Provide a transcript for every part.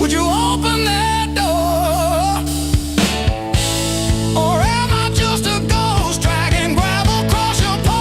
Would you open that door? Or am I just a ghost dragging gravel across your porch?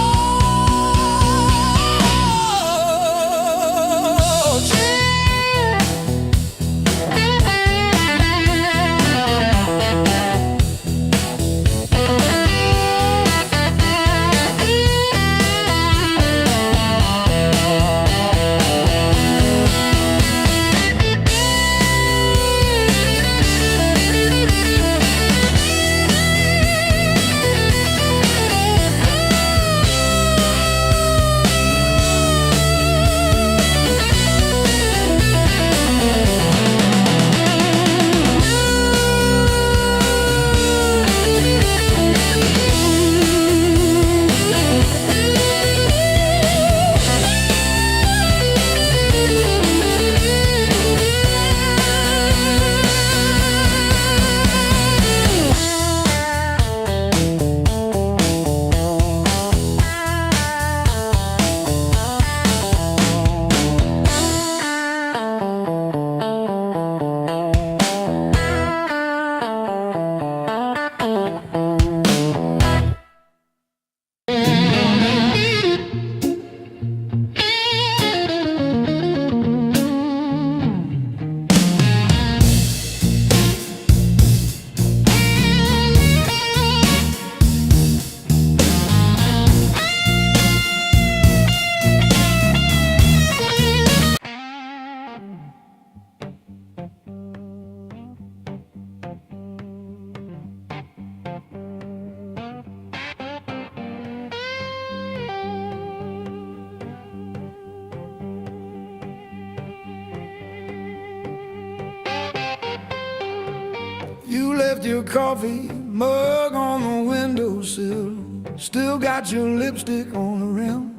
You left your coffee mug on the windowsill, still got your lipstick on the rim,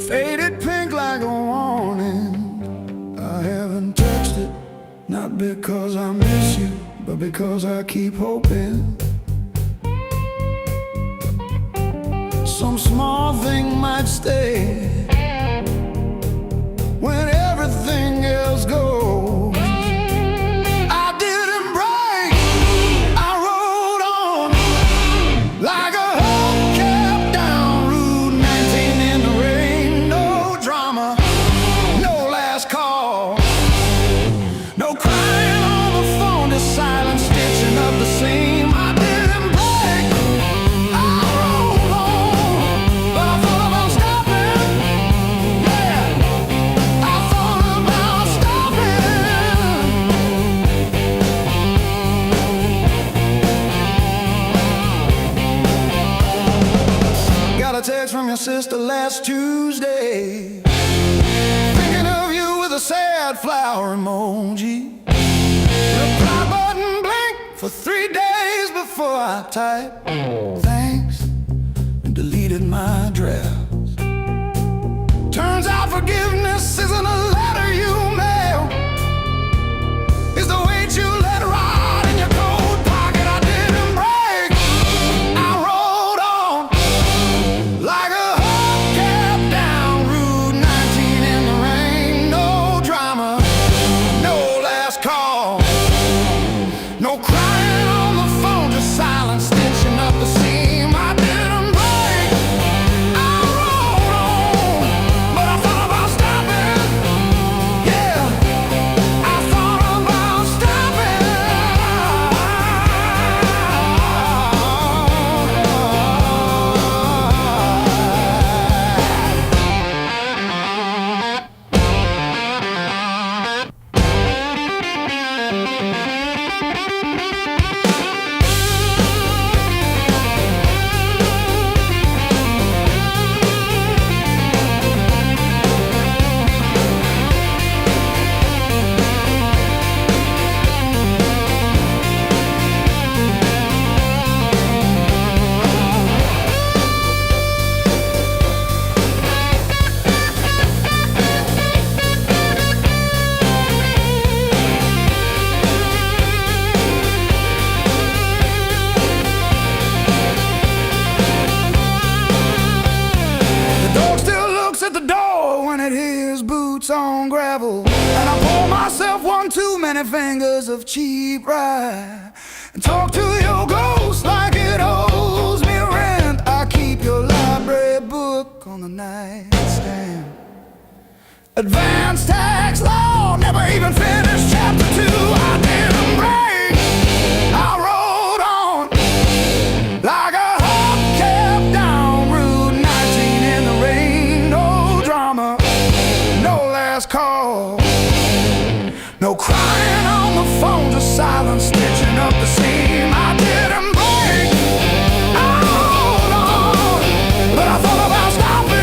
faded pink like a warning. I haven't touched it, not because I miss you, but because I keep hoping some small thing might stay when everything else goes. Text from your sister last Tuesday, thinking of you with a sad flower emoji. Reply button blinked for 3 days before I typed thanks and deleted my drafts. Turns out forgiveness isn't a letter you mail, it's the weight you let ride in your coat pocket. I didn't break, I rolled on like a hubcap down Route 19 in the rain. No drama, no last call, no crying on the phone, just silence stitching up the seam. I didn't break, I boots on gravel, and I pour myself one too many fingers of cheap rye, and talk to your ghost like it owes me rent. I keep your library book on the nightstand. Advanced tax law, never even finished chapter 2. I didn't break, I rode on like a hubcap down Route 19 in the rain. No drama, no last call, no crying on the phone, just silence stitching up the seam. I didn't break, I rode on, but I thought about stopping.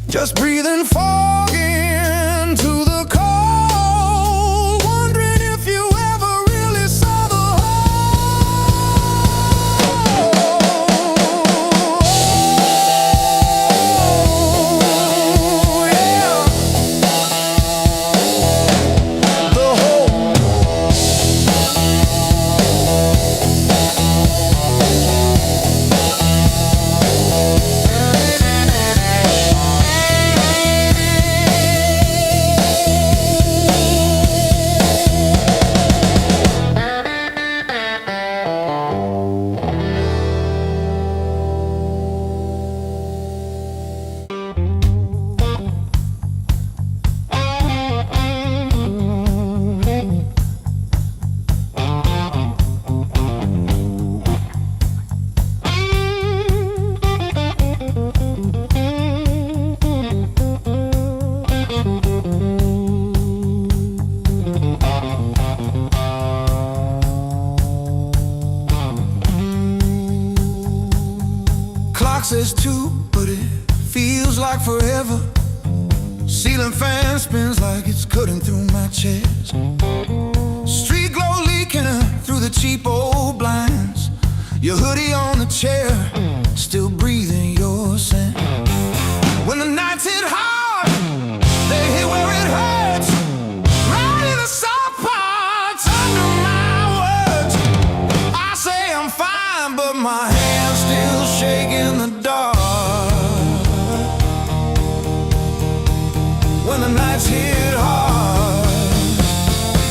Just breathing fog into the cold, wondering if you ever really saw the whole. Yeah. The whole. says too, but it feels like forever. Ceiling fan spins like it's cutting through my chest. Street glow leaking through the cheap old blinds. Your hoodie on the chair, still breathing your scent. When the nights hit hard, they hit where it hurts, right in the soft parts under my words. I say I'm fine, but my hands still shake in the dark. When the nights hit hard,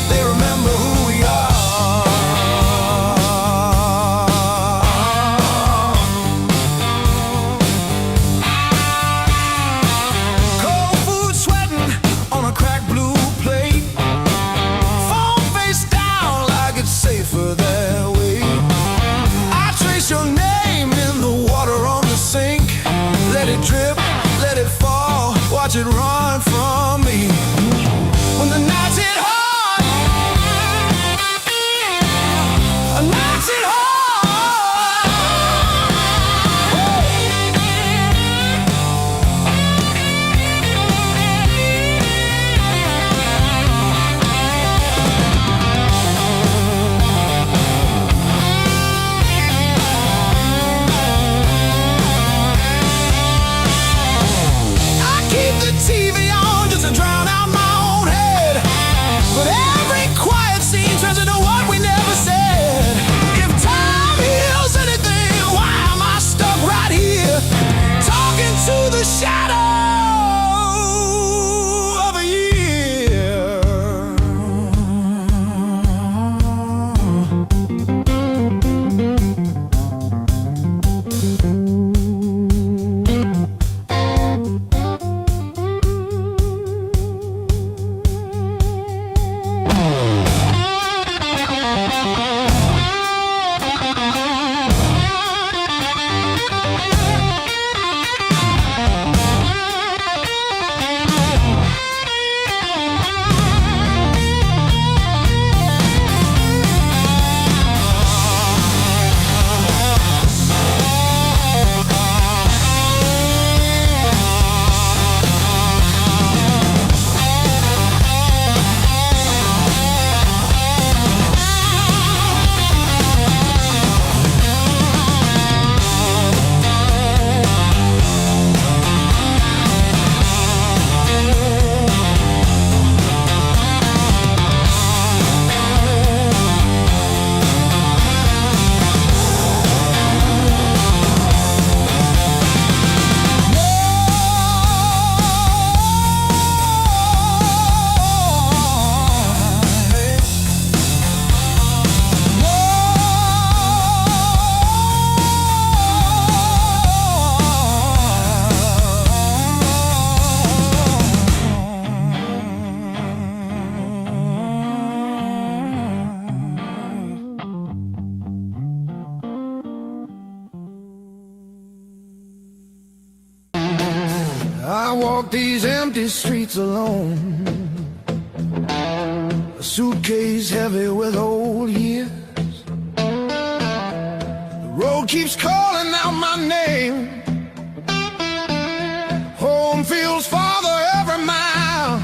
they remember who we are. Cold food sweating on a cracked blue plate. Phone face down like it's safer that way. I trace your name in the water on the sink. Let it drip, let it fall, watch it run from me. When the nights hit hard, nights hit hard. I keep the TV on just to drown out my own head, but every quiet scene turns into what we never said. If time heals anything, why am I stuck right here, talking to the shadow of a year? I walk these empty streets alone, a suitcase heavy with old years. The road keeps calling out my name. Home feels farther every mile.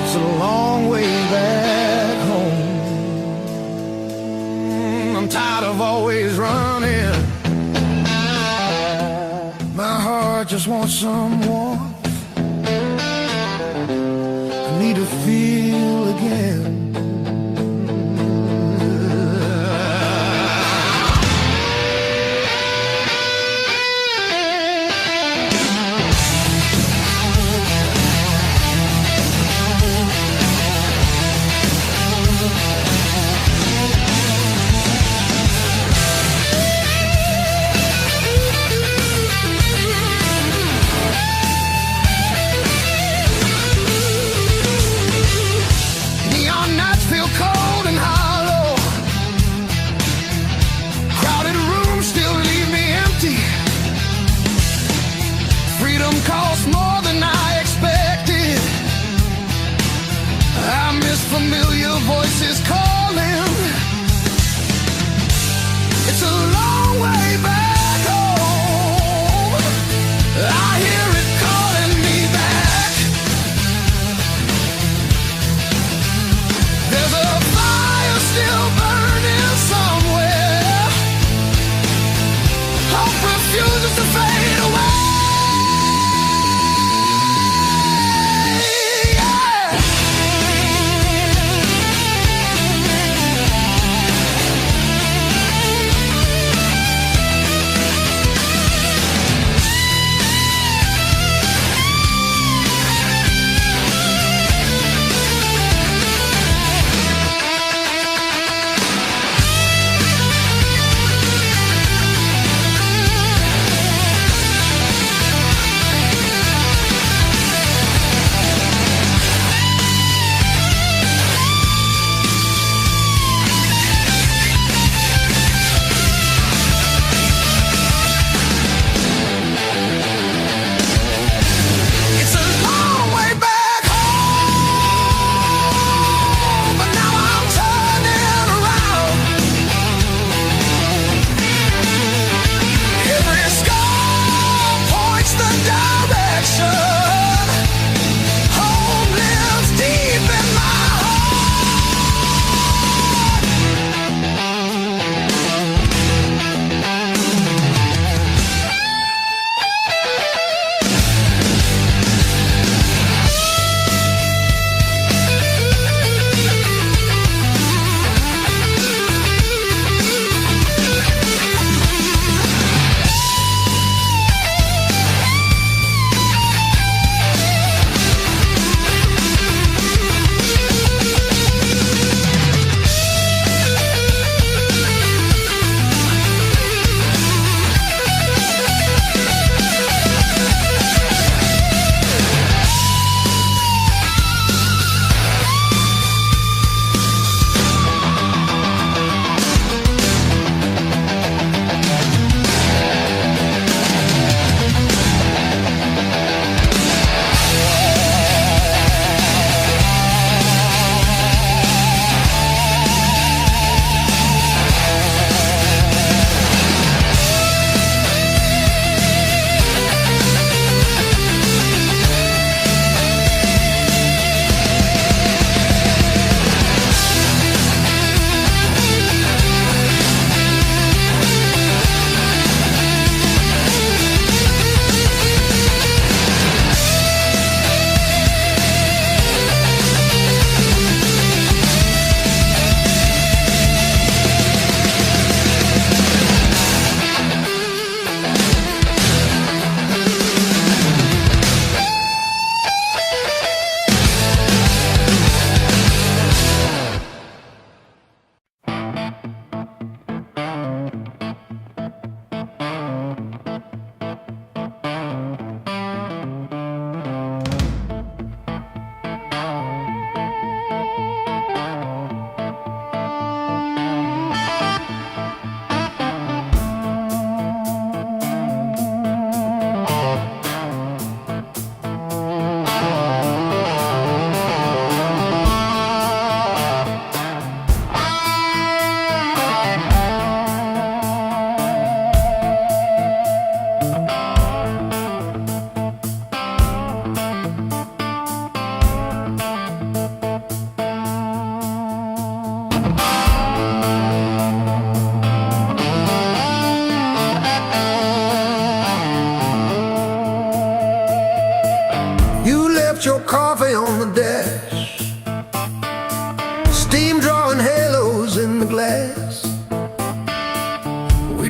It's a long way back home. I'm tired of always running. My heart just wants some warmth. I need to feel again. Familiar voices calling. It's a long way back.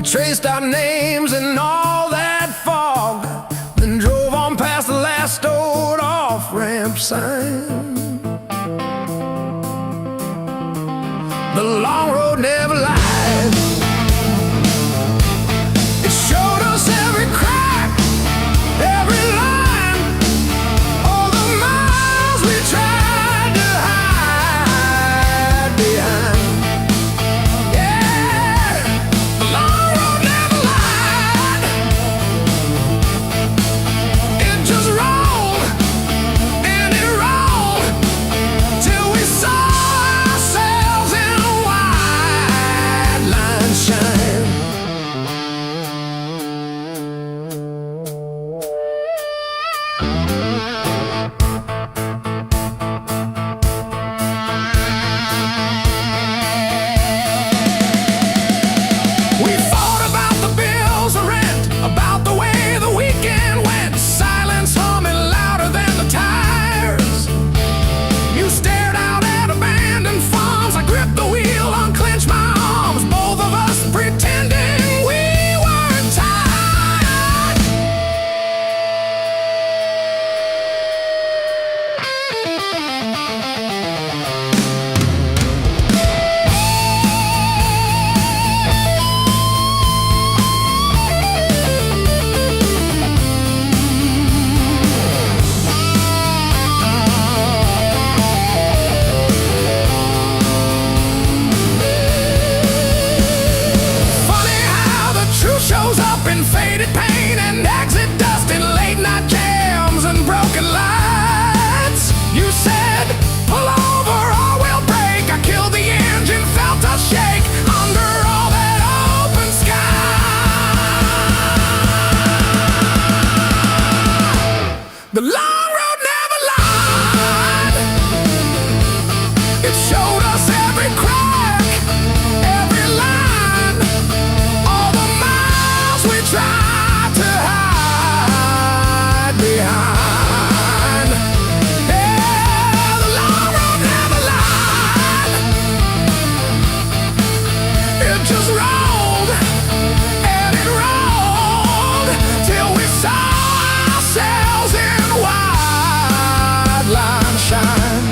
traced our names in all that fog, then drove on past the last old off-ramp sign. The long road never lied. It showed us every crack, every line, all the miles we tried to hide behind. Yeah, the long road never lied. It just rolled and it rolled till we saw ourselves in a wide line shine. We fought about the bills of rent, about the way the weekend went, silence humming louder than the tires. You stared out at abandoned farms. I gripped the wheel, unclenched my arms, both of us pretending we weren't tired. Funny how the truth shows up in faded paint and exit dust in late night jams and broken lights. You said, pull over or we'll break. I killed the engine, felt us shake under all that open sky. The long road never lied. It showed us every crack, every line, all the miles we tried to hide behind. Yeah, the long road never lied. It just rolled and it rolled till we saw ourselves in wide line shine.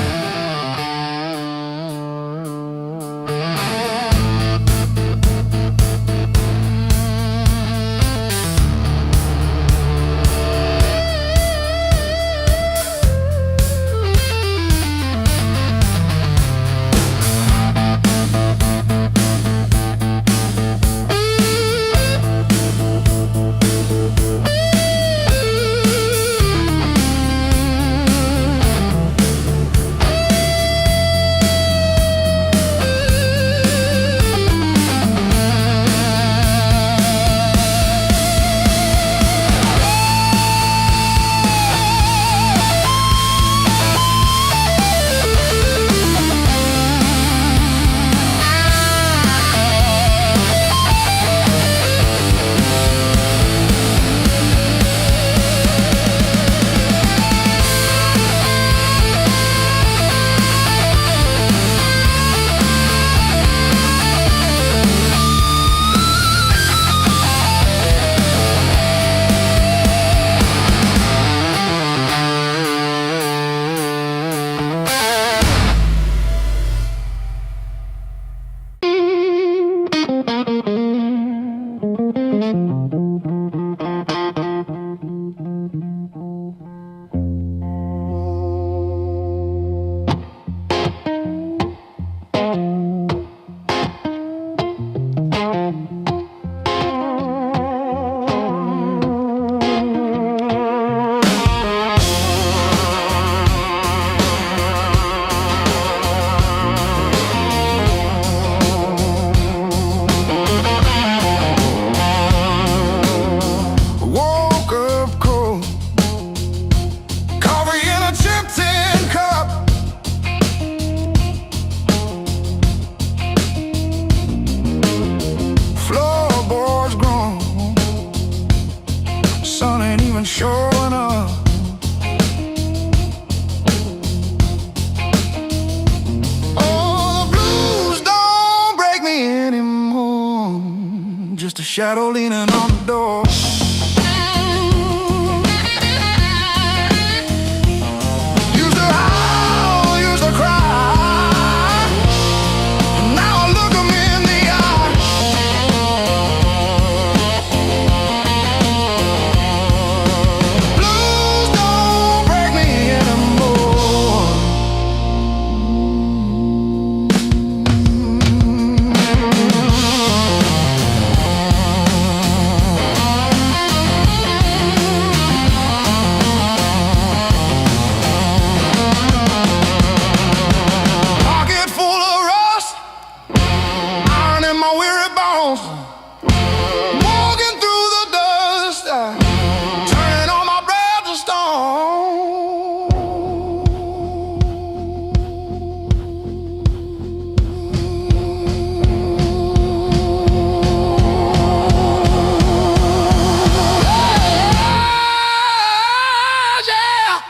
just a shadow leaning on the door. Used to howl, used to cry, and now I look 'em in the eye. Blues don't break me anymore. Pocket full of rust, iron in my weary bones. Walking through the dust, turning all my breath to stone. Yeah.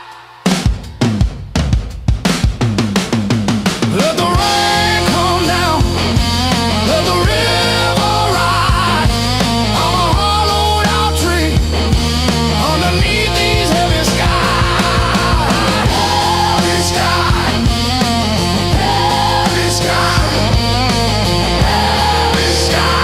Let the rain come down, let the river ride. I'm a hollowed out tree underneath these heavy skies. Heavy sky, heavy sky, heavy sky.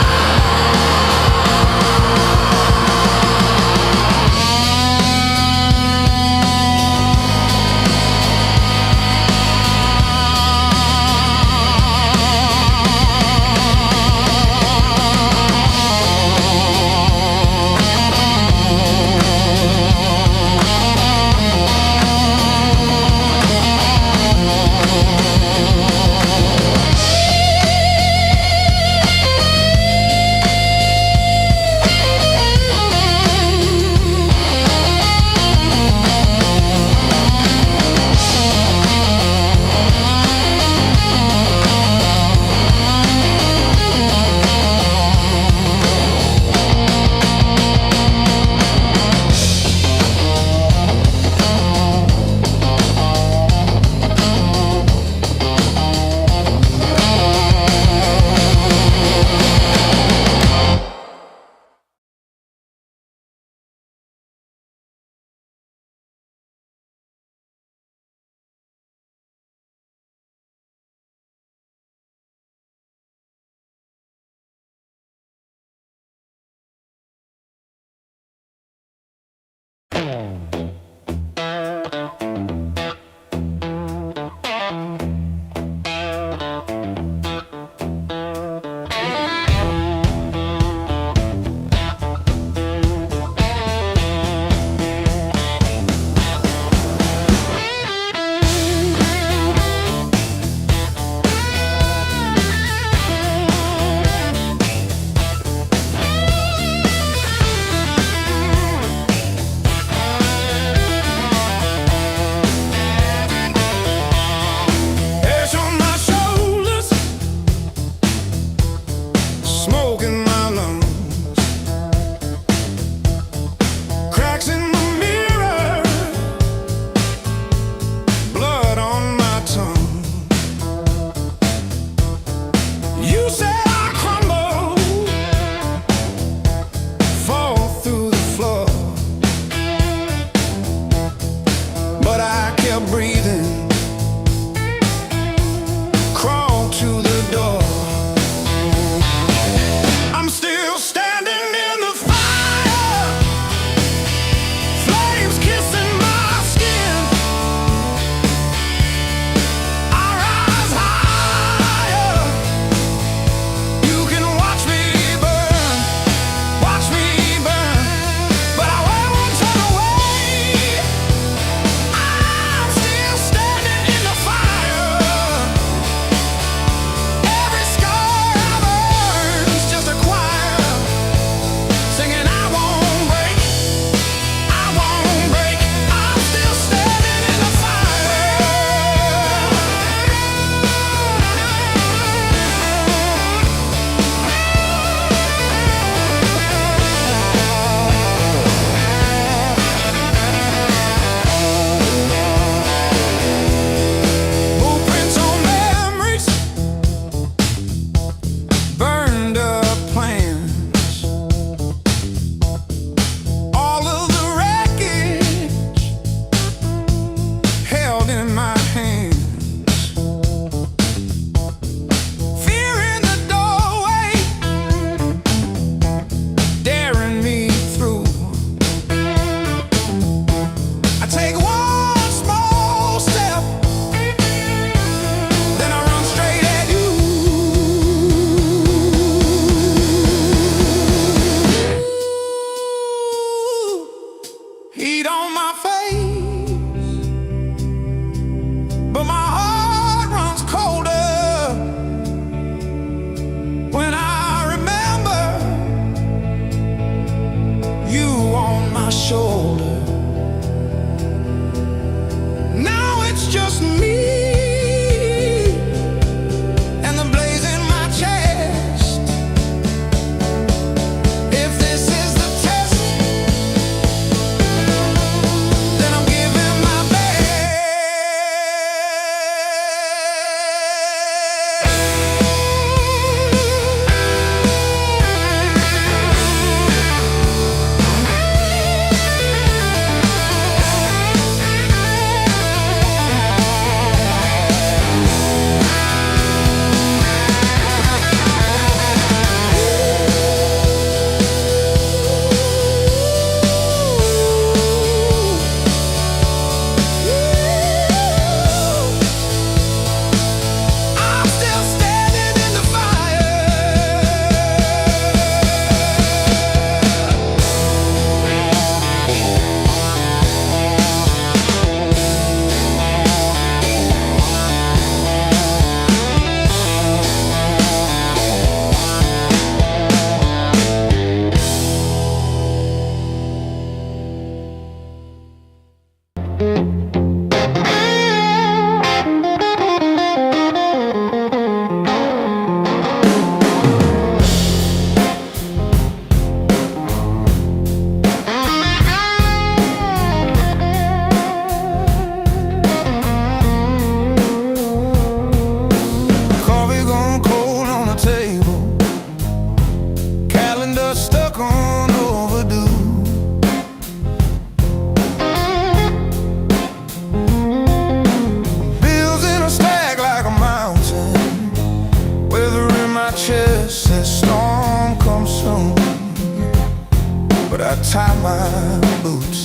my boots.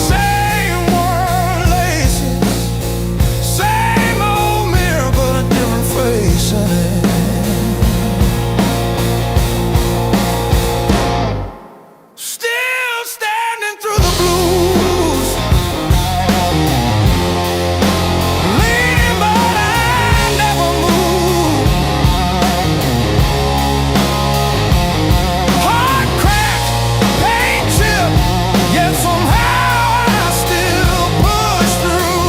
Same worn laces, same old mirror, but a different face in it. Still standing through the blues, leaning but I never move. Heart cracked, pain chipped, yet somehow I still push through.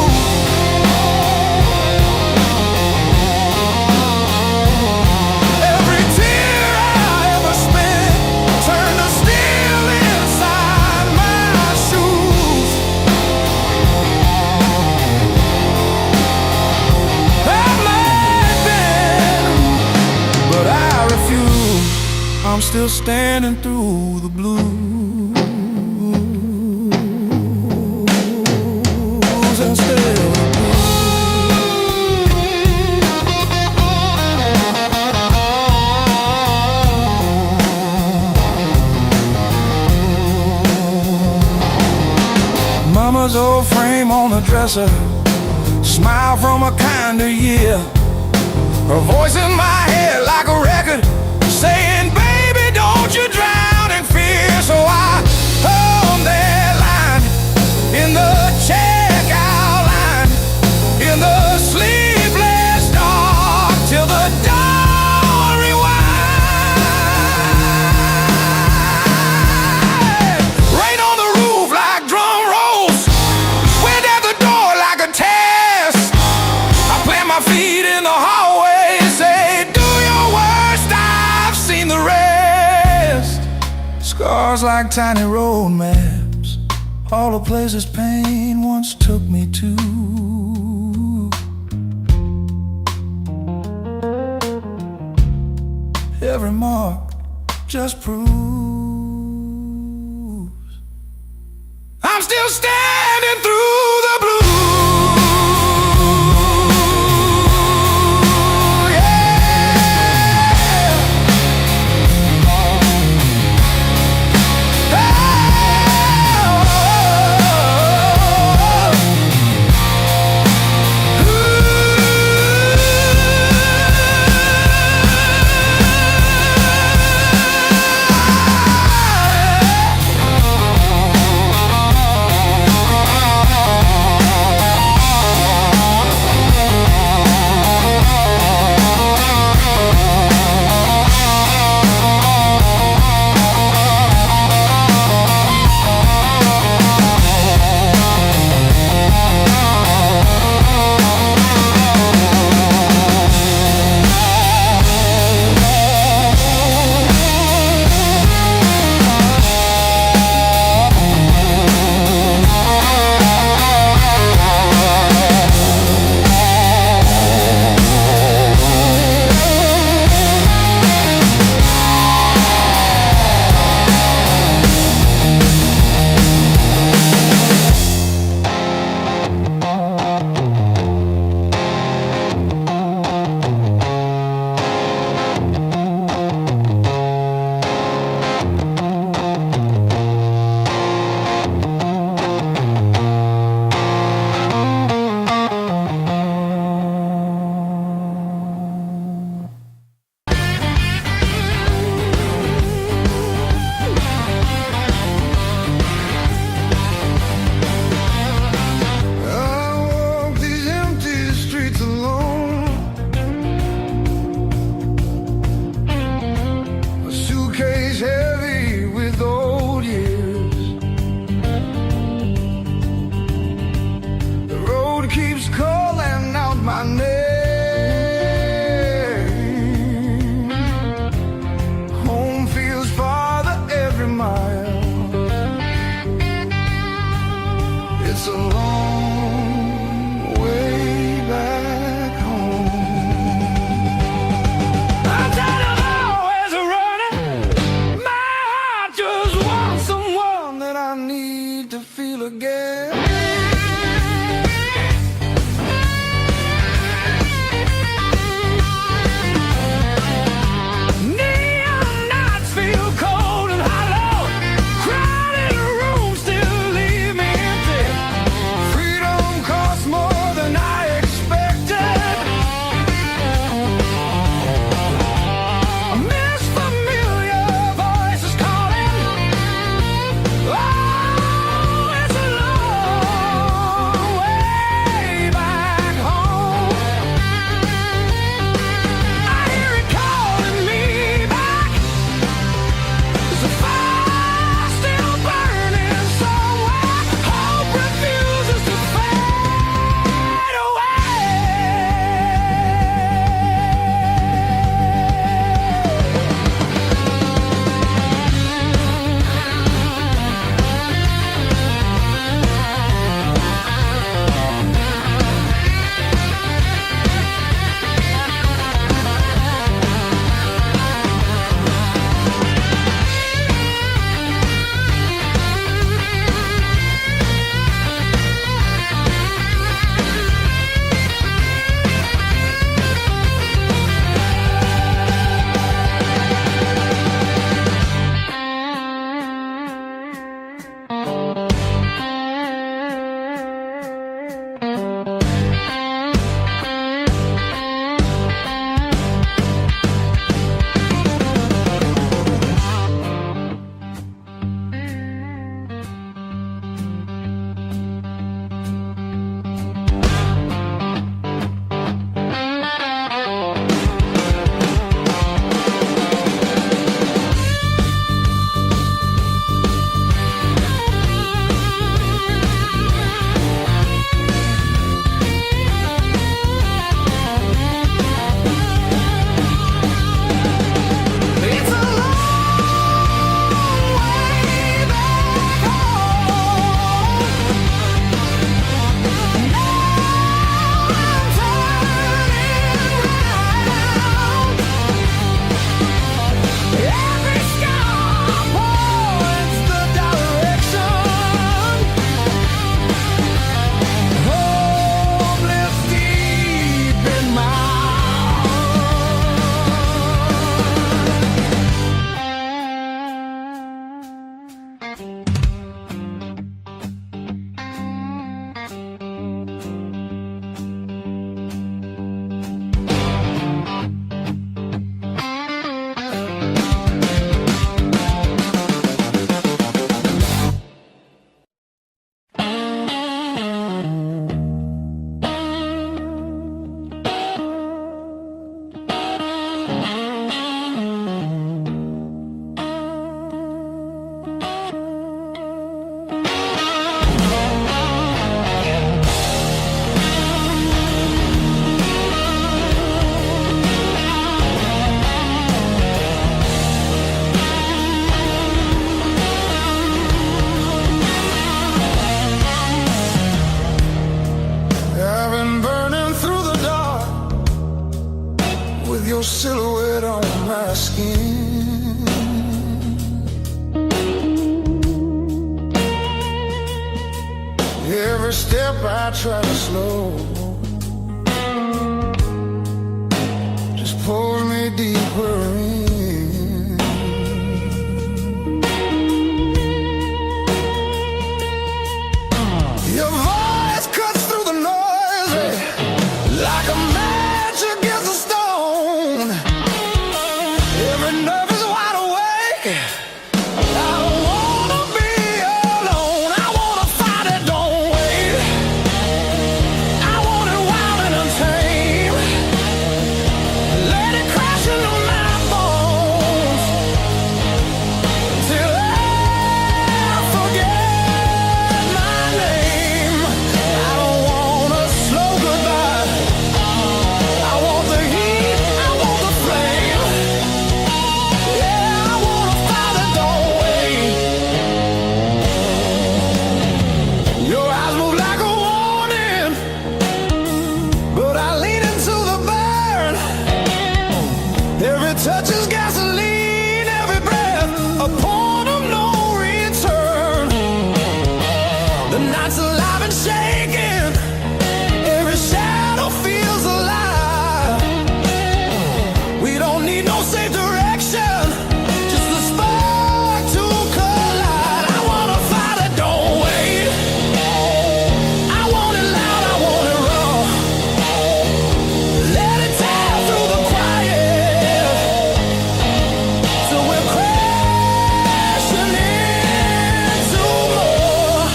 Every tear I ever spent turned to steel inside my shoes. That might have been, but I refuse. I'm still standing through the blues and still. Mama's old frame on the dresser, smile from a kinder year. Her voice in my head like a record saying, baby, don't you drown in fear. So I hum that line in the checkout line, in the sleepless dark, till the dawn rewind. Rain on the roof like drum rolls, wind at the door like a test. I plant my feet in the hallway, say, do your worst, I've seen the rest. Scars like tiny road maps, all the places pain once took me to. Every mark just proves I'm still standing through the blues. your silhouette on my skin. Every step I try to slow just pulls me deeper in. Your voice cuts through the noise like a match against a stone. Every nerve is wide awake. I don't wanna be alone. I wanna fight it, don't wait. I want it wild and untamed. Let it crash into my bones till I forget my name. I don't want a slow goodbye. I want the heat, I want the flame. Yeah, I wanna fight it, don't wait. Your eyes move like a warning, but I lean into the burn. Every touch is gasoline, every breath a point of no return. The night's alive and shaking, every shadow feels alive. We don't need no safe direction, just the spark to collide. I wanna fight it, don't wait. I want it loud, I want it raw. Let it tear through the quiet till we're crashing into more.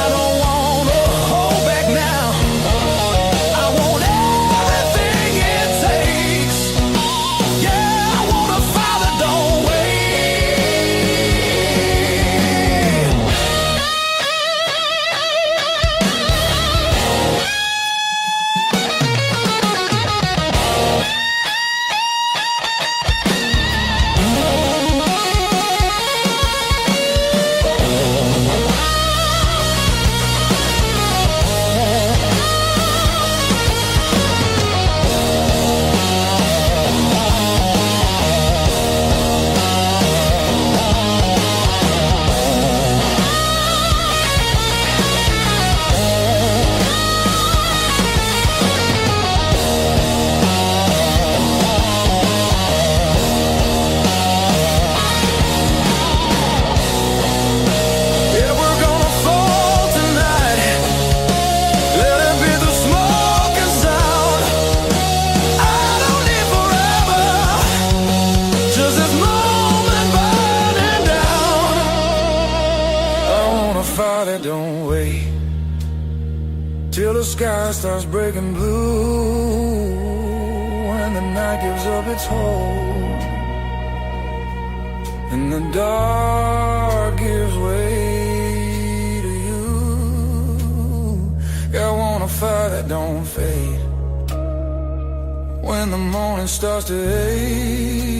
I don't wanna hold back now. I want everything it takes. Yeah, I wanna fight it, don't wait. Yeah, we're gonna fall tonight. Let it be the smoke and sound. I don't need forever, just this moment burning down. I wanna fight it, don't wait till the sky starts breaking blue and the night gives up its hold and the dark gives way to you. Yeah, I wanna fight it, don't fade when the morning starts to ache.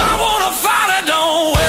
I wanna fight it, don't wait.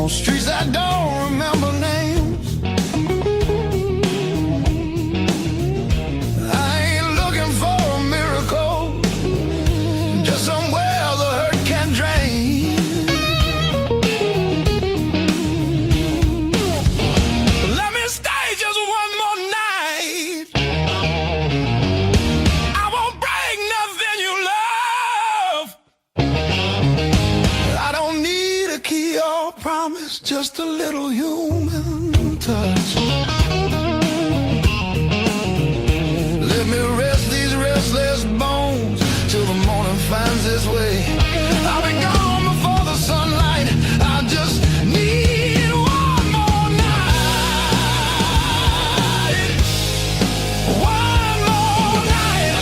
on streets I don't remember names. I ain't looking for a miracle, just somewhere the hurt can drain. Let me stay just one more night. I won't break nothing you love. I don't need a key or promise, just a little human touch. Let me rest these restless bones till the morning finds its way. I'll be gone before the sunlight. I just need one more night. One more night.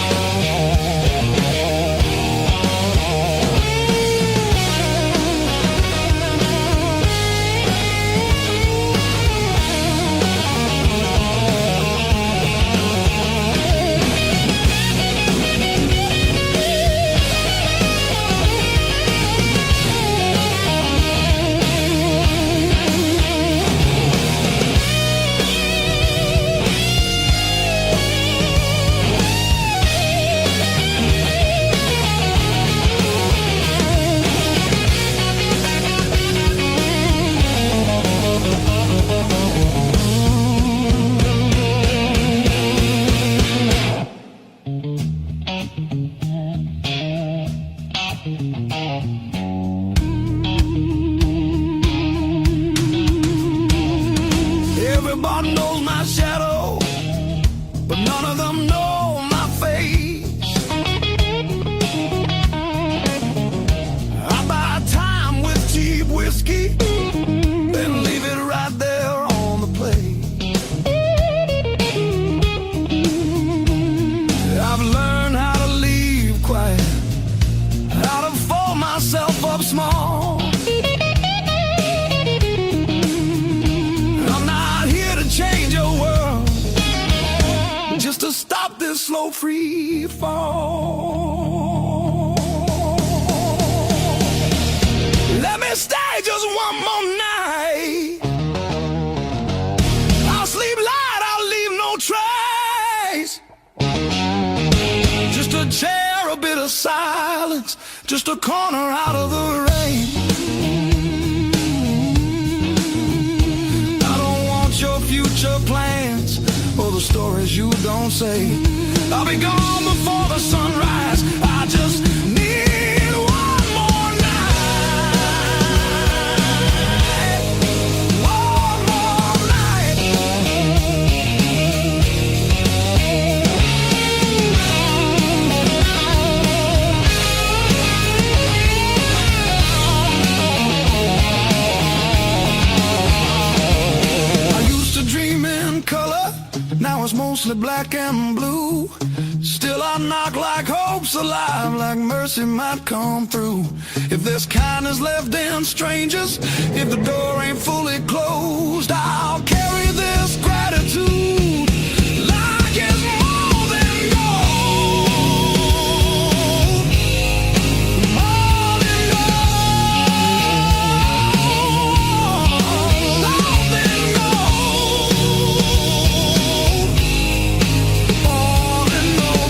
Everybody knows my shadow, but none of them know my face. I buy time with cheap whiskey, then leave it right there on the plate. I've learned how to leave quiet, how to fold myself up small. I'm not here to change your world, just to stop this slow free fall. Let me stay just one more night. I'll sleep light, I'll leave no trace. Just a chair, a bit of silence, just a corner out of the rain. I don't want your future plans or the stories you don't say. I'll be gone before the sunrise. I just need one more night. One more night. I used to dream in color, now it's mostly black and blue. Still I knock like hope's alive, like mercy might come through. If there's kindness left in strangers, if the door ain't fully closed, I'll carry this gratitude like it's more than gold. More than gold. More than gold. More than gold.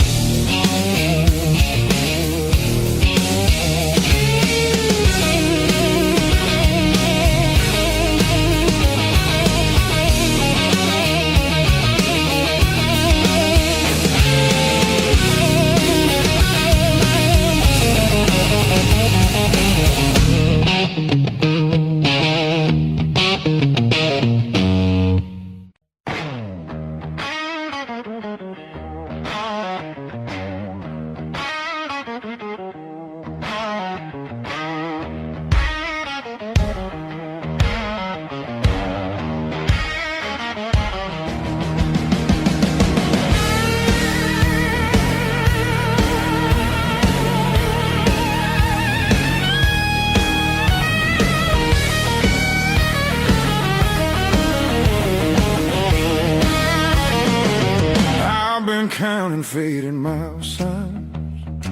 counting fading miles signs,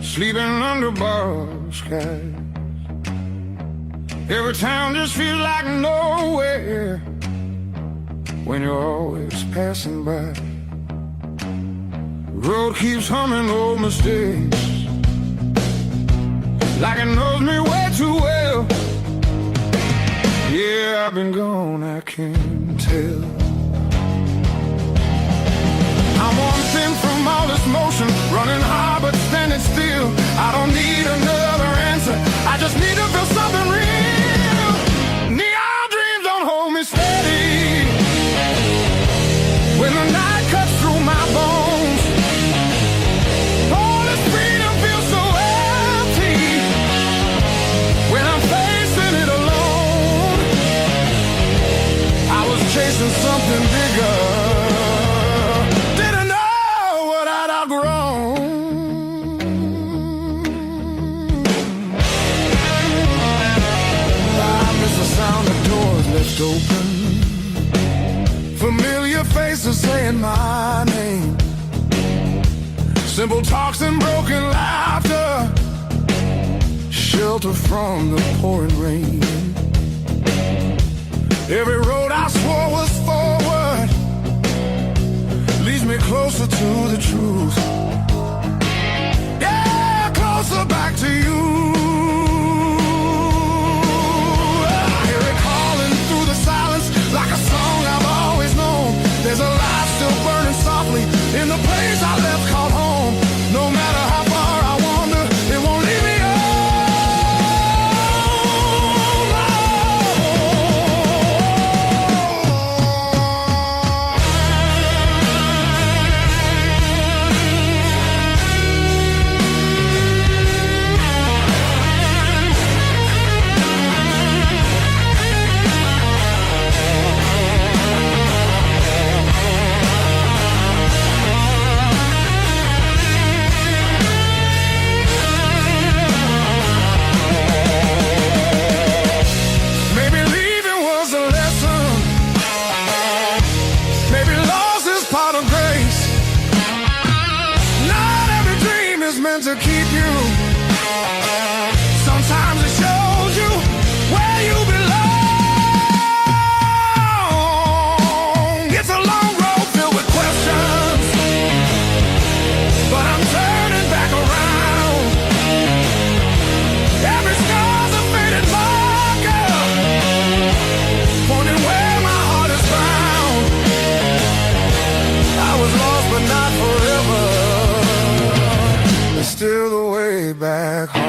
sleeping under borrowed skies. Every town just feels like nowhere when you're always passing by. The road keeps humming old mistakes like it knows me way too well. Yeah, I've been gone, I can't tell. I'm one thing from all this motion, running hard but standing still. I don't need another answer, I just need to feel something real. Neon dreams don't hold me steady when the night cuts through my bones. All this freedom feels so empty when I'm facing it alone. I was chasing something bigger, didn't know what I'd outgrown. I miss the sound of doors left open, familiar faces saying my name, simple talks and broken laughter, shelter from the pouring rain. Every road I swore was forward leads me closer to the truth. Yeah, closer back to you. I hear it calling through the silence like a song I've always known. There's a light still burning softly in the place I left called home. No matter how far I wander, it won't leave me alone. Maybe leaving was a lesson, maybe loss is part of grace. Not every dream is meant to keep you. Sometimes it shows you where you belong. It's a long road filled with questions, but I'm turning back around. Every scar's a faded marker, pointing where my heart is found. I was lost but not forever. There's still the way back home.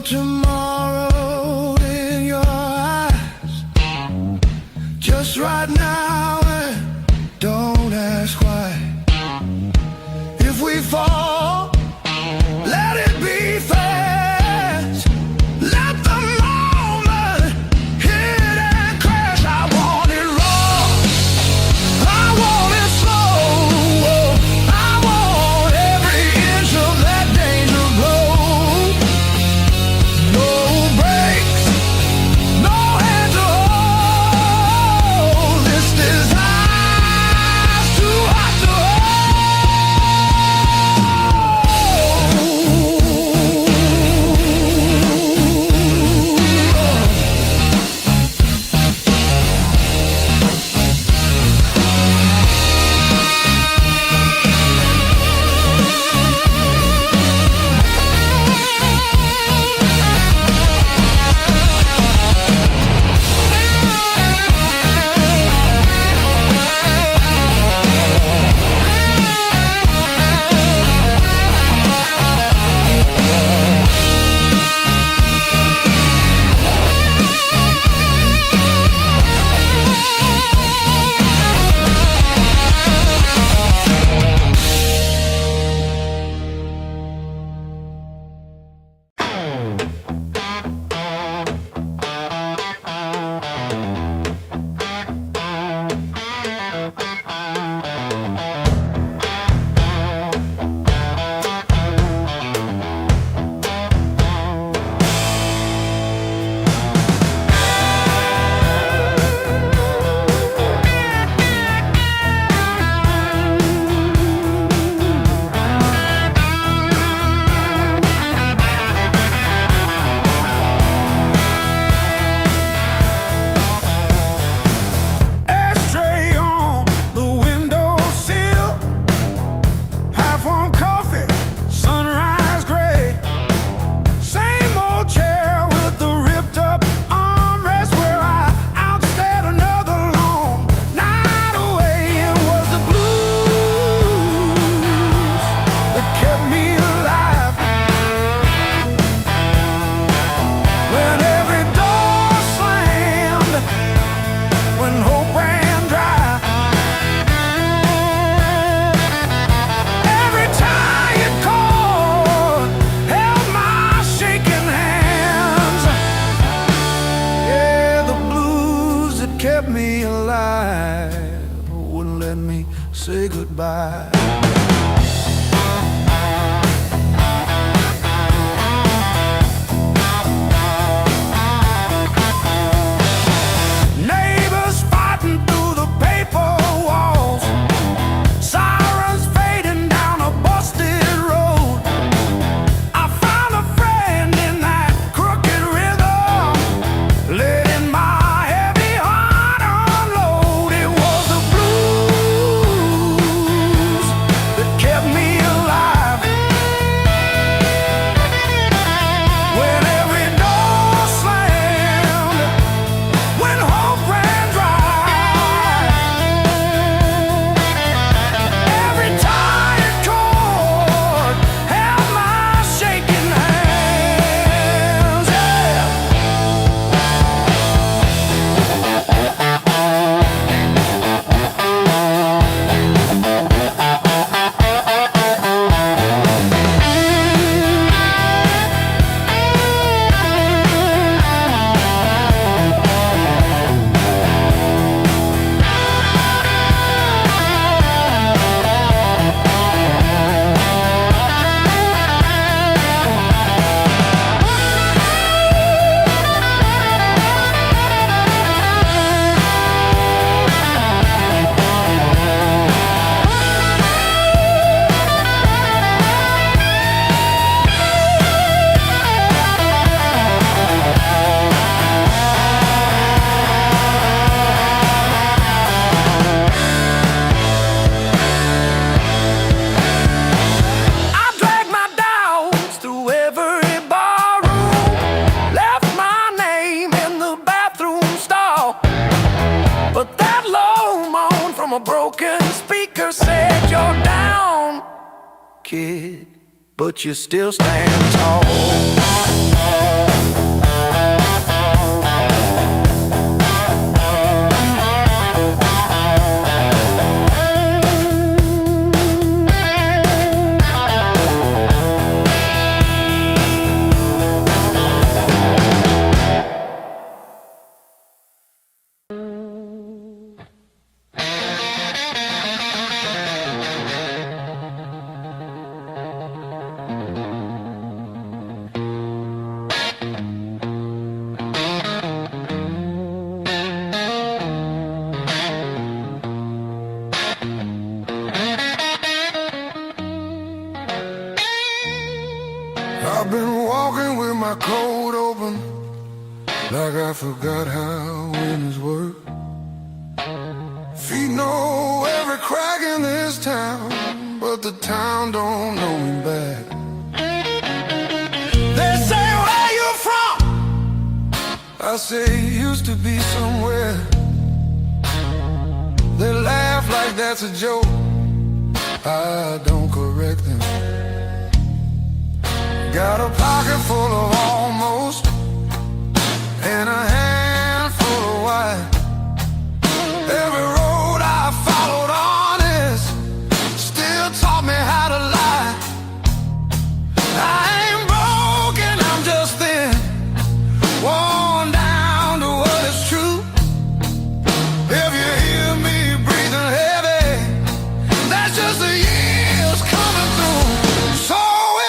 tomorrow in your eyes. Just right now, and don't ask why. If we fall, let it be fast. Let the moment hit and crash. I want it raw, I want it slow, I want every inch of that danger road. No brakes, no hands to hold. This desire's too hot to kept me alive, wouldn't let me say goodbye. Neighbors fighting through the paper walls, sirens fading down a busted road. I found a friend in that crooked rhythm, letting my a broken speaker said you're down, kid, but you still stand tall. walking with my coat open, like I forgot how winners work. Feet know every crack in this town, but the town don't know me back. They say, where you from? I say, used to be somewhere. They laugh like that's a joke. I don't correct them. Got a pocket full of almost, and a handful of why. Every road I followed honest still taught me how to lie. I ain't broken, I'm just thin, worn down to what is true. If you hear me breathing heavy, that's just the years coming through. So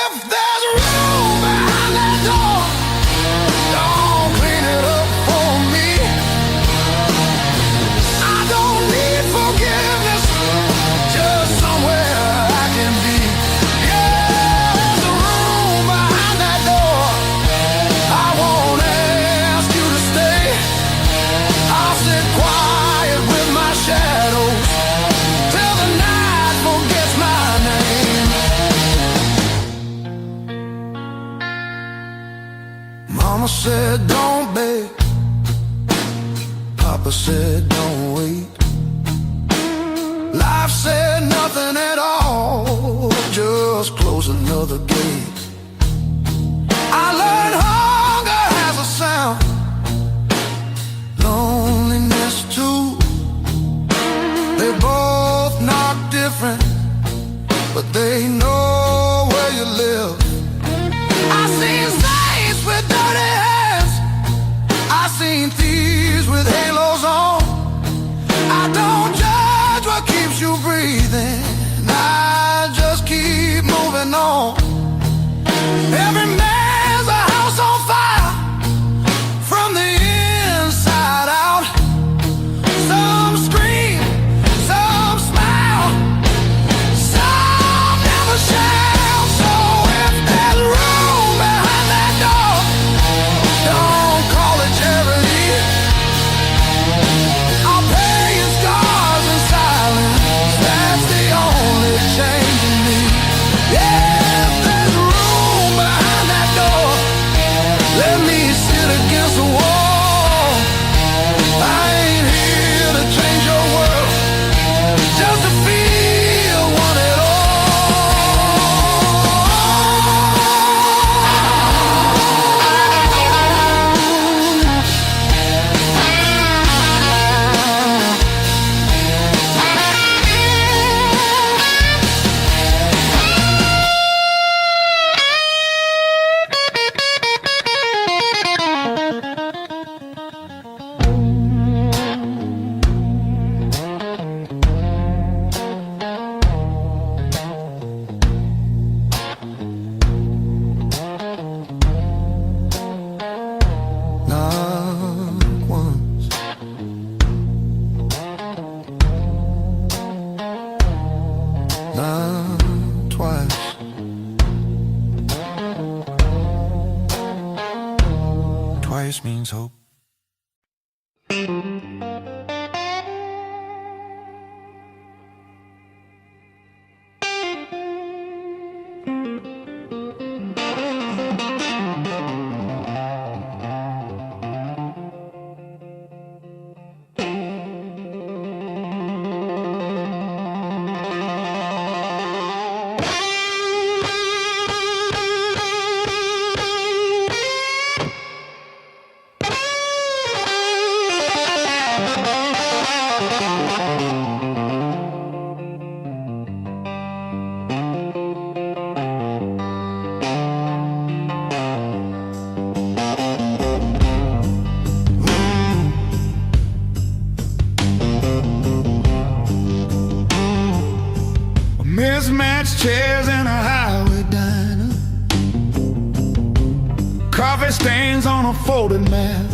if there's room behind that door, don't clean it up for me. I don't need forgiveness, just somewhere I can be. Yeah, there's a room behind that door. I won't ask you to stay. I'll sit quiet with my shadows till the night forgets my name. Mama said don't beg, Papa said don't wait. Life said nothing at all, just close another gate. I learned hunger has a sound, loneliness too. They both knock different, but they know where you live. I seen saints with dirty hands, I seen thieves with halos on. I don't judge what keeps you breathing, I just keep moving on. Every man's a house on fire, from the inside out. Some scream, some smile, some never shout. So if there's room behind that door, don't call it charity. I'll pay your scars in silence, that's the only change in me. Yeah, if there's room behind that door, let me sit against the wall. I ain't here to change your world, just to feel one at all. Not once, not twice. Twice means hope. Mismatched chairs in a highway diner, coffee stains on a folded mat,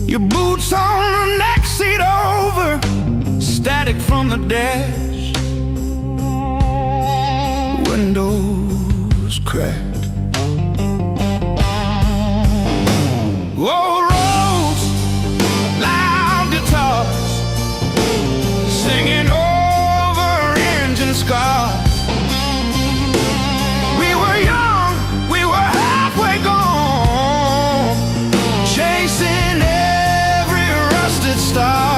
your boots on the next seat over, static from the dash, windows was cracked. Old roads, loud guitars, singing over engine scars. We were young, we were halfway gone, chasing every rusted star.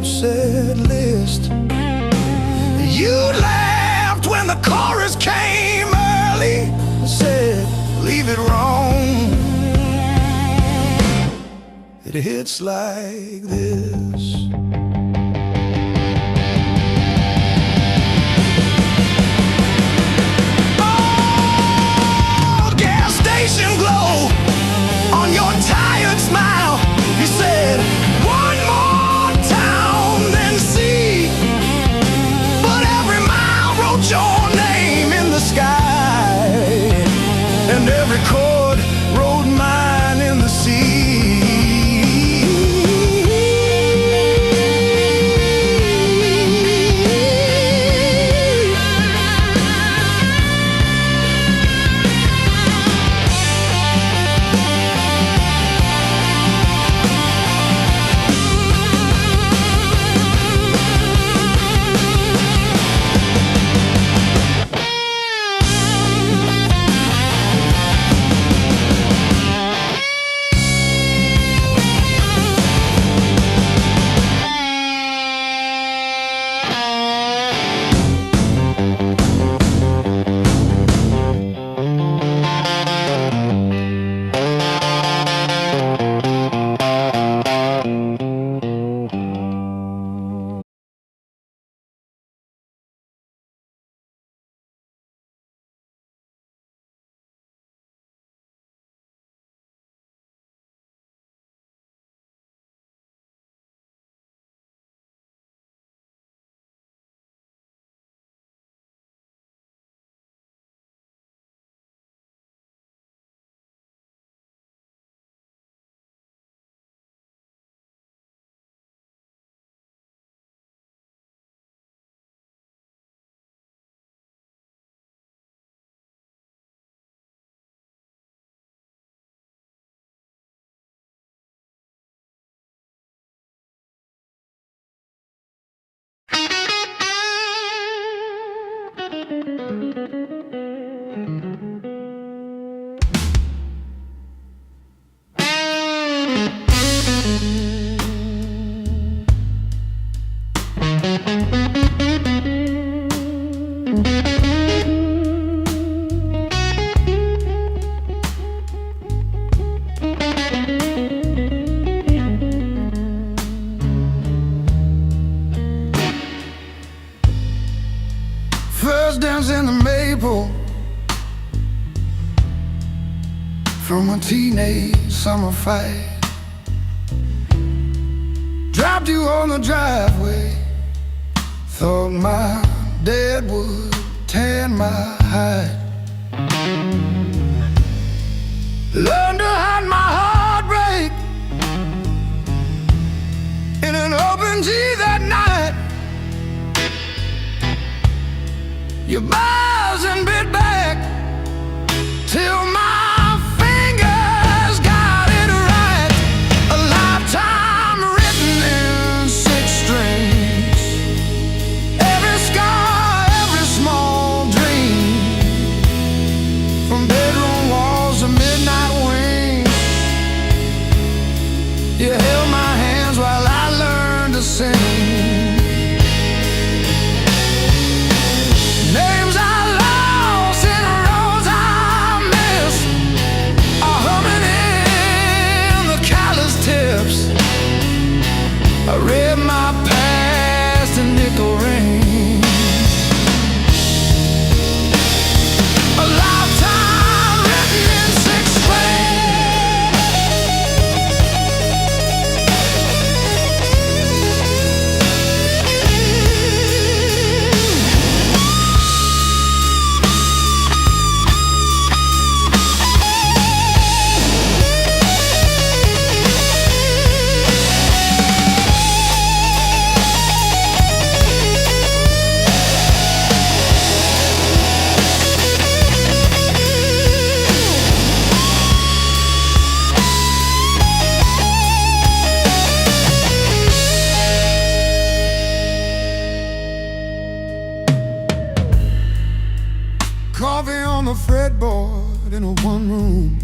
Set list. You laughed when the chorus came early and said, leave it wrong. It hits like this. Oh, gas station glow on your tired smile. You said, one more your name in the sky, and every chord wrote mine in the sea. First dance in the maple from a teenage summer fight. Dropped you on the driveway. Thought my dad would tan my hide. Learned to hide my heartbreak in an open G that night. You buzz and bit back till my fingers got it right. A lifetime written in 6 strings. Every scar, every small dream. coffee on the fretboard in a one-room,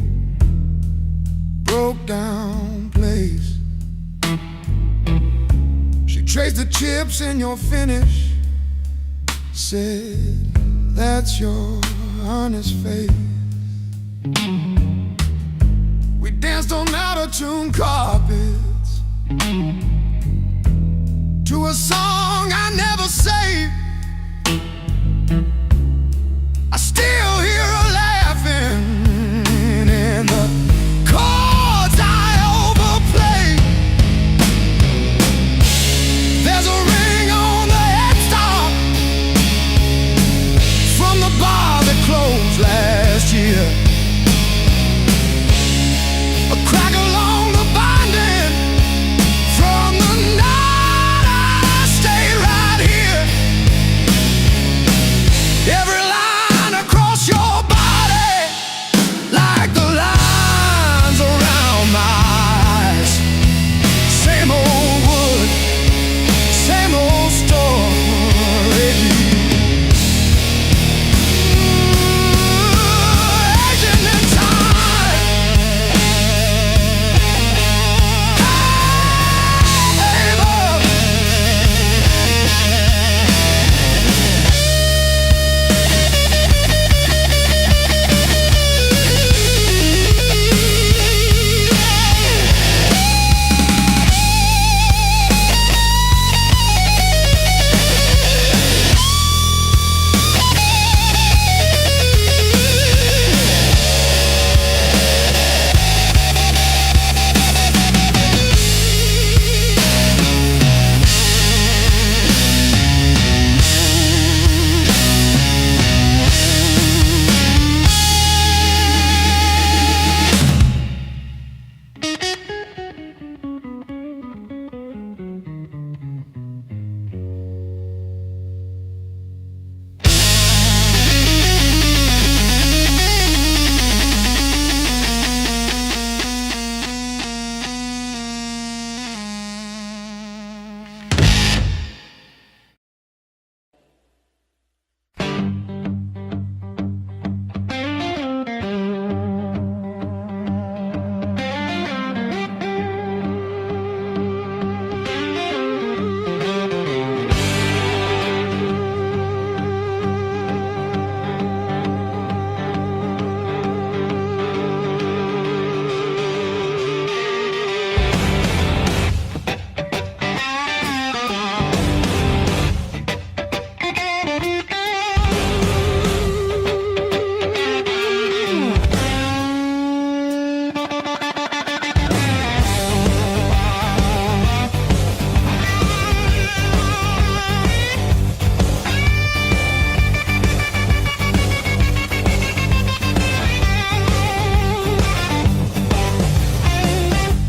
broke-down place. She traced the chips in your finish, said, that's your honest face. We danced on out-of-tune carpets to a song I never saved. I still hear her laughing in the chords I overplay. There's a ring on the headstock from the bar that closed last year. A crack along the binding from the night I stayed right here. Every line across your body, like the lines around my eyes. Same old wood, same old story. Aging in time. Hey, love.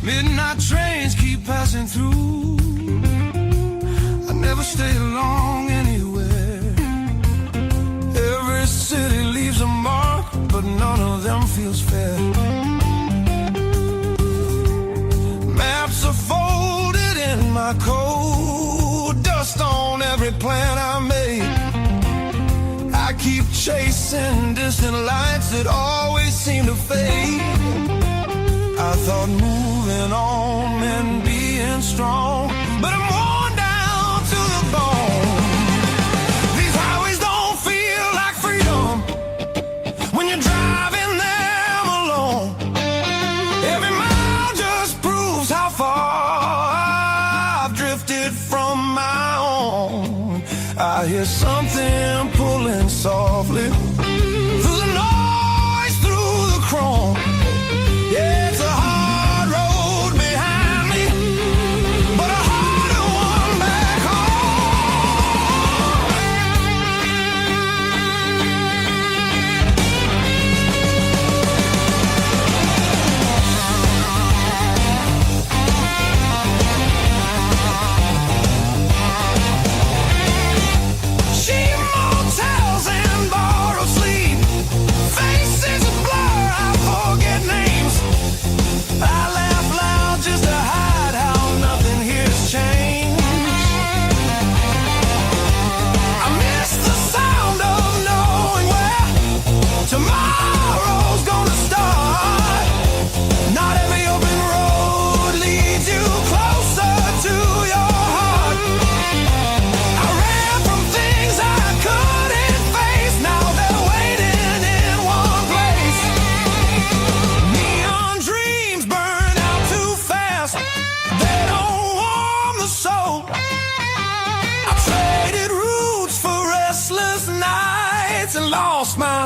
Midnight trains keep passing through. I never stay long anywhere. Every city leaves a mark, but none of them feels fair. Maps are folded in my coat, dust on every plan I made. I keep chasing distant lights that always seem to fade. I thought moving on meant being strong, but I'm worn down to the bone. These highways don't feel like freedom when you're driving them alone. Every mile just proves how far I've drifted from my own. I hear something pulling softly through the noise, through the chrome. Yeah, it's a hard road behind me, but a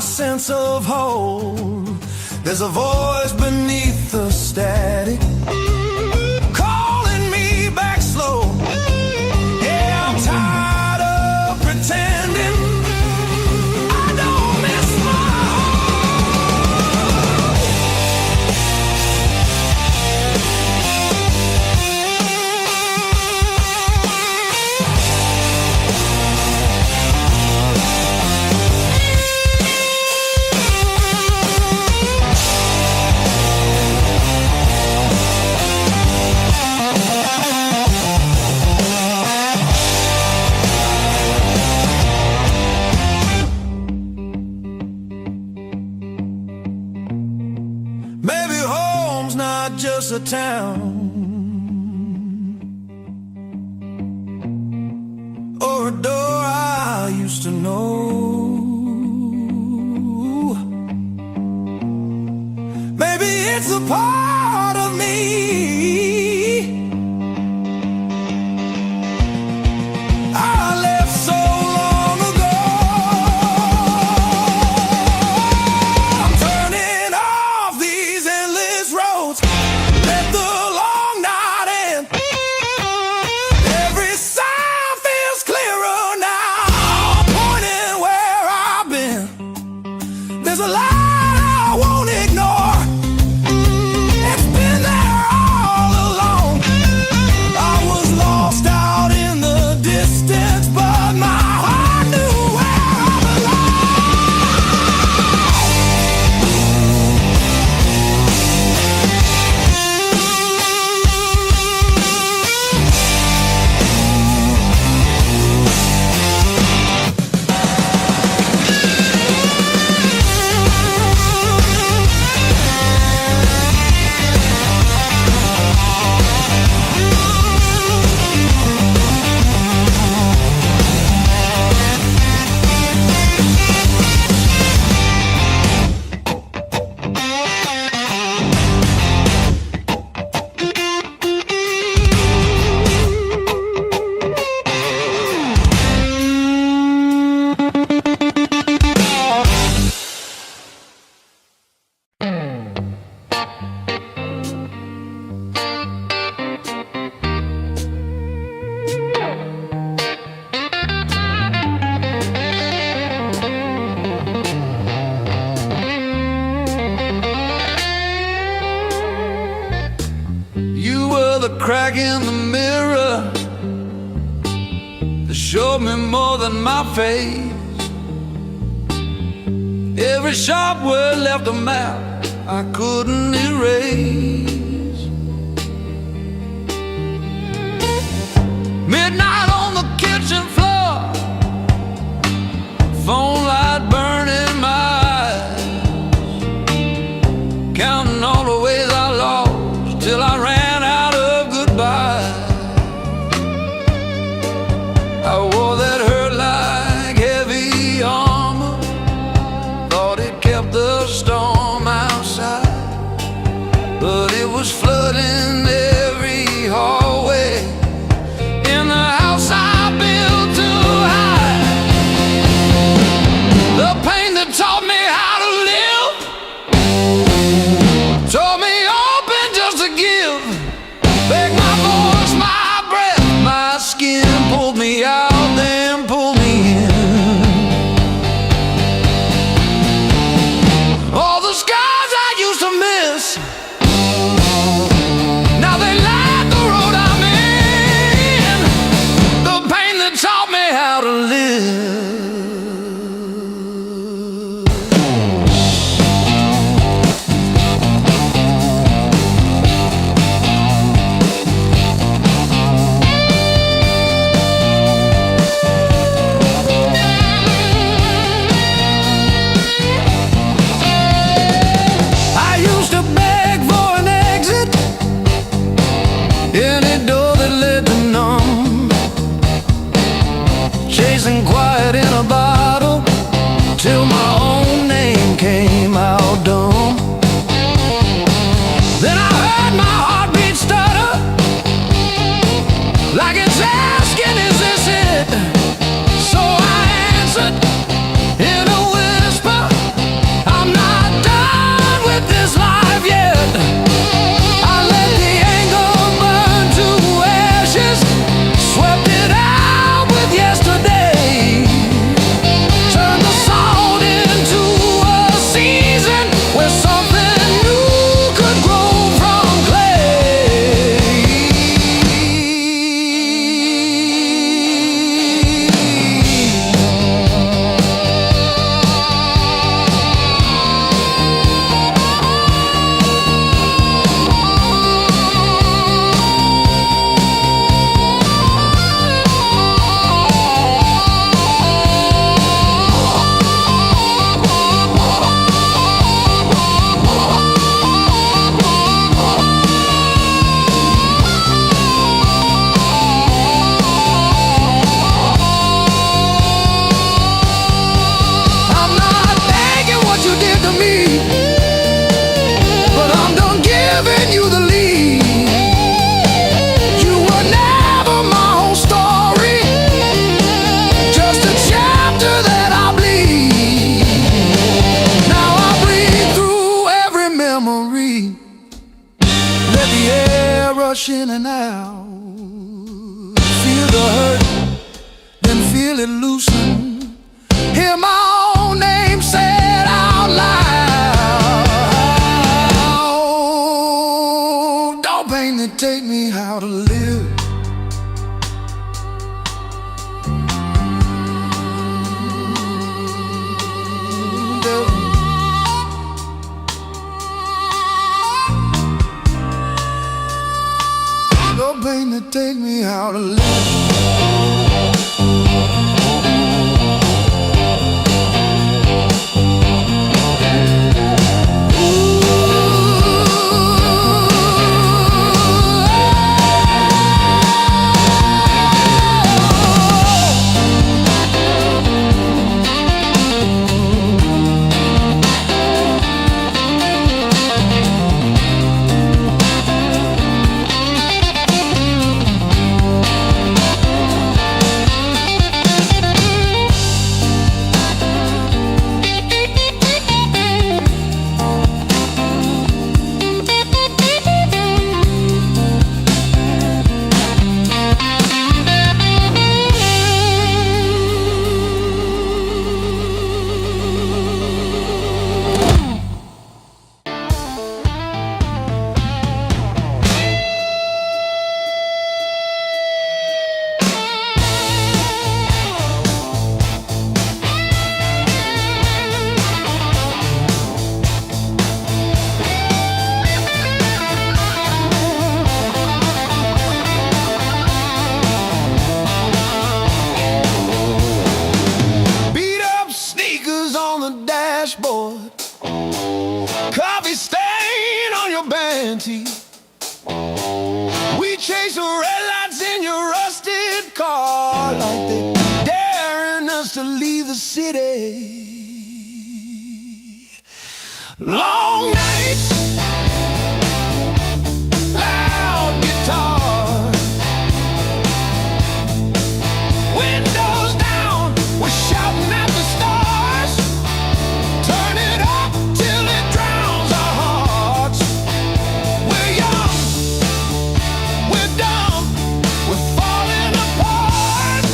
my sense of whole. There's a voice beneath the static calling me back slow. Yeah, I'm tired of pretending I don't miss my just a town or a door I used to know. Maybe it's a part of me I left so long ago. I'm turning off these endless roads. Let the long night end. Every sound feels clearer now, pointing where I've been. There's a light I won't ignore. It's been there all along. I was lost out in the distance, but my heart knew where I crack in the mirror that showed me more than my face. Every sharp word left a map I couldn't erase. Midnight on the kitchen floor, phone light burning my eyes, counting all the ways I lost till I ran out of goodbye. I wore that hurt like heavy armor, thought it kept the storm outside, but it was flooding every hallway in the house I built too high. The pain that taught me how to live taught me open just to give. Beg my voice, my breath, my skin, pulled me out, then pulled me in. All the rush in and out. Feel the hurt, then feel it loosen. Hear my own name said out loud. Don't pain that take me how to live. Don't pain that take me how to live. Dashboard, coffee stain on your band tee. We chase the red lights in your rusted car like they daring us to leave the city. Long nights, loud guitar, windows down, we're shouting at the stars. Turn it up till it drowns our hearts. We're young, we're dumb, we're falling apart.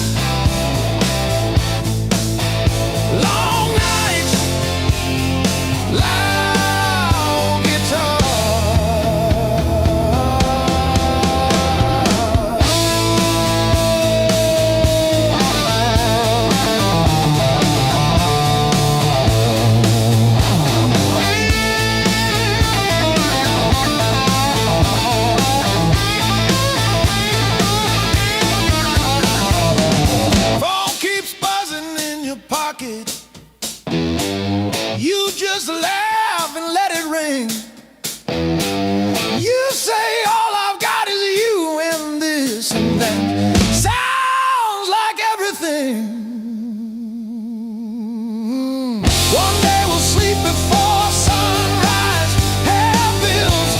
Long nights, loud guitar. Pocket. You just laugh and let it ring. You say all I've got is you and this and that. Sounds like everything. One day we'll sleep before sunrise. Have bills,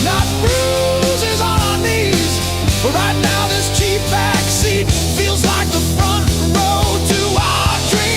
not bruises on our knees. But right now this cheap backseat feels like the front row to our dreams.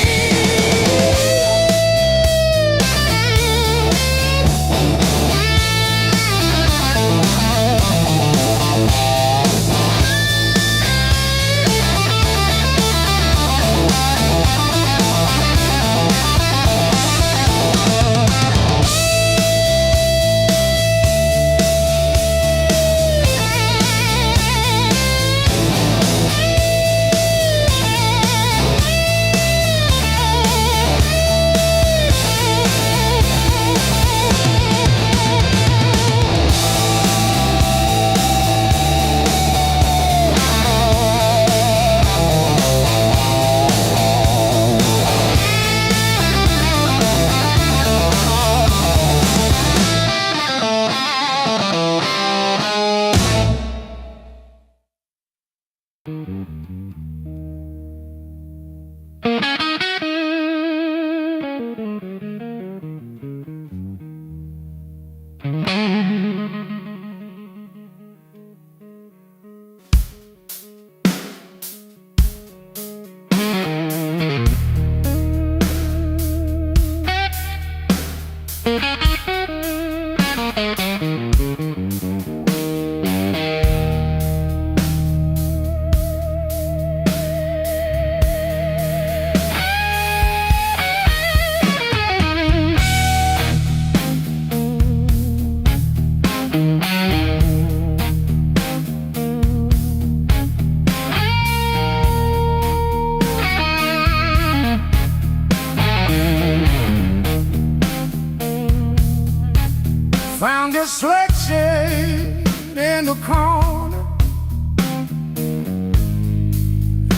a sweatshirt in the corner,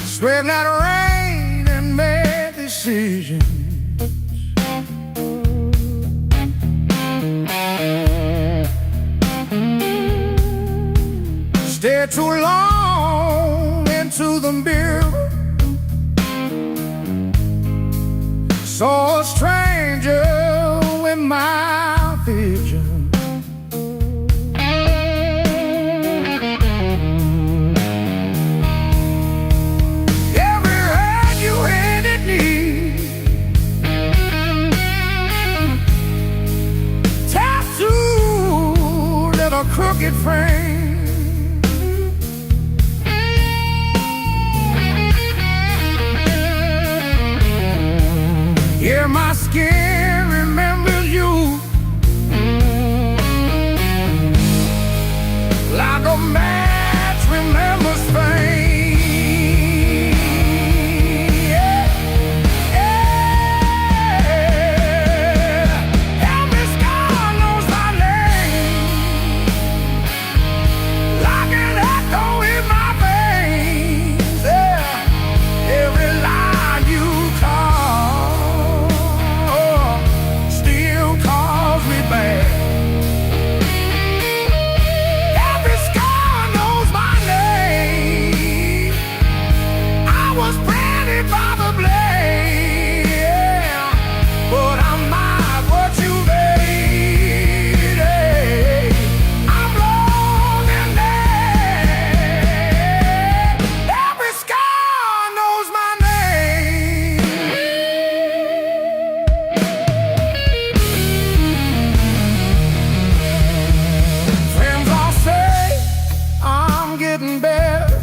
sweating out rain and made decisions. Stayed too long into the mirror, saw a stranger in my vision. Every hand you handed me, tattooed in a crooked frame. Yeah, my skin remembers you like a match remembers fame. Yeah, yeah. Every scar knows my name, like an echo in my veins. Yeah, every lie you call still calls me back. Every scar knows my name. I was branded by the blade, yeah, but I'm not what you made. Hey, I'm long and dead. Every scar knows my name. Friends all say I'm getting better.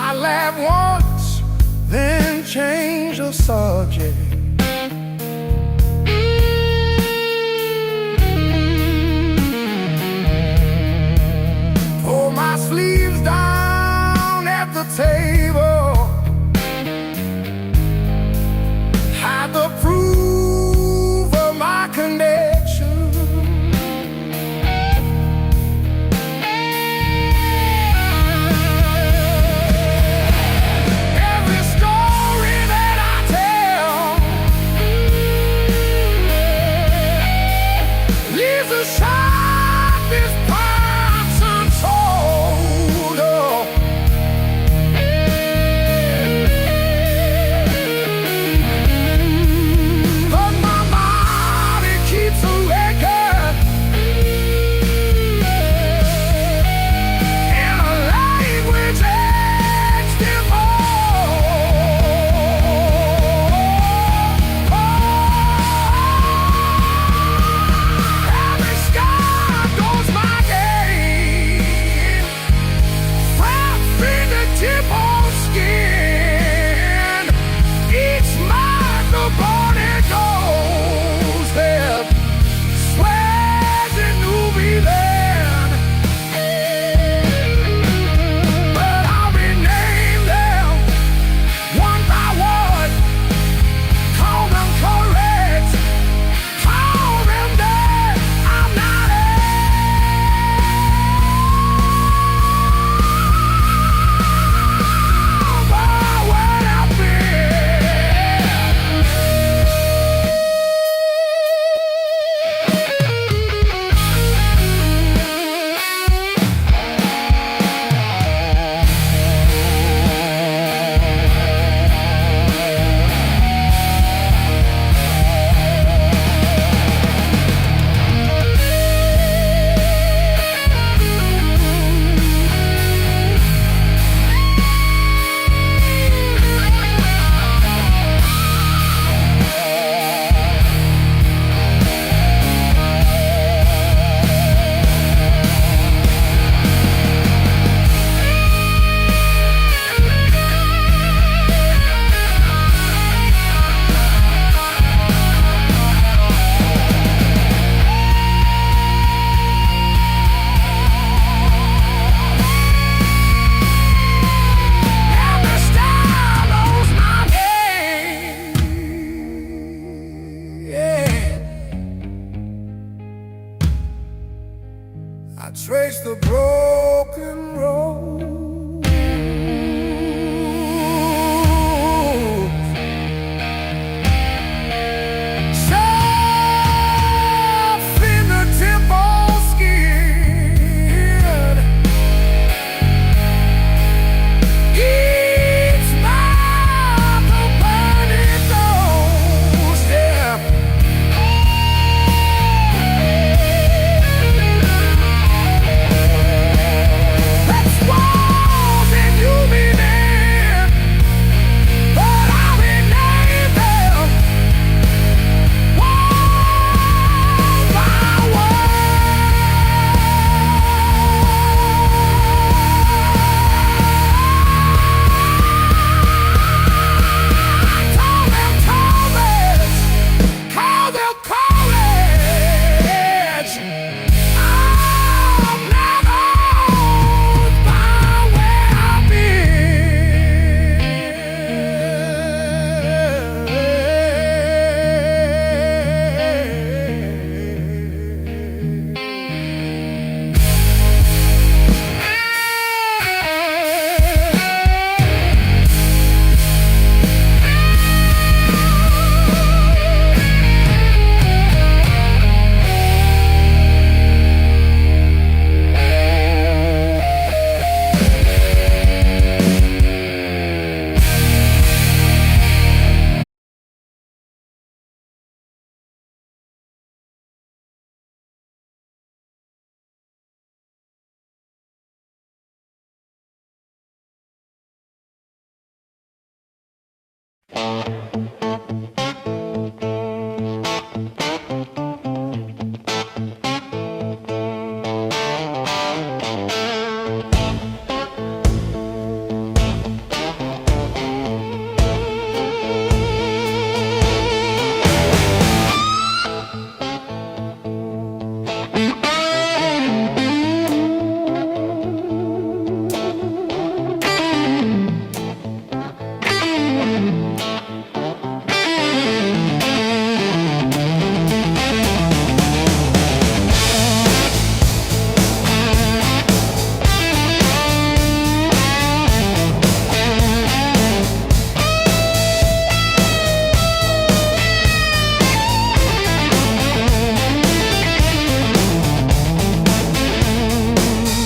I laugh once, then change the subject. Pull my sleeves down at the table, hide the proof of my connection. Every story that I tell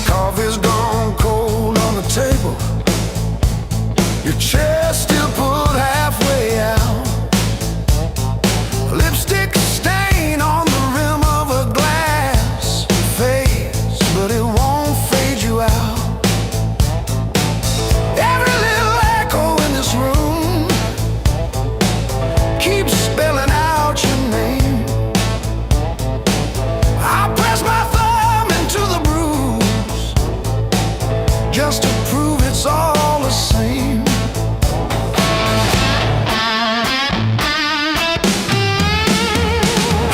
Coffee's gone cold on the table. Your chair still pulled halfway out. Lipstick stain on the rim of a glass. Fades, but it won't fade you out. Every little echo in this room keeps spelling out your name. I press my thumb into the bruise just to prove it's all the same.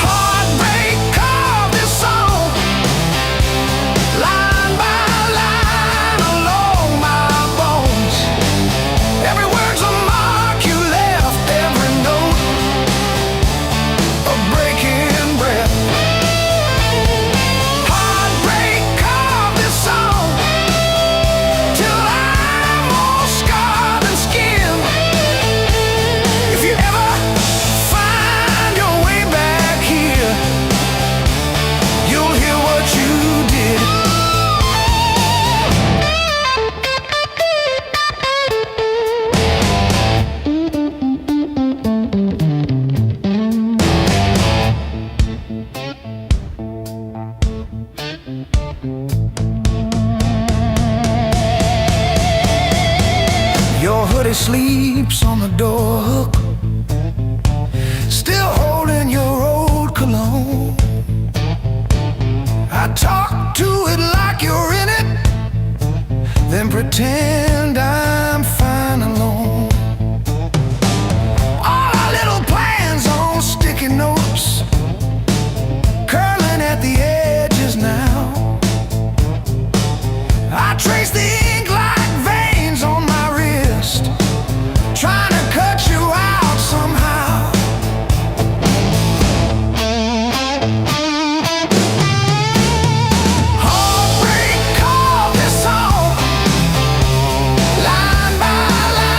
Heartbreak carved this song, line by line along my bones. Every word's a mark you left, every note a breaking breath. Heartbreak carved this song till I'm all scarred and skinned. If you ever find your way back here, you'll hear what you did. Your hoodie sleeps on the door hook, still holding your old cologne. I talk to it like you're in it, then pretend I'm fine alone. All our little plans on sticky notes, curling at the edges now. I trace the ink like veins on my wrist, trying to cut you out somehow. Heartbreak carved this song, line by line.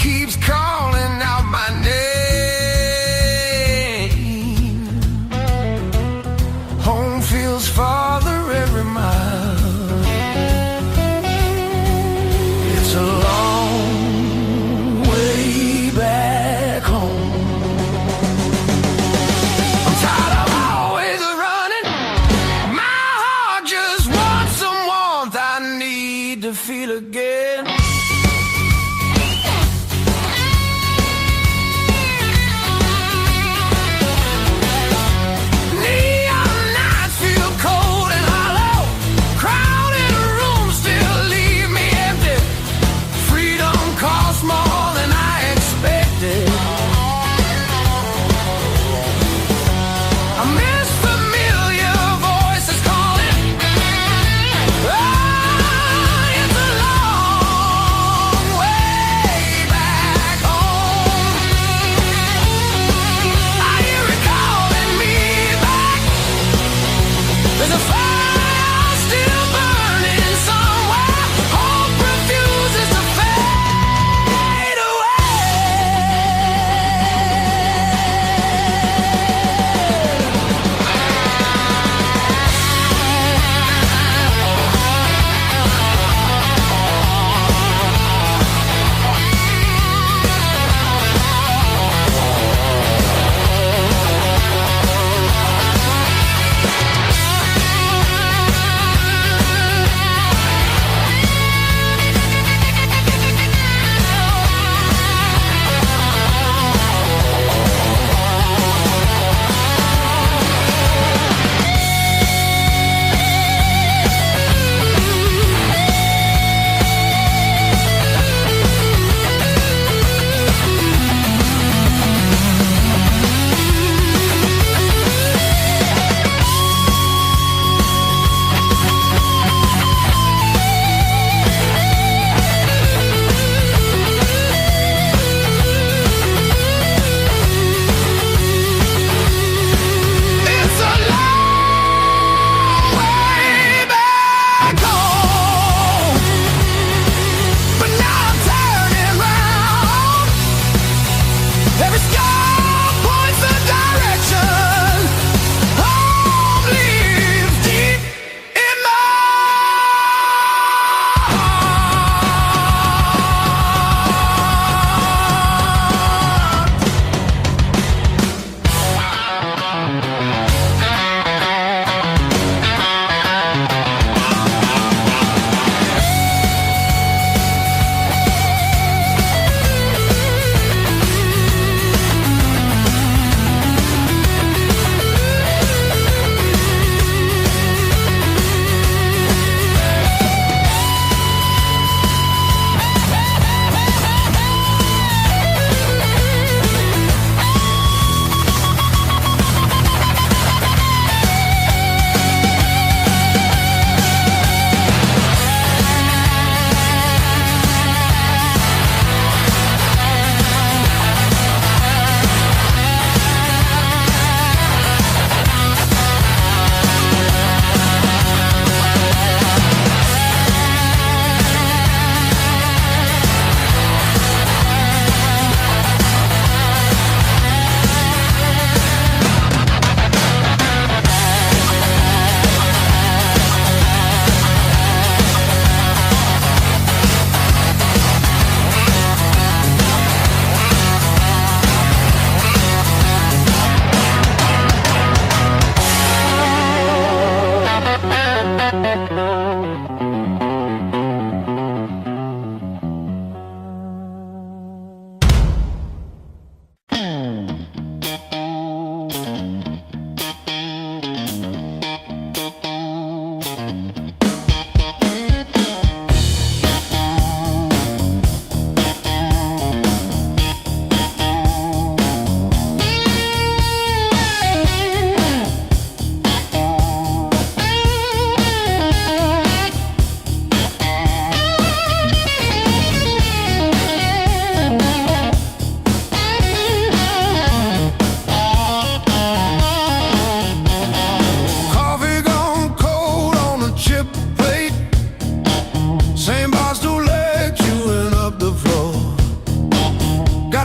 keeps calling out my name. Home feels farther every mile. It's a long way back home. I'm tired of always running. My heart just wants some warmth I need to feel again.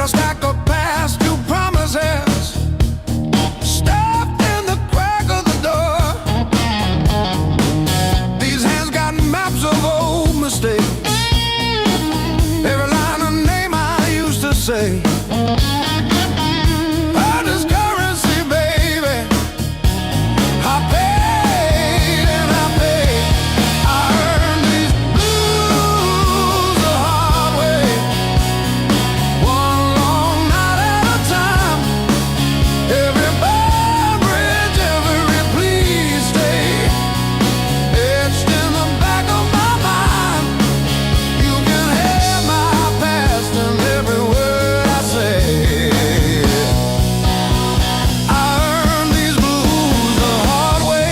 got a stack of past due promises stuffed in the crack of the door. These hands got maps of old mistakes, every line a name I used to say. Earned is currency, baby. I paid and I paid. I earned these blues the hard way, one long night at a time. Every bar bridge, every please stay, etched in the back of my mind. You can have my past and every word I say. I earned these blues the hard way.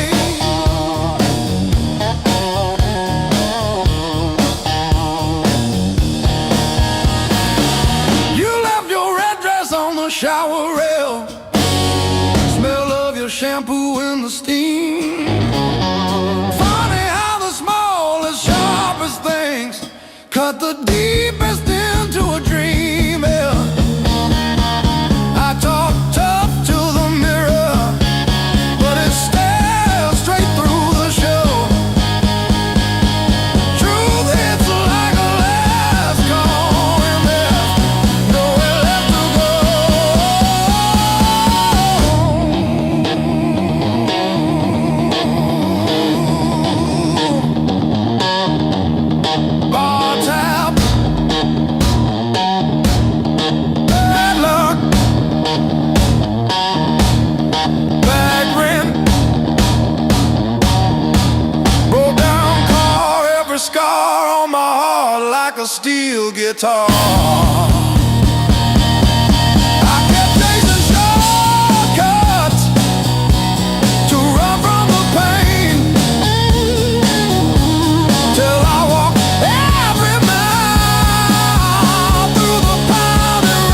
You left your red dress on the shower rail, smell of your shampoo in the steam. Funny how the smallest, sharpest things cut the deepest into a dream. Yeah. I talk tough to the mirror, but it stares straight through the show. Truth hits like a last call, and there's nowhere left to go. Bar tab, bad luck, bad rent, broke down car, every scar on my heart like a steel guitar. I kept chasing shortcuts to run from the pain, till I walked every mile through the pounding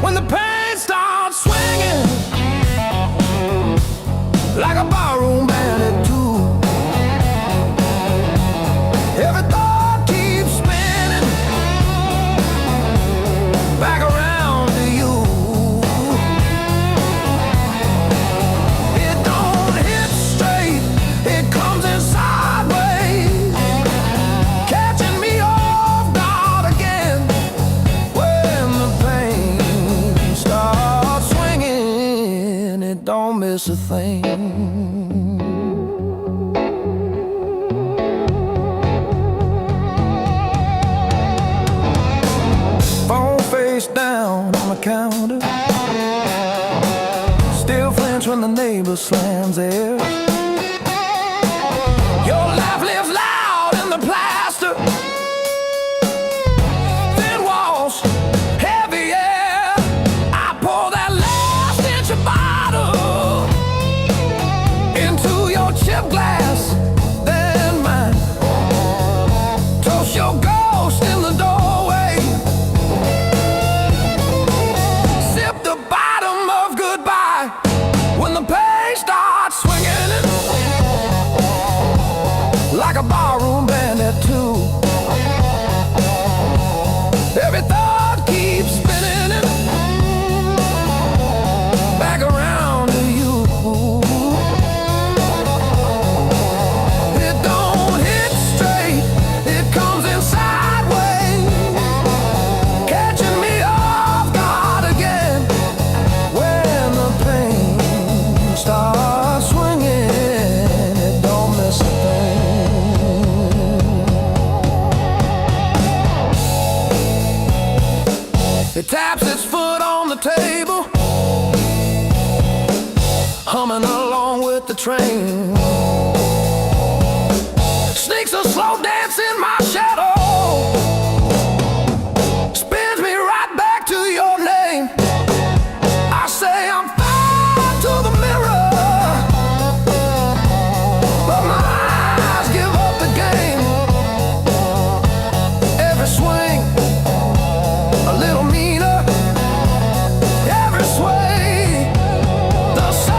when the pain starts swinging like a barroom band at two. Every thought keeps spinning back around to you. It don't hit straight, it comes in sideways, catching me off guard again. When the pain starts swinging, it don't miss a thing. Phone face face down on the counter. Still flinch when the neighbor slams theirs. Your laugh lives loud in the plaster. Thin walls, heavy air. I pour that last inch of bottle into your chip glass, then mine. Toast your ghost in the doorway. Sip the bottom of goodbye when the pain starts swinging in, like a barroom band at two. Every thought keeps spinning in, back around to you. It don't hit straight, it comes in sideways, catching me off guard again when the pain starts swinging. It don't miss a thing. It taps its foot on the table, humming along with the train. Sneaks a slow dance in my shadow, spins me right back to your name. I say I'm fine to the mirror, but my eyes give up the game. Every swing a little meaner, every sway the same.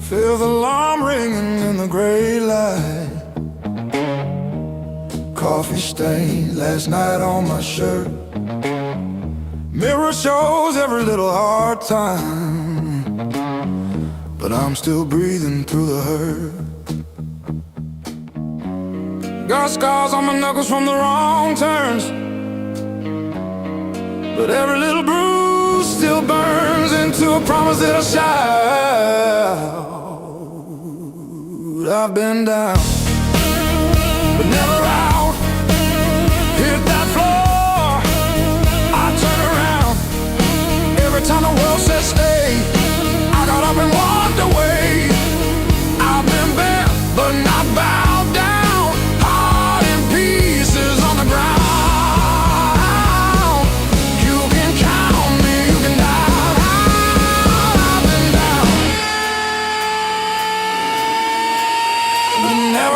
Feel the alarm ringing in the gray light. Coffee stain last night on my shirt. Mirror shows every little hard time, but I'm still breathing through the hurt. Got scars on my knuckles from the wrong turns, but every little bruise still burns into a promise that I'll shout. I've been down, but never out. Hit that floor, I turn around. Every time the world says stay, I got up and walked away. I've been bent, but not bowed down. Heart in pieces on the ground. You can count me, you can die. I've been down, but never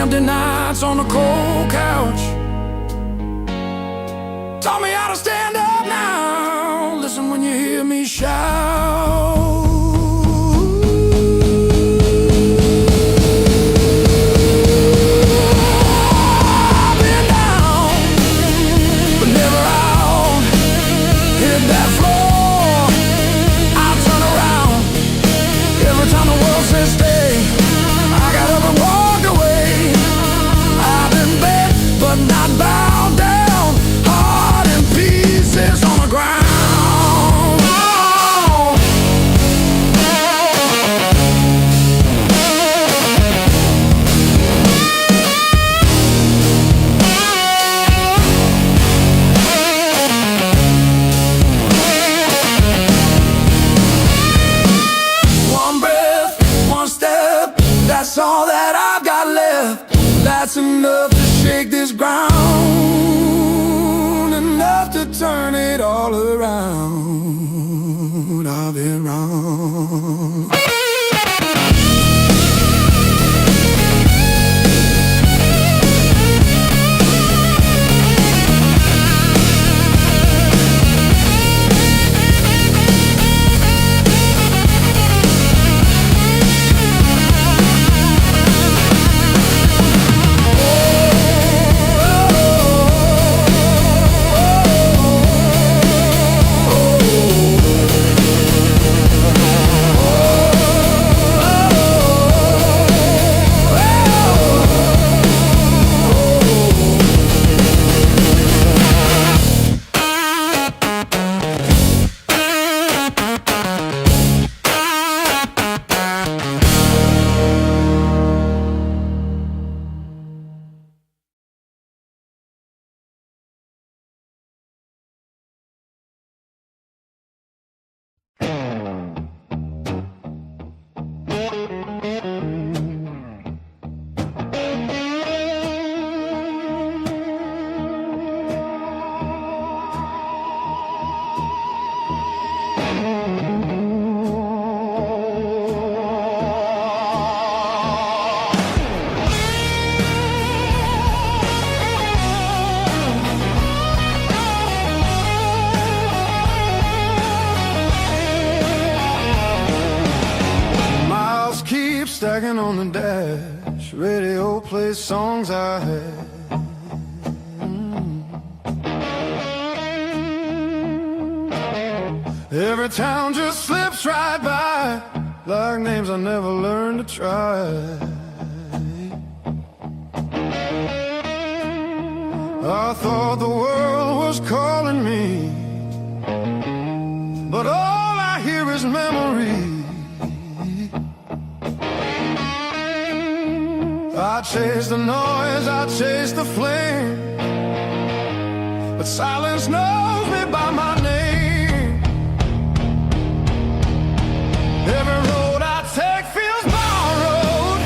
empty nights on the cold couch. Taught me how to stand up now. Listen when you hear me shout. That's all that I've got left. That's enough to shake this ground, enough to turn it all around. I've been wrong. Stacking on the dash, radio plays songs I had. Every town just slips right by, like names I never learned to try. I thought the world was calling me, but all I hear is memory. I chase the noise, I chase the flame, but silence knows me by my name. Every road I take feels borrowed.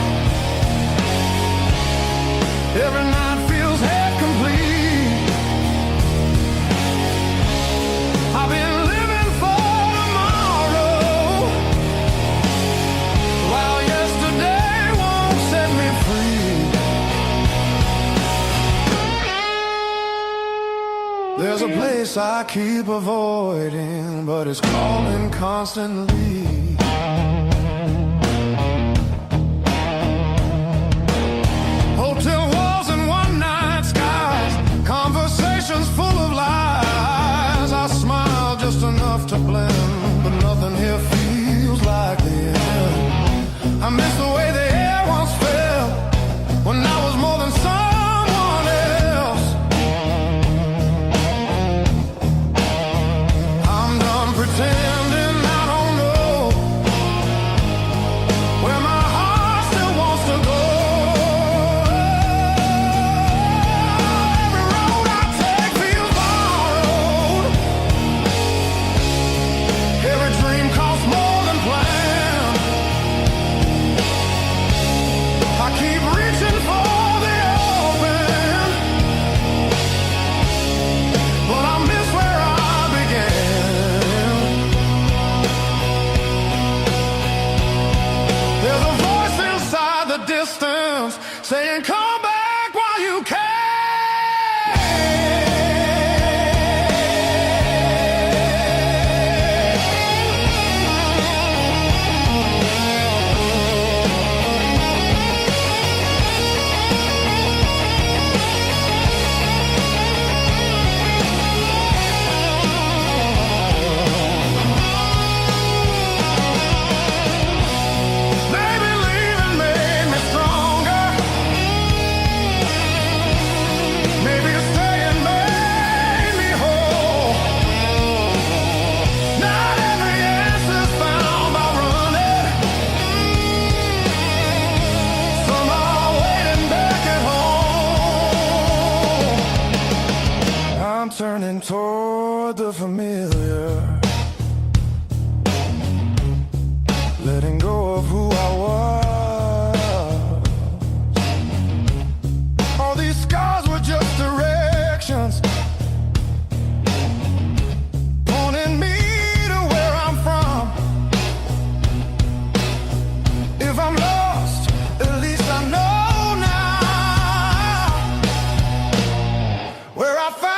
Every night feels half complete. I've been living for tomorrow, while yesterday won't set me free. There's a place I keep avoiding, but it's calling constantly. Hotel walls and one-night skies, conversations full of lies. I smile just enough to blend, but nothing here feels like the end. I miss the way the air once felt, when I was more than someone else. I'm done pretending I don't know where my heart still wants to go. Every road I take feels borrowed. Every dream costs more than planned. I keep reaching for the open, but I miss where I began. There's a voice inside the distance saying come back while you can. Turning toward the familiar, letting go of who I was. All these scars were just directions, pointing me to where I'm from. If I'm lost, at least I know now where I find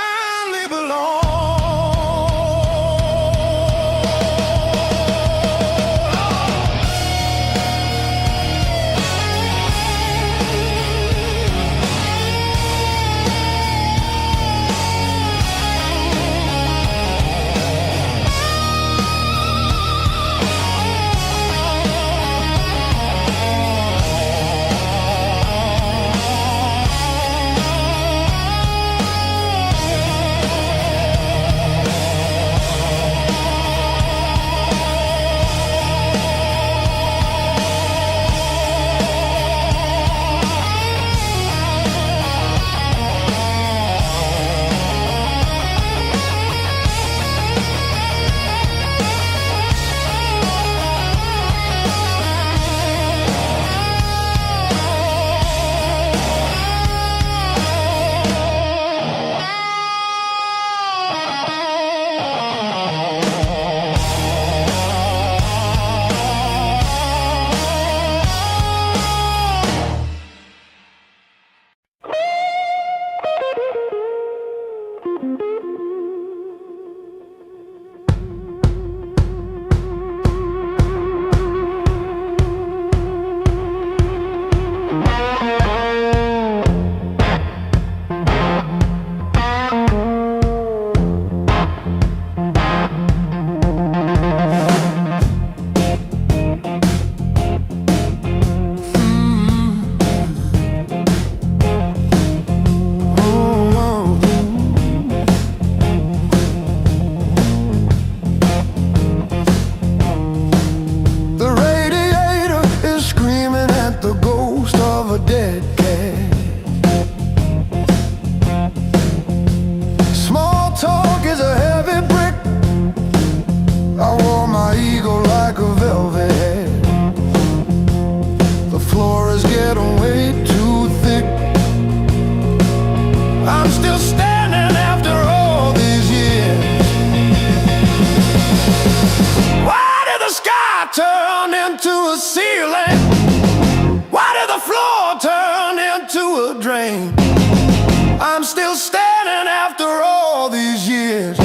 I'm still standing after all these years.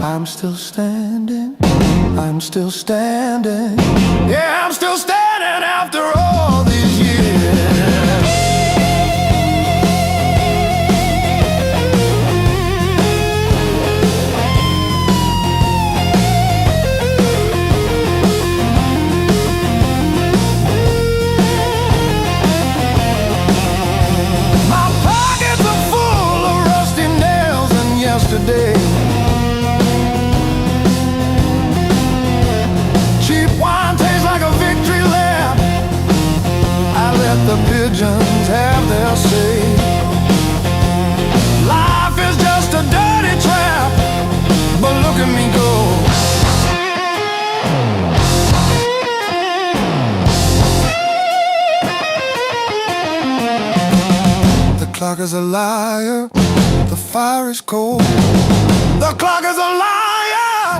I'm still standing. I'm still standing. Yeah, I'm still standing after all these years. Yesterday, cheap wine tastes like a victory lap. I let the pigeons have their say. Life is just a dirty trap, but look at me go. The clock is a liar. The fire is cold. The clock is a liar.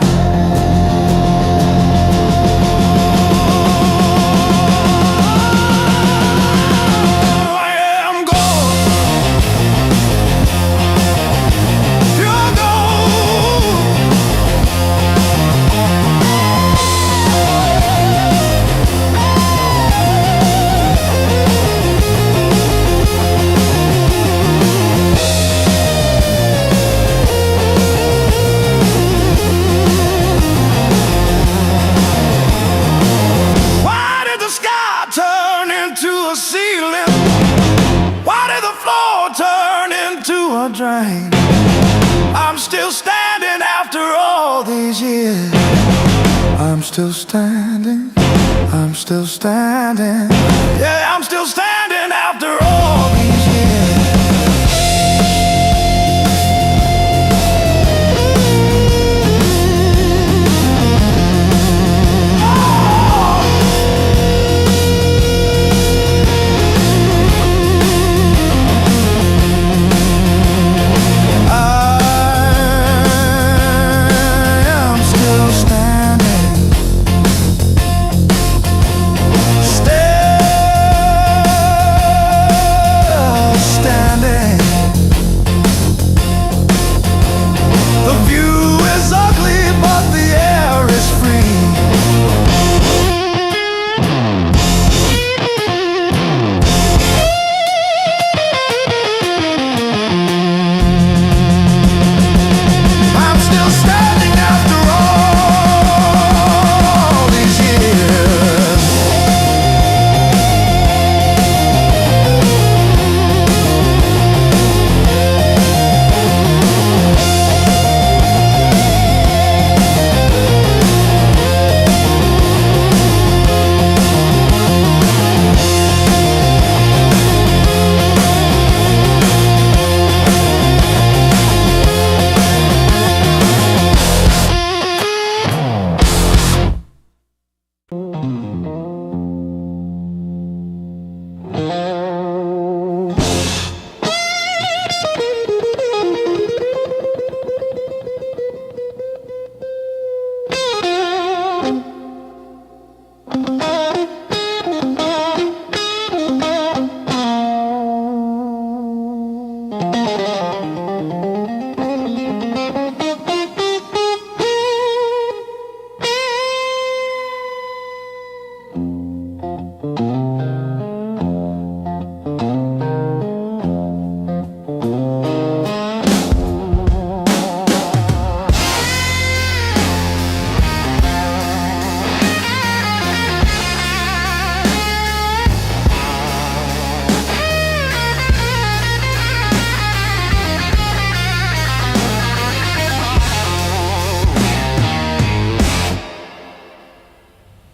ceiling? Why did the floor turn into a drain? I'm still standing after all these years. I'm still standing, I'm still standing. Yeah, I'm still standing after all these years.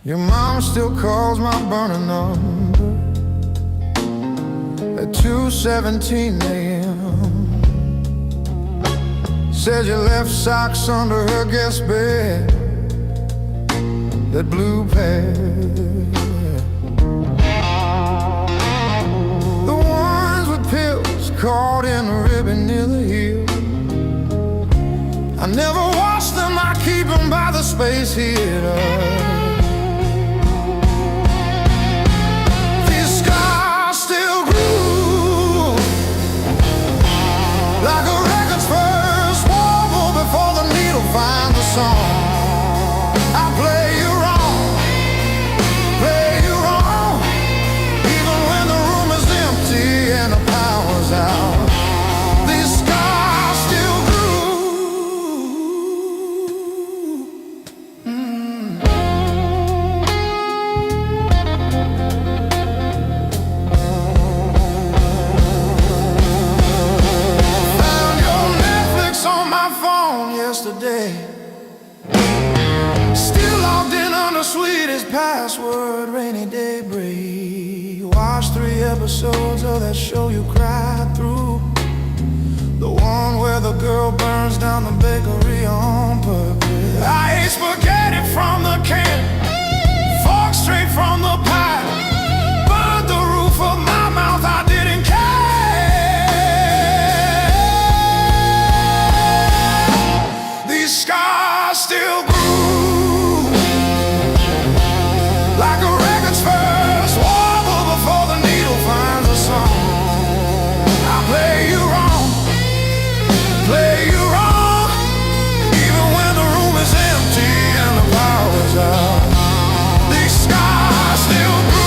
Your mom still calls my burner number at 2:17 a.m. Said you left socks under her guest bed, that blue pair, the ones with pills caught in a ribbon near the heel. I never wash them, I keep them by the space heater. Like a record's first warble before the needle finds the song. I play you wrong, even when the room is empty and the power's out. These scars still yesterday. Still logged in on the sweetest password, rainy day break. Watched 3 episodes of that show you cried through, the one where the girl burns down the bakery on purpose. I ate spaghetti from the can, fork straight from the pie, burned the roof of my mouth, I didn't care. Scars still grew, like a record's first warble before the needle finds a song. I play you wrong, even when the room is empty and the power's out. These scars still grew.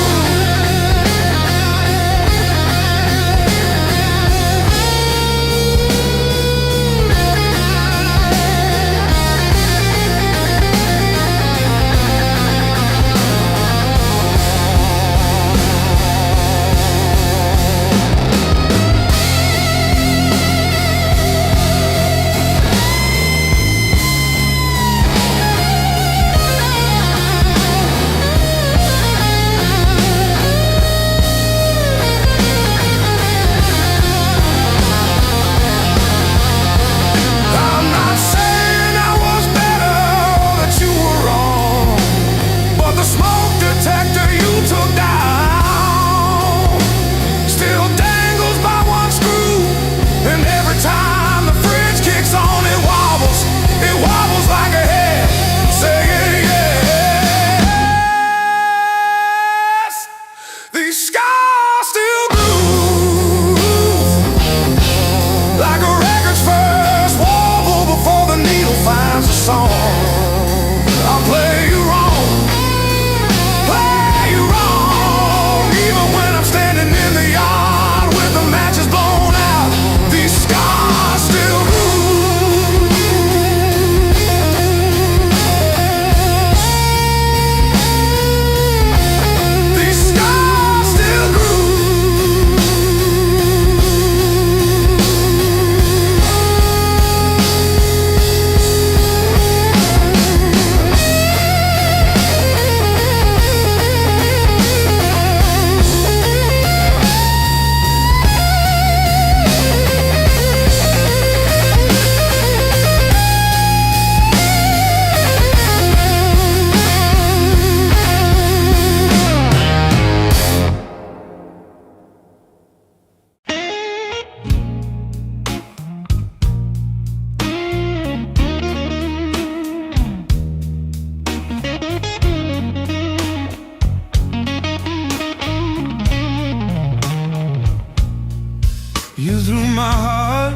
You threw my heart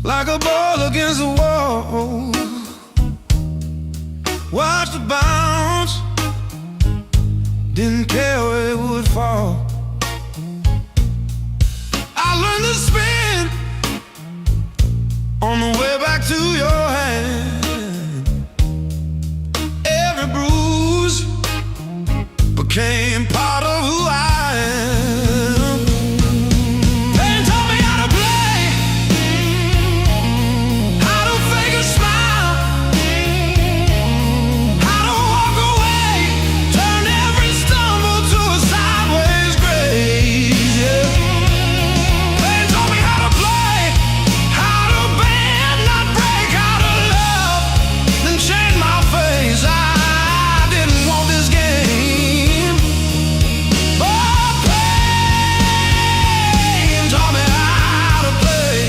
like a ball against the wall. Watched it bounce, didn't care where it would fall. I learned to spin on the way back to your hand. Every bruise became part of who I am. Pain taught me how to play, how to fake a smile, how to walk away, turn every stumble to a sideways grace. Yeah. Pain taught me how to play, how to bend, not break, how to love, then change my face. I didn't want this game, but pain taught me how to play.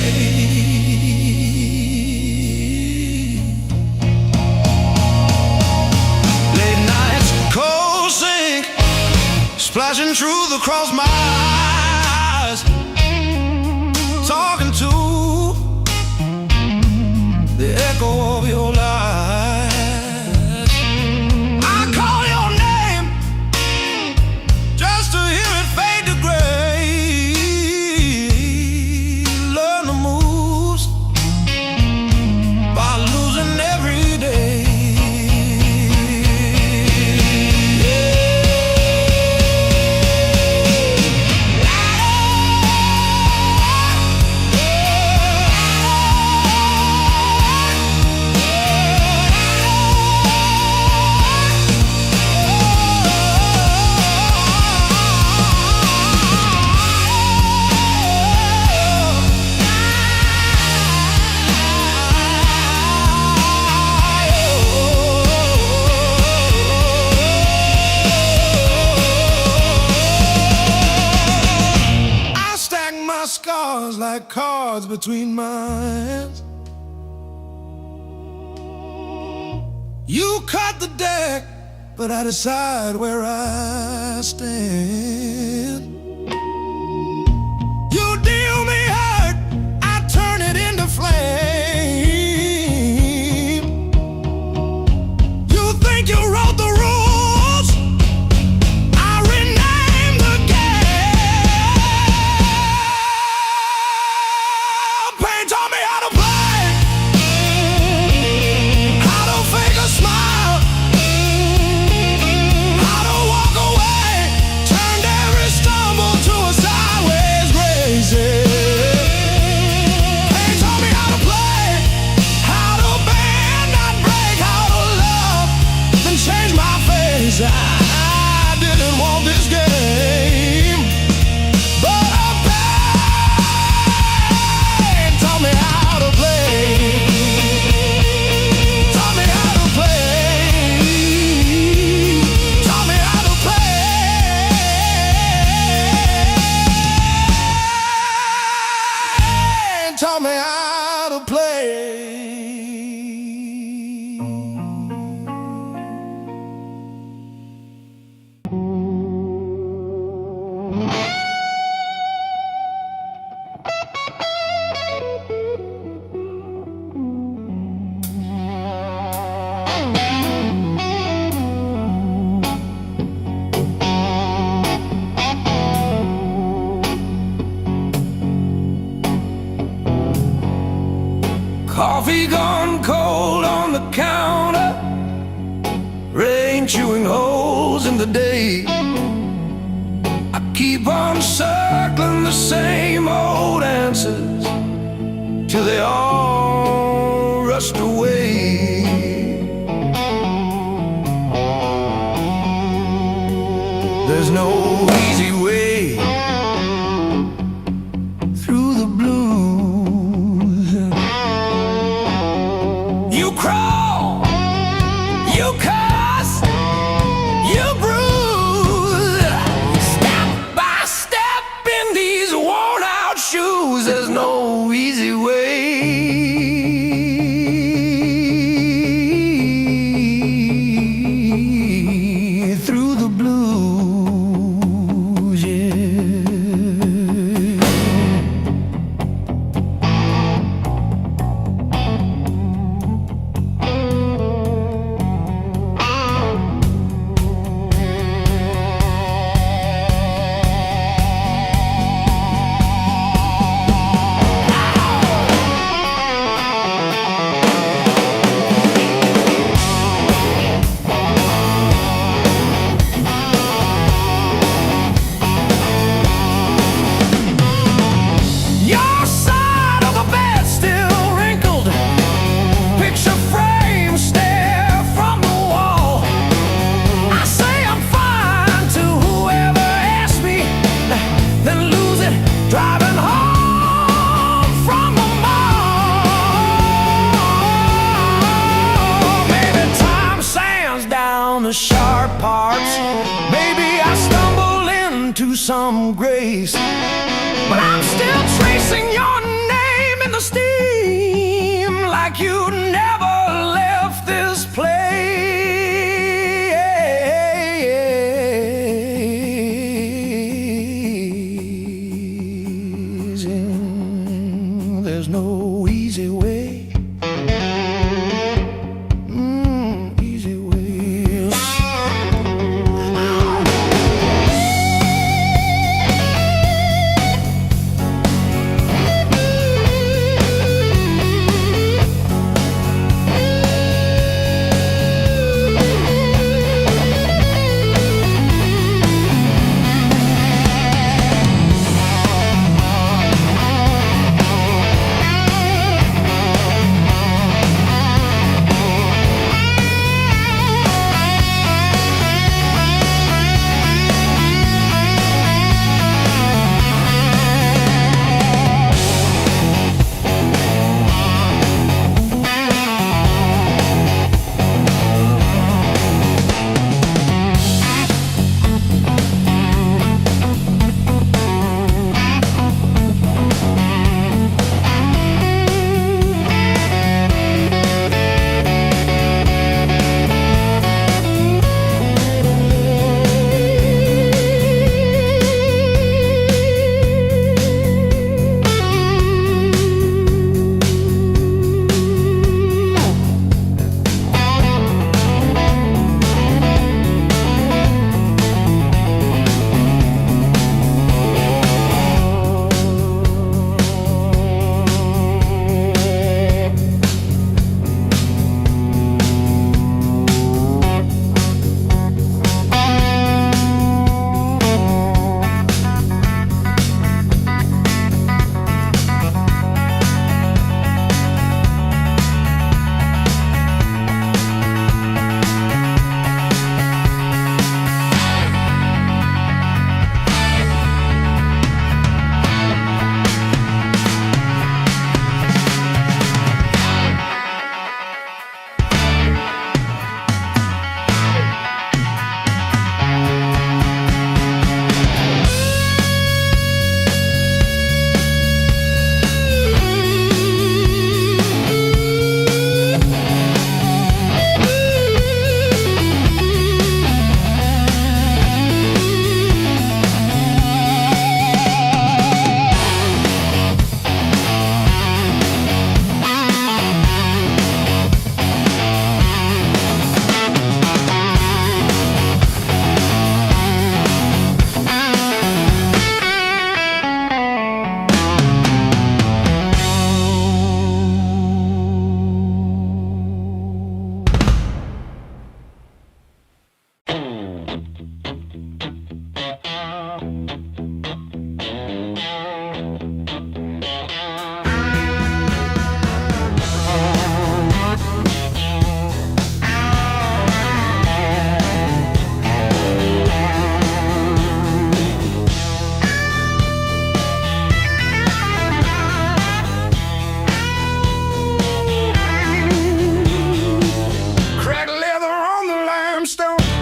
Late nights, cold sink, splashing truth across my eyes, talking to the echo of your lies. I call your name just to hear it fade to gray. Learn the moves by losing every day. I stack my scars like cards between my hands. You cut the deck, but I decide where I stand. You deal me hurt, I turn it into flame. You think you wrote the rules, I rename the game. Pain taught me how to play, how to fake a smile, how to walk away, turned every stumble to a sideways grace. Pain taught me how to play, how to bend, not break, how to love, then change my face. I didn't want this game, but pain taught me how to play, taught me how to play, taught me how to play, taught me how to play. Coffee gone cold on the counter, rain chewing holes in the day. I keep on circling the same old answers till they all rushed away. There's no easy way through the blues. You crawl, you cuss, you bruise, step by step in these worn out shoes. There's no easy way through the blues. to some grace, but I'm still tracing your name in the steam like you never left this place. And there's no easy way. Easy way.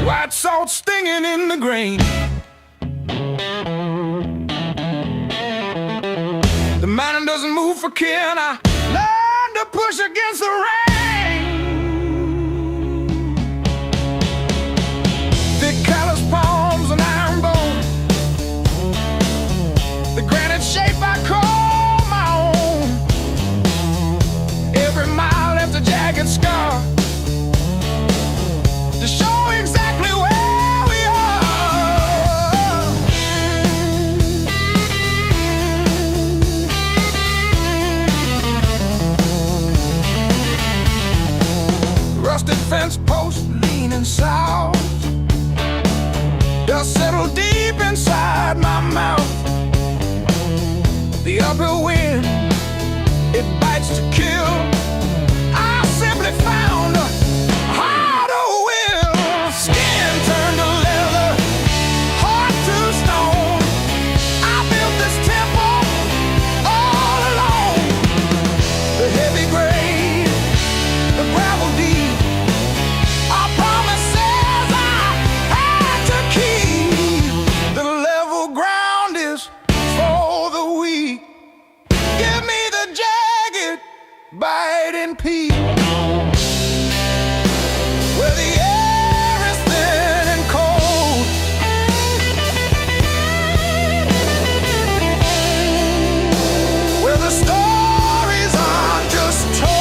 White salt stinging in the grain. The mountain doesn't move for kin. I learned to push against the rain. Thick callous palms and iron bone. The granite shape I call my own. Every mile left a jagged scar to show exactly where we are. Rusted fence post leaning south. Dust settled deep inside my mouth. The uphill wind, it bites to kill. I simply found a harder will. Skin turned to leather, heart to stone. I built this temple all alone. The heavy grade, the gravel deep, are promises I had to keep. The level in peace, where the air is thin and cold, where the stories aren't just told.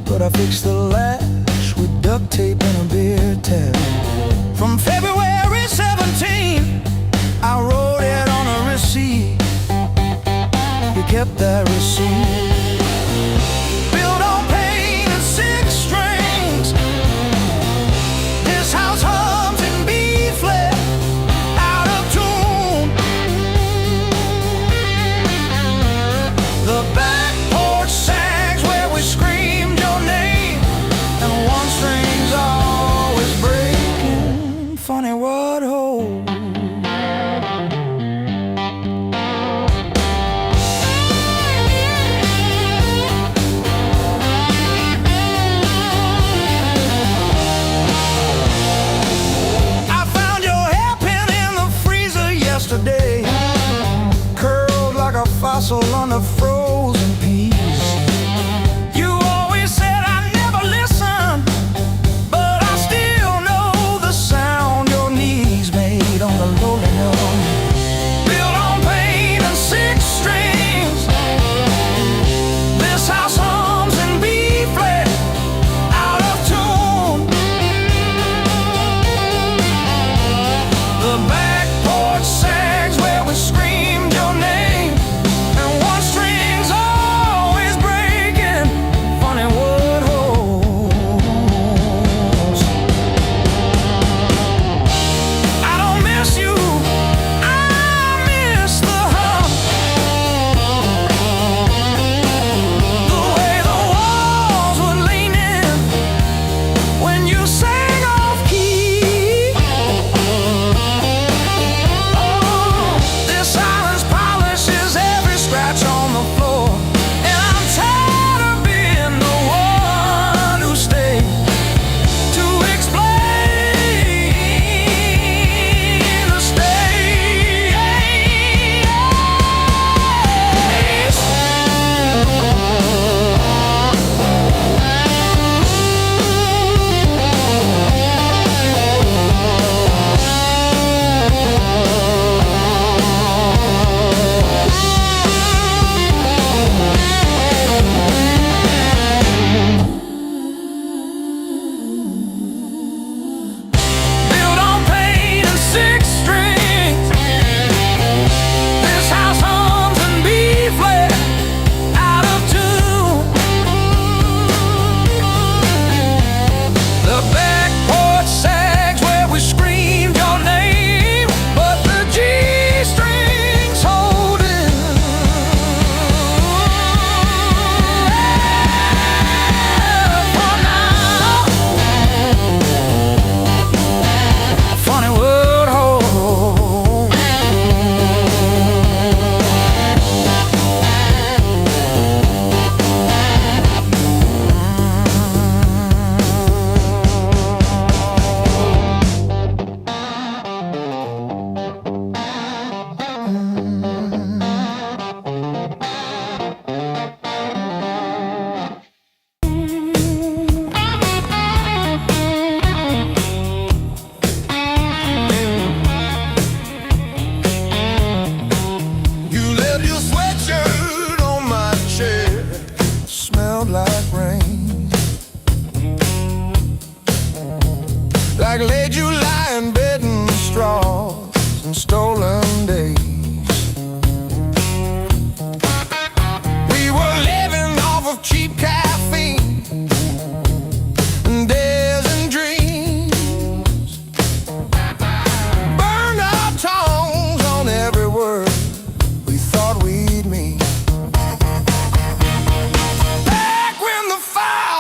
But I fixed the latch with duct tape and a beer tap. From February 17, I wrote it on a receipt. You kept that receipt. Built on pain and six strings. This house hums in B flat, out of tune. The back porch sags where we screamed your name, and one string's always breaking. Funny what holds.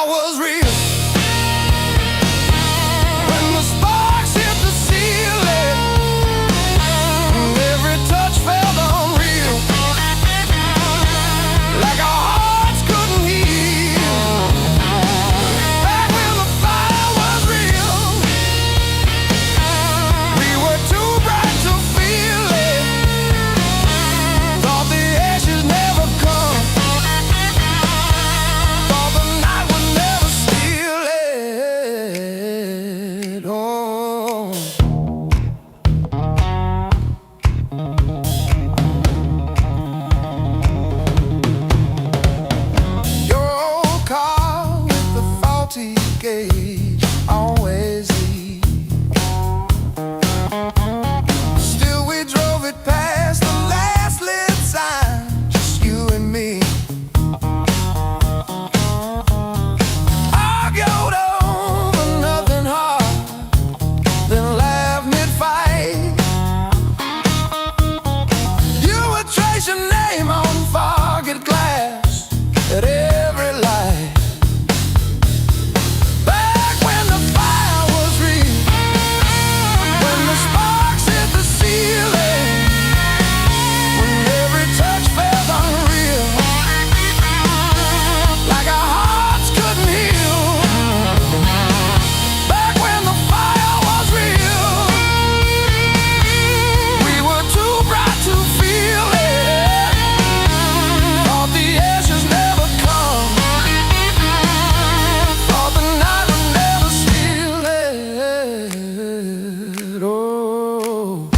was real. When the sparks hit the ceiling, every touch felt unreal, like our hearts couldn't heal. Back when the fire was real, we were too bright to feel it. Thought the ashes never come, thought the night would never steal it. Oh, your old car with the faulty gauge always leaves. Still we drove it past the last lit sign, just you and me. Argued over nothing hard, then laughed mid-fight. You would trace your name on foggy glass at every light. Back when the fire was real, when the sparks hit the ceiling, when every touch felt unreal, like our hearts couldn't heal. Back when the fire was real, we were too bright to feel it. Thought the ashes never come, thought the night would never steal it. Oh,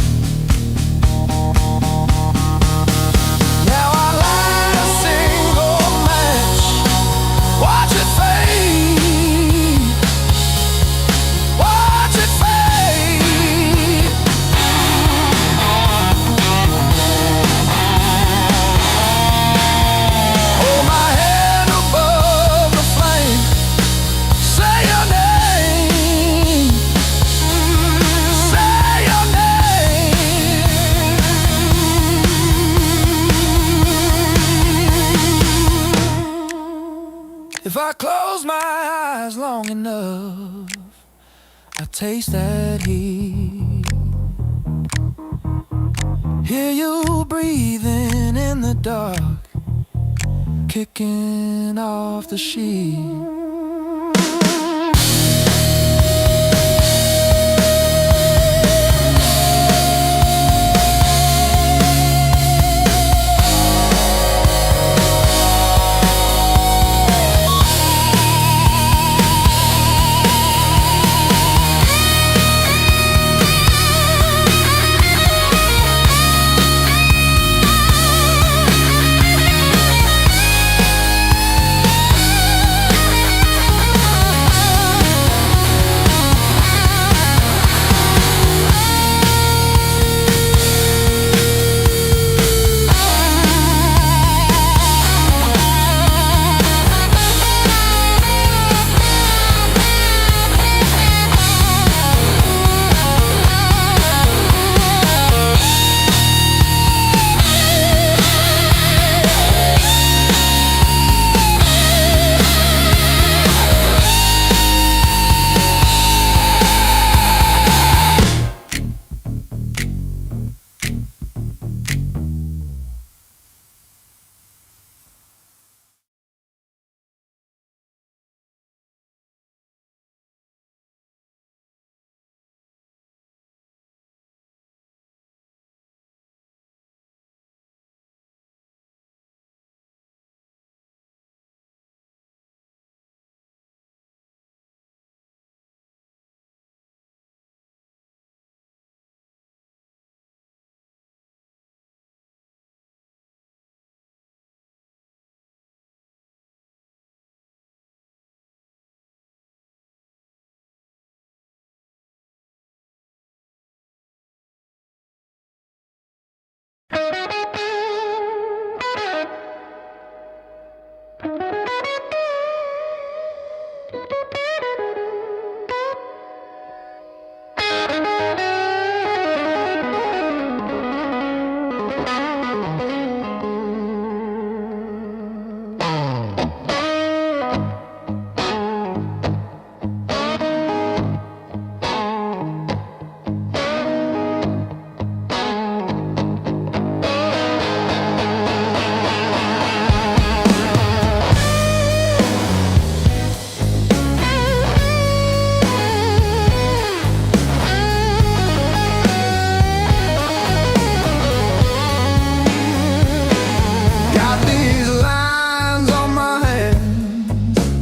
now I light a single match, watch it fade, watch it fade. Hold my head above the flame, say your name, say your name. If I close my eyes long enough, I taste that heat. Hear you breathing in the dark, kicking off the sheet.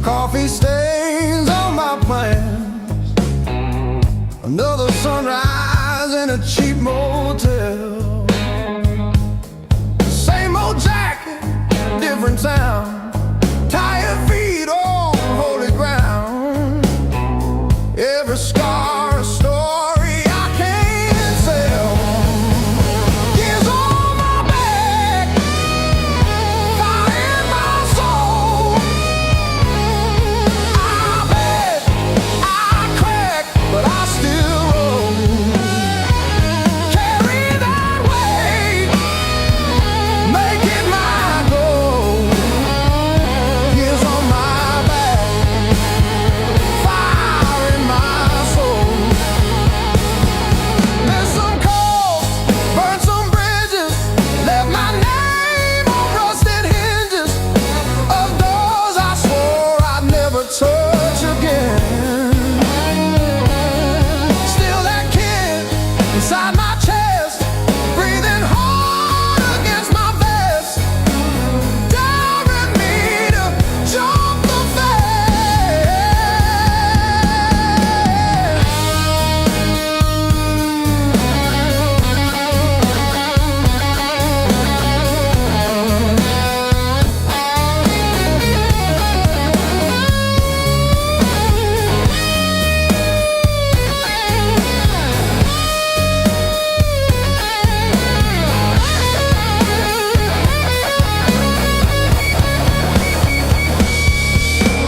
Coffee stains on my plans. Another sunrise in a cheap motel. Same old jacket, different town. Tired feet on holy ground. Every scar a story I can't sell. Years on my back, fire in my soul. I bet I crack, but I still roll. Carry that weight, make it my goal. Years on my back, fire in my soul. Missed some calls, burned some bridges, left my name on rusted hinges of doors I swore I'd never touch again. Still that kid inside my chest, breathing hard against my vest, daring me to jump the fence.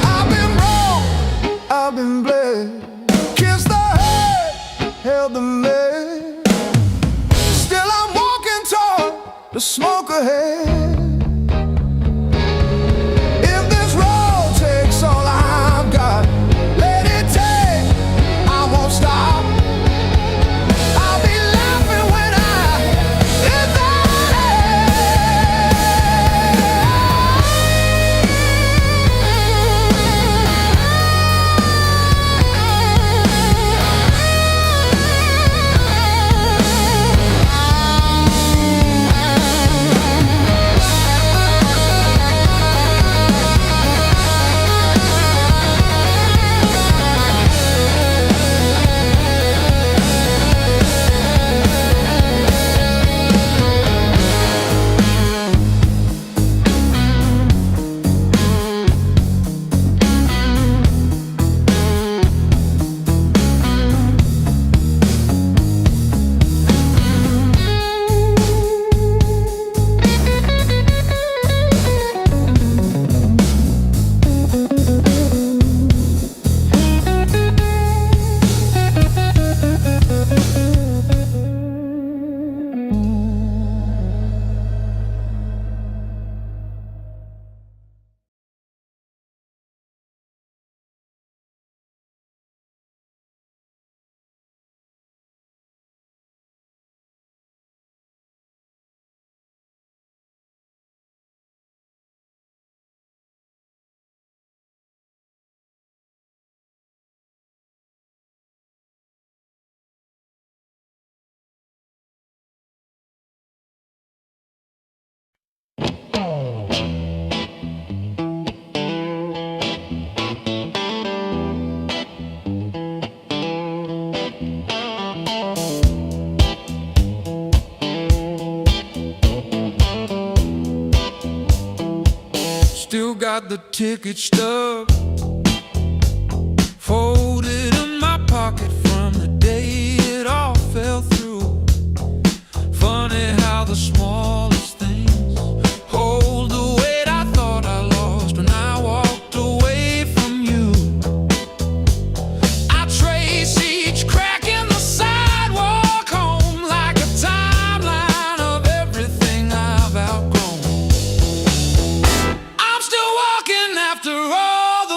I've been broke, I've been blessed, kissed the head, held the leg. Still I'm walking toward the smoke ahead. If this road takes all I've got, let it take, I won't stop. I'll be laughing when I hit that edge. Still got the ticket stub folded in my pocket from the day it all fell through. Funny how the smallest things hold the weight I thought I lost when I walked away from you. I trace each crack in the sidewalk home like a timeline of everything I've outgrown. I'm still walking after all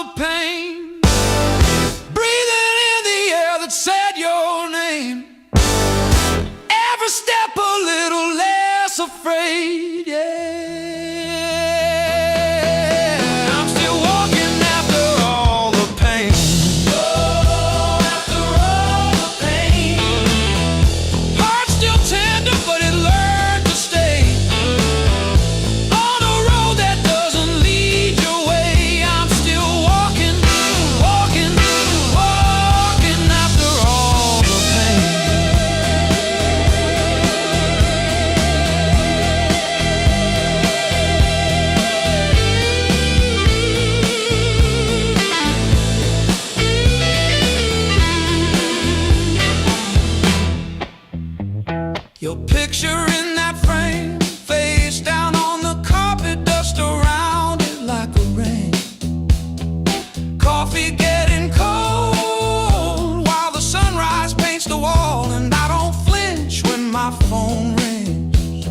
coffee getting cold while the sunrise paints the wall, and I don't flinch when my phone rings.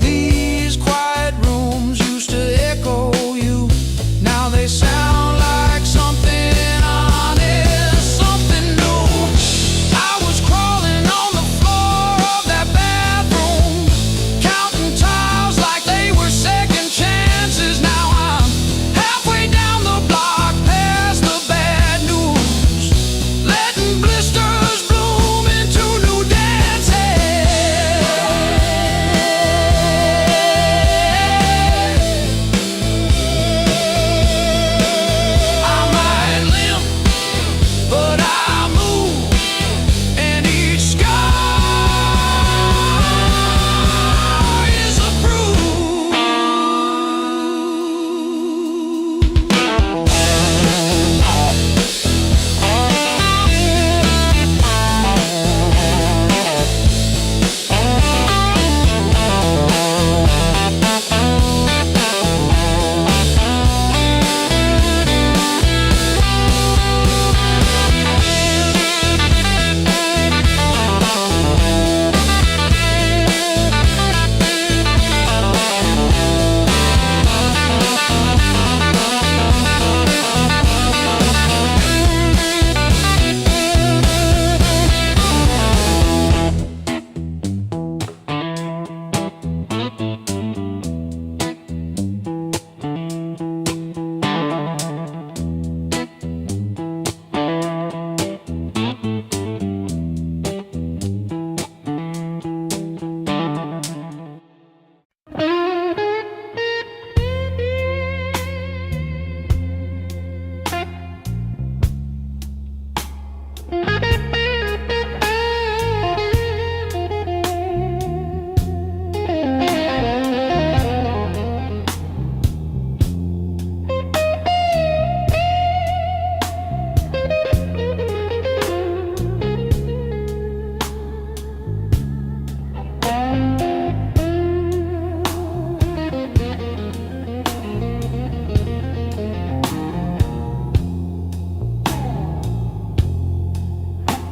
These quiet rooms used to echo you, now they sound like something honest, something new. I was crawling on the floor of that bathroom, counting tiles like they were second chances. Now I'm halfway down the block past the bad news, letting blisters bloom into new dances. I might limp, but I move, and each scar is a proof.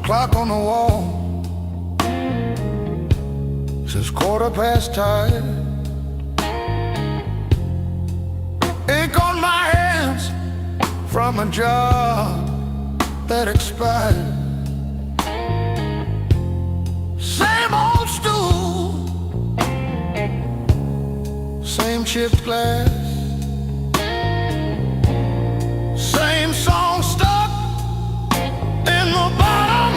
Clock on the wall says 10:15. Ink on my hands from a job that expired. Same old stool, same chipped glass, same song stuck in the bottom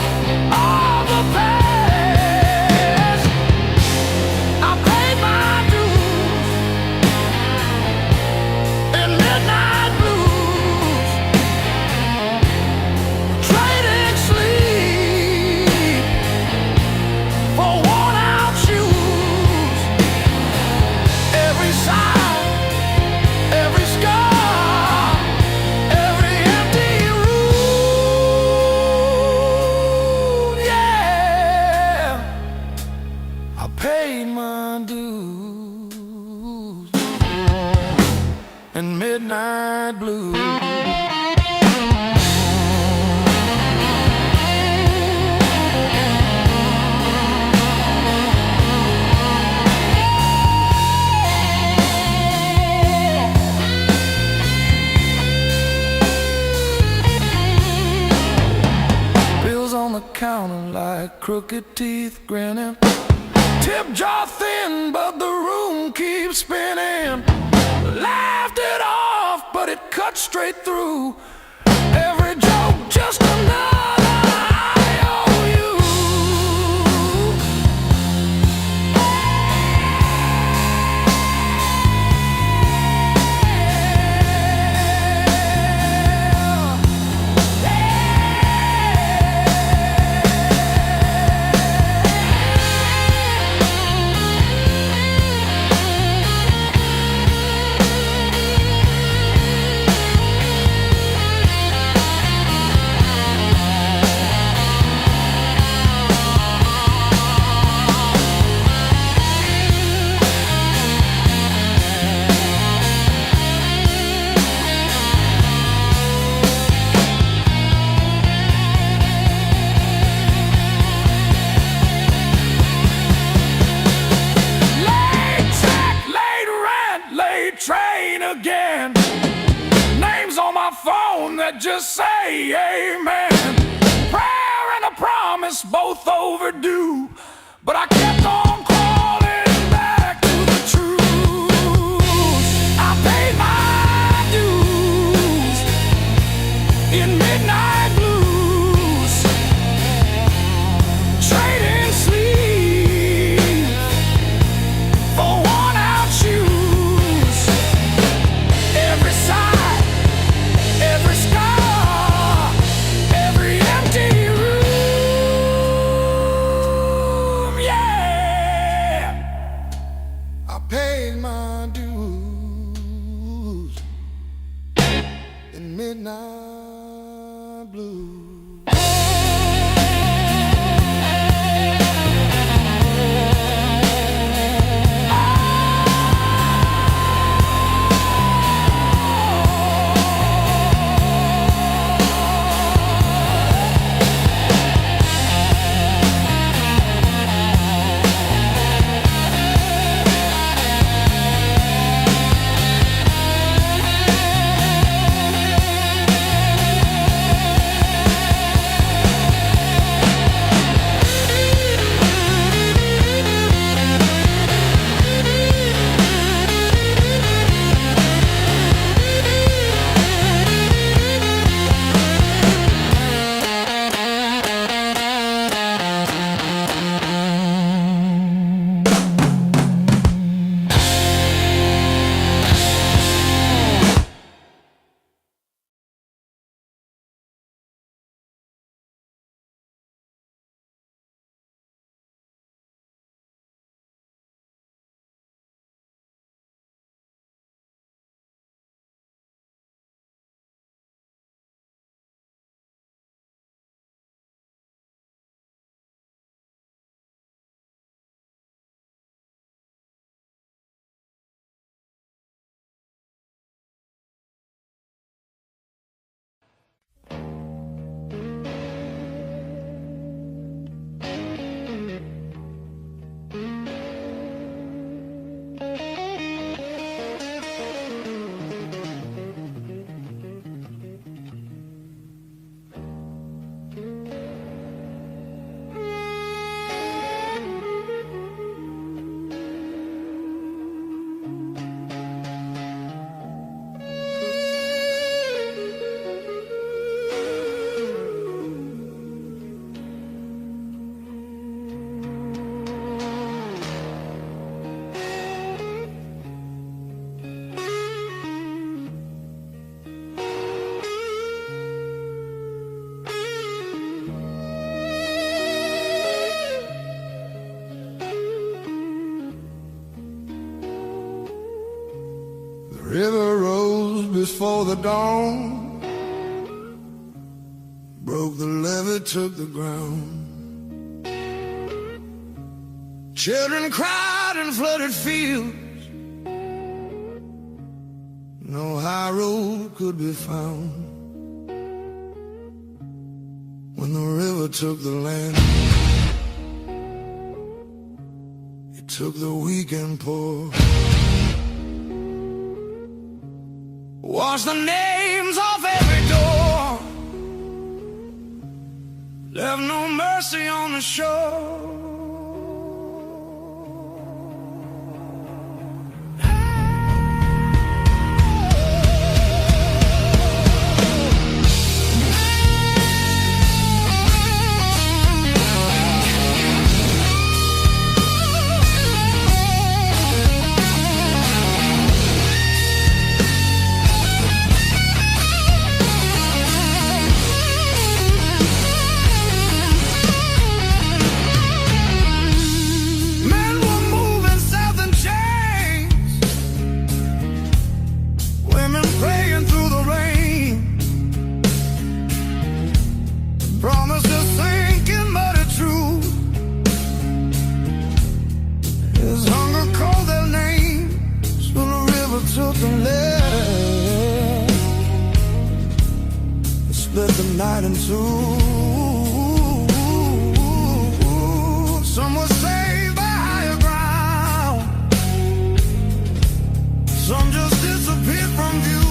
of the past. I paid my dues in midnight blues, trading sleep for worn-out shoes. Every sigh, every scar, every empty room. Yeah, I paid my dues in midnight blues. Bills on the counter like crooked teeth grinning, tip jar thin but the room keeps spinning. Laughed it off but it cut straight through. Every joke just another IOU. that just say amen. Prayer and a promise, both overdue, but I kept on crawling back to the truth. I paid my dues in midnight blues, trading sleep for worn-out shoes. Every sigh, every scar, every empty room, yeah. I paid my dues in midnight blues. River rose before the dawn, broke the levee, took the ground. Children cried in flooded fields, no high road could be found. When the river took the land, it took the weak and poor. Wash the names off every door, left no mercy on the shore. Split the night in two. Some were saved by higher ground, some just disappeared from view.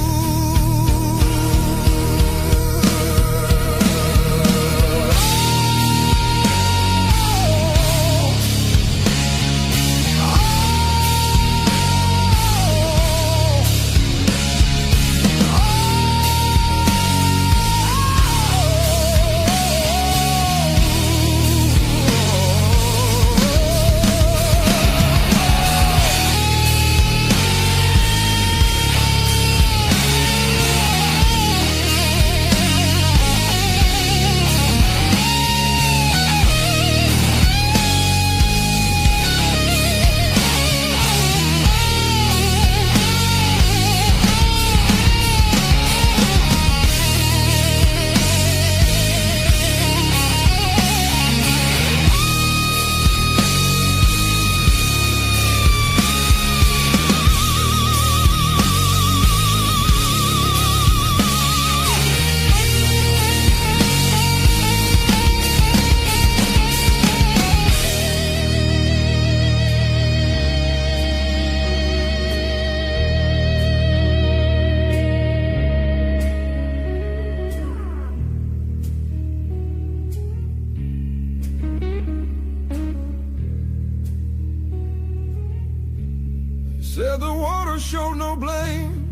never showed no blame,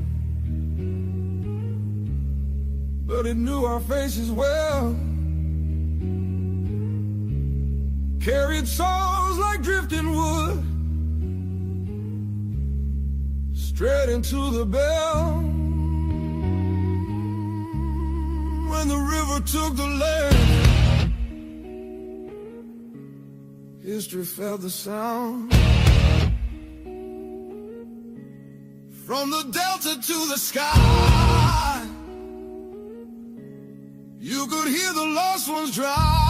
but it knew our faces well. Carried souls like drifting wood straight into the bell. When the river took the land, history felt the sound. From the delta to the sky, you could hear the lost ones drown.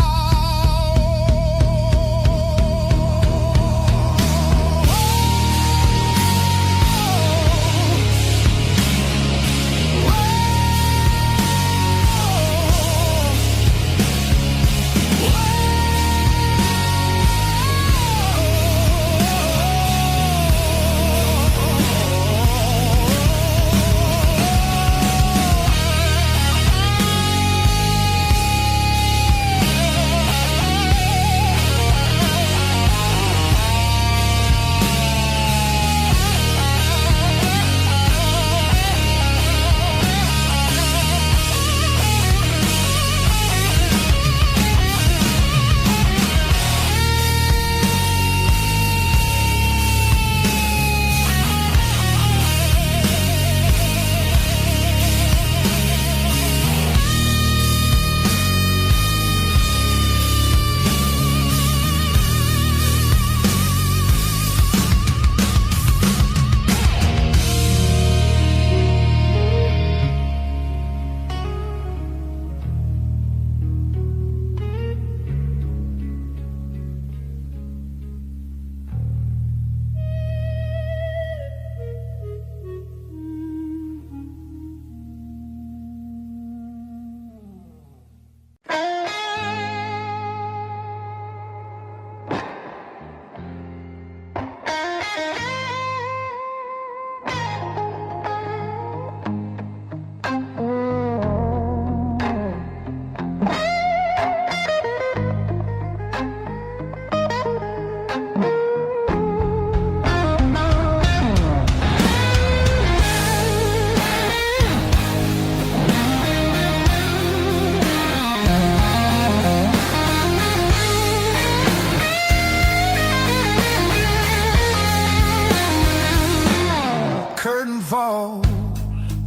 Fall,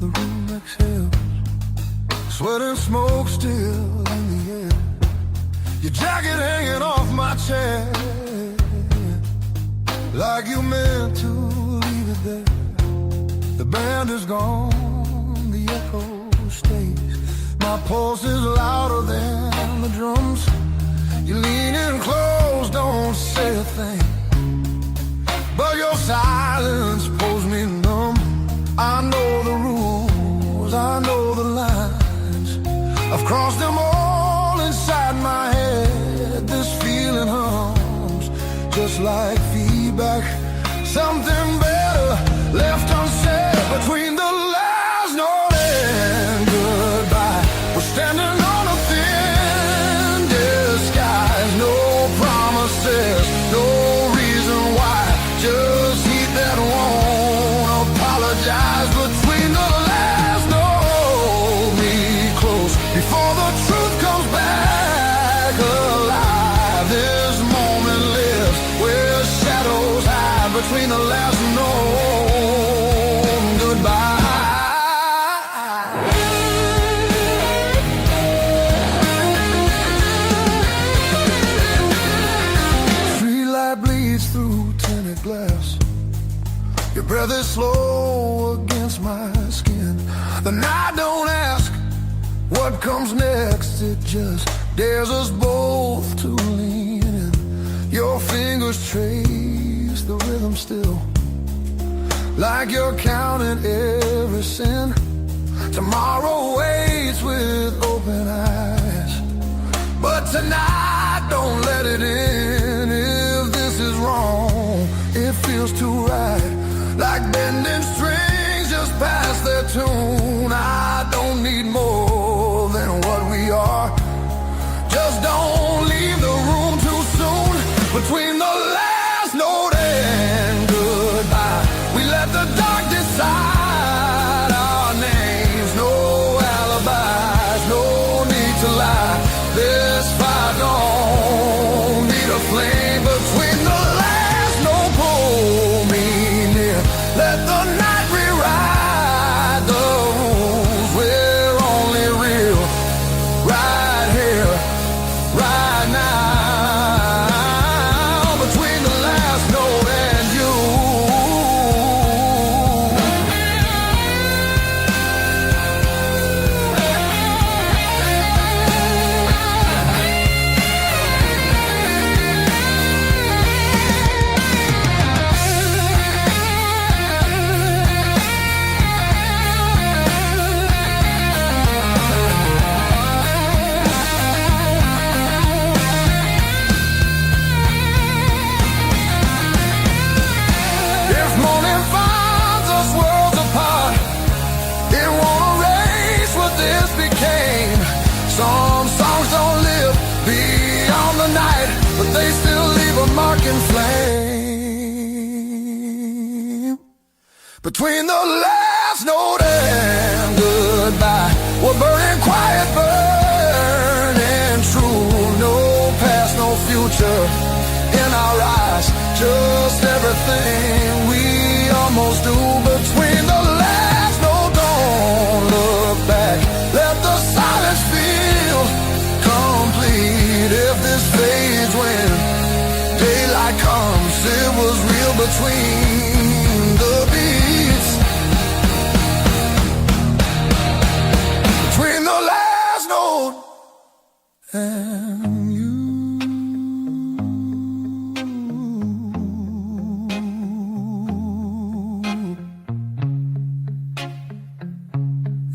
the room exhales, sweat and smoke still in the air. Your jacket hanging off my chair, like you meant to leave it there. The band is gone, the echo stays. My pulse is louder than the drums. You lean in close, don't say a thing, but your silence pulls me numb. I know the rules, I know the lines. I've crossed them all inside my head. This feeling hums, just like feedback. Something better left unsaid between the last note and goodbye. We're standing on a thin disguise. No promises, no reason why. Just heat that won't apologize. Between the last note, me close before the truth comes back alive. This moment lives where shadows hide. Between the last note and goodbye. Street light bleeds through tinted glass. Your breath is slow against my skin. The night don't ask what comes next. It just dares us both to lean in. Your fingers trace the rhythm still, like you're counting every sin. Tomorrow waits with open eyes, but tonight don't let it in. If this is wrong, it feels too right. Like bending strings just past their tune. I don't need more than what we are. Just don't leave the room too soon. Between the last note and goodbye, we let the darkness Some songs don't live beyond the night, but they still leave a mark in flame. Between the last note and goodbye, we're burning quiet, burning true. No past, no future in our eyes, just everything we almost do. Between the last note, don't look back, let the silence feel complete. If this fades when daylight comes, it was real between the beats. Between the last note and you.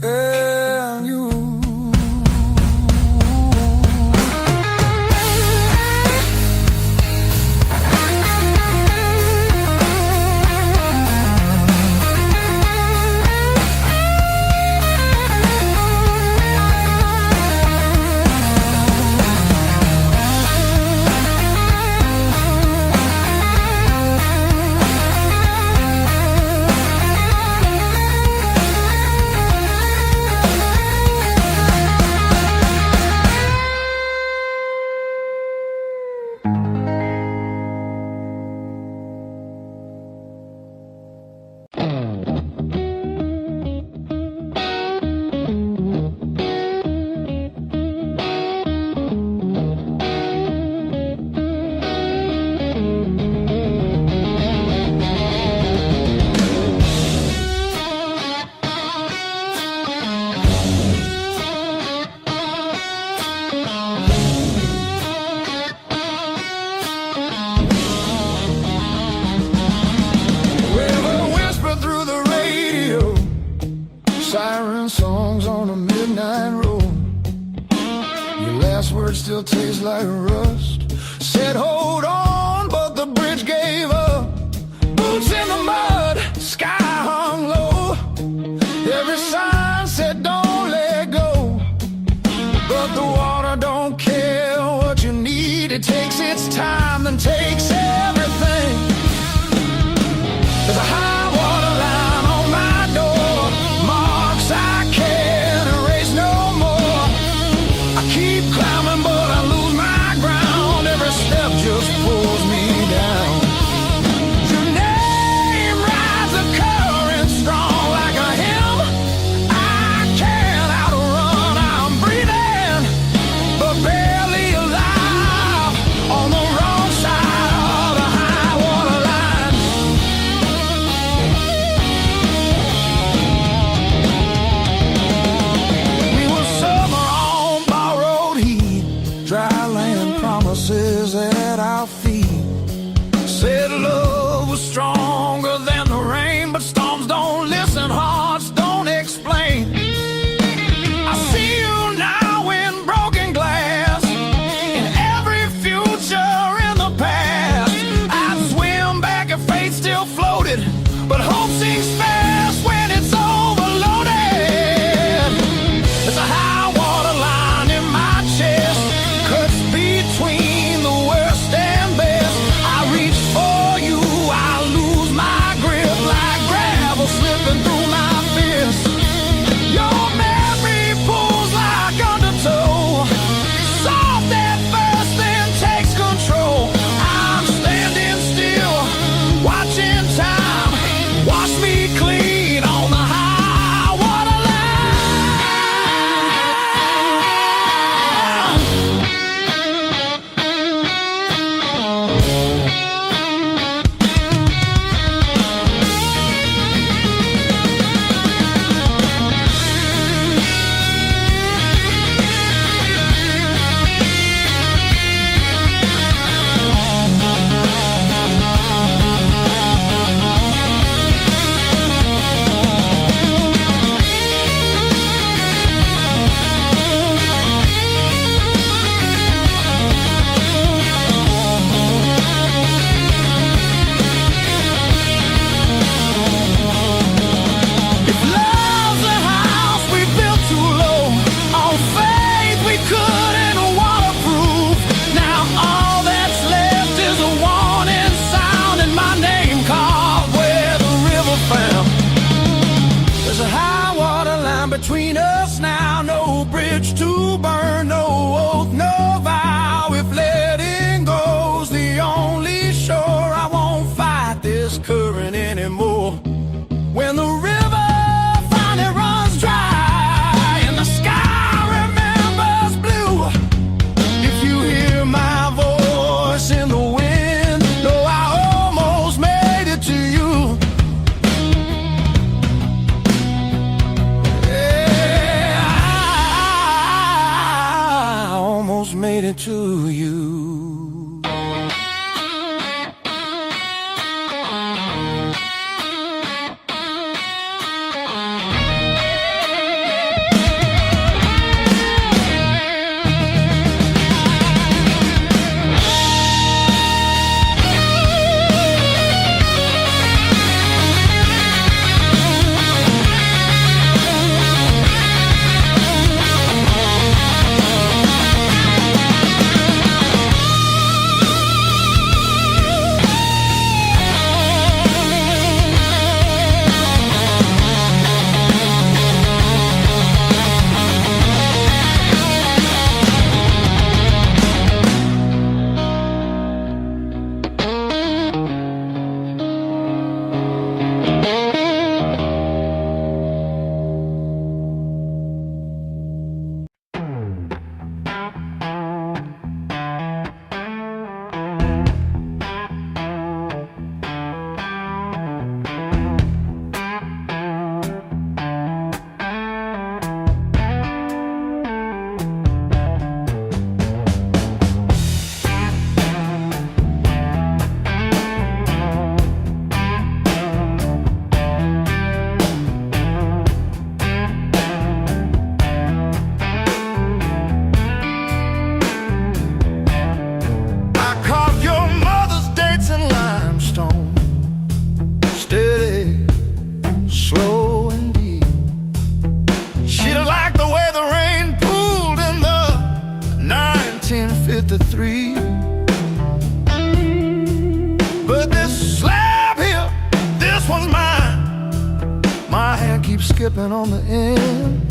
And you. Siren songs on a midnight road. Your last words still taste like rust. Said hold on, but the bridge gave up. Boots in the mud, sky hung low. Every sign said don't let go, but the water don't care what you need. It takes its time, then takes everything. There's a high water line on my door, marks I can't erase no more. I keep climbing but I lose my ground. Every step just pulls me down. Your name rides the current strong like a hymn I can't outrun. I'm breathing to burn, no oath, no vow. If letting go's the only shore, I won't fight this current anymore. When the river finally runs dry and the sky remembers blue, if you hear my voice in the wind, know I almost made it to you. Yeah, I almost made it to you. Slow and deep. She'd like the way the rain pooled in the 1953. But this slab here, this one's mine. My hand keeps skipping on the end,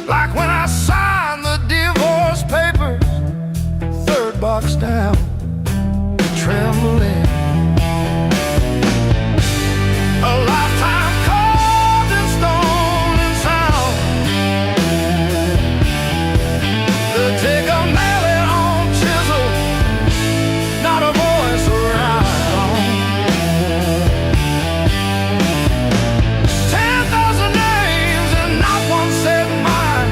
like when I signed the divorce papers, third box down, trembling. A lifetime carved in stone and sound. They'll take a mallet on chisel, not a voice around. 10,000 names and not one said mine,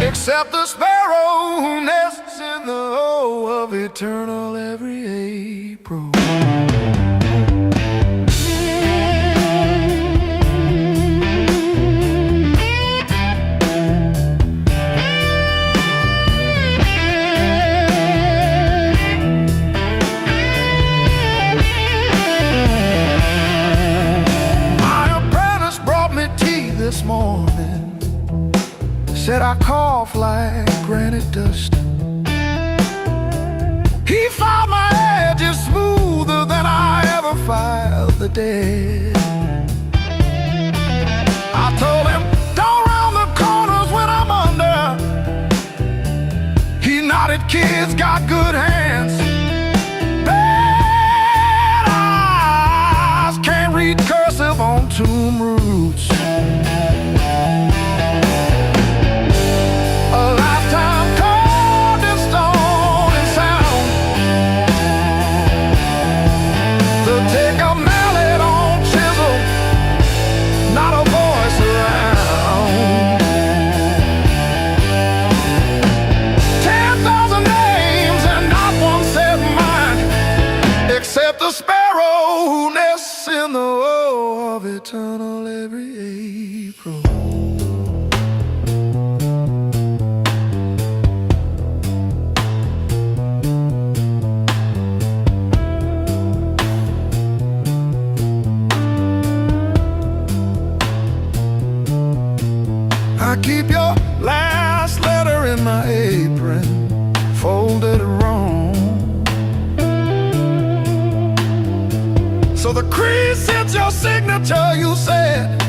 except the sparrow who nests in the O of eternal every April. This morning said I cough like granite dust. He filed my edges smoother than I ever filed the dead. I told him, don't round the corners when I'm under. He nodded, kids got good hands, bad eyes, can't read cursive on tomb roots. A lifetime carved in stone and sound. They'll take a mallet on chisel, not a voice around. 10,000 names and not one said mine, except the sparrow who nests in the O of eternal every April. I keep your last letter in my apron, folded wrong, so the crease hits your signature. You said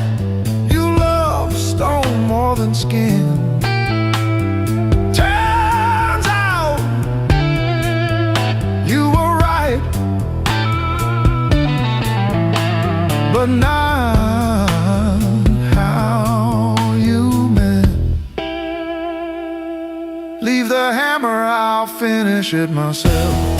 you love stone more than skin. Leave the hammer, I'll finish it myself.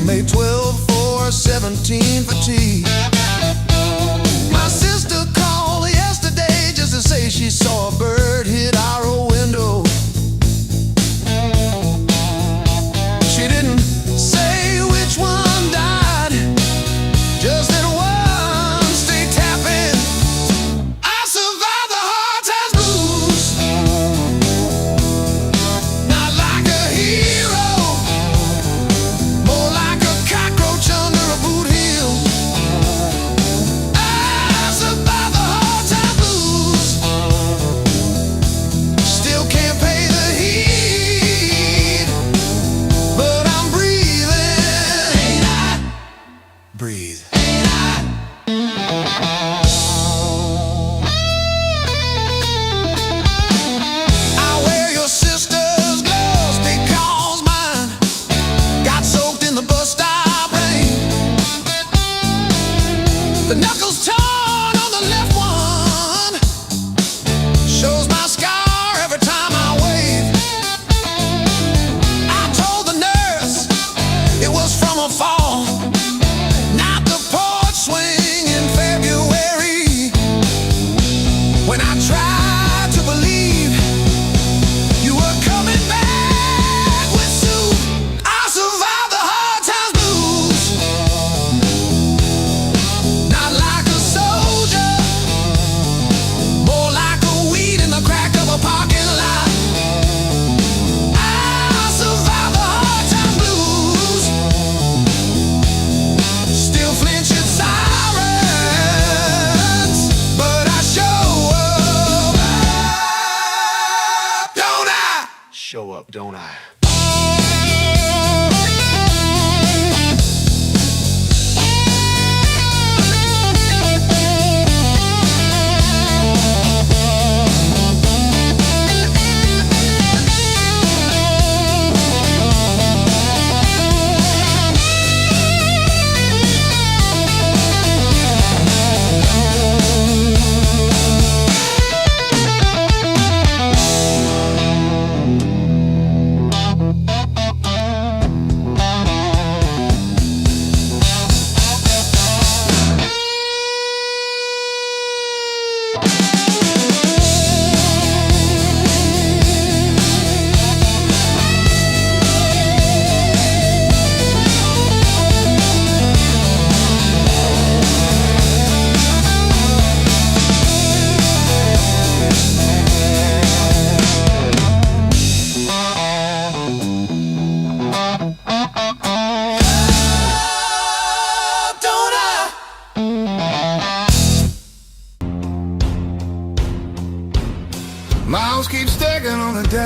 May 12 for 17 for tea. My sister called yesterday just to say she saw a bird hit our old window. She didn't say which one died, just that one stayed tapping. I survived the hard times blues, not like a hero, more like a cockroach under a boot heel. I survived the hard times blues, still can't pay the heat, but I'm breathing. Ain't I? Breathe. I wear your sister's gloves because mine got soaked in the bus stop rain. The knuckles torn on the left one shows my scar every time I wave. I told the nurse it was from a fall, not the porch swing in February. When I tried to believe you were coming back with soup, I survived the hard times blues, not like a soldier, more like a weed in the crack of a parking lot. I survived the hard times blues, still flinch at sirens, but I show up, don't I? Show up, don't I?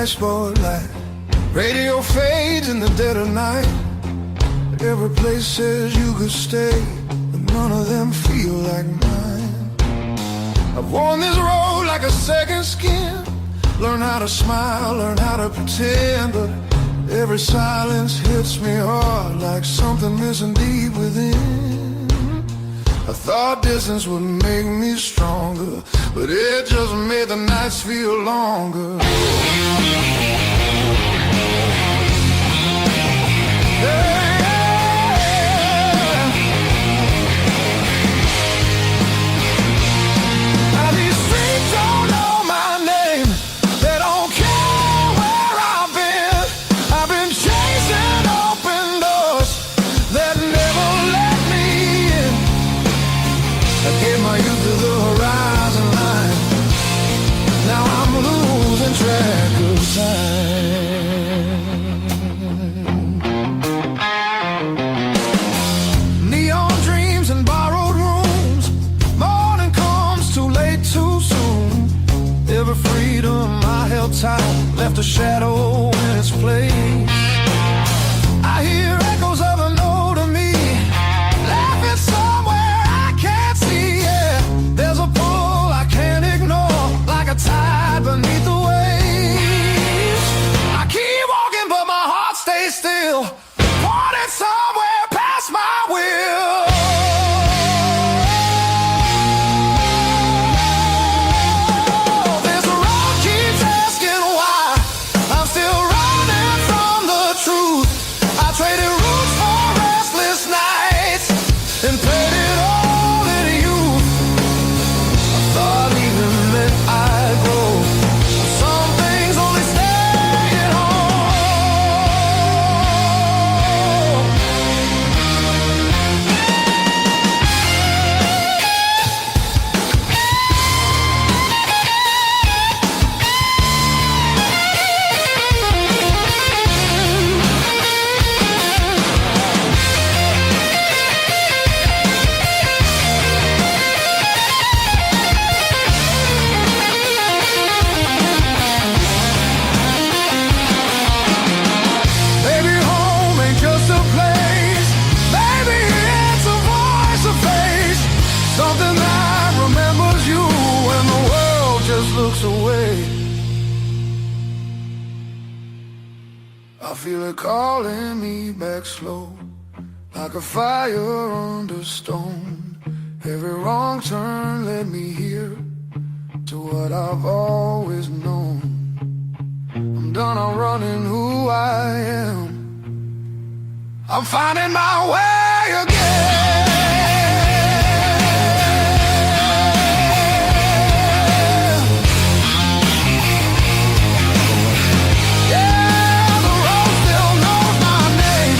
dashboard light. Radio fades in the dead of night. Every place says you could stay, but none of them feel like mine. I've worn this road like a second skin. Learn how to smile, learn how to pretend, but every silence hits me hard like something missing deep within. I thought distance would make me stronger, but it just made the nights feel longer. Neon dreams and borrowed rooms. Morning comes too late, too soon. Every freedom I held tight left a shadow in its place. I hear echoes of an older me laughing somewhere I can't see. Yeah, there's a pull I can't ignore, like a tide beneath the waves. I keep walking, but my heart stays still, pointed somewhere past my will. This road keeps asking why I'm still running from the truth. I traded roots for restless nights and played it all in youth. I thought even meant I'd grow. Some things only stay at home. Baby, home ain't just a place. Baby, it's a voice, a face, something that remembers you when the world just looks away. I feel it calling me back slow, like a fire under stone. Every wrong turn led me here to what I've always known. I'm done, I'm running who I am. I'm finding my way again. Yeah, the road still knows my name.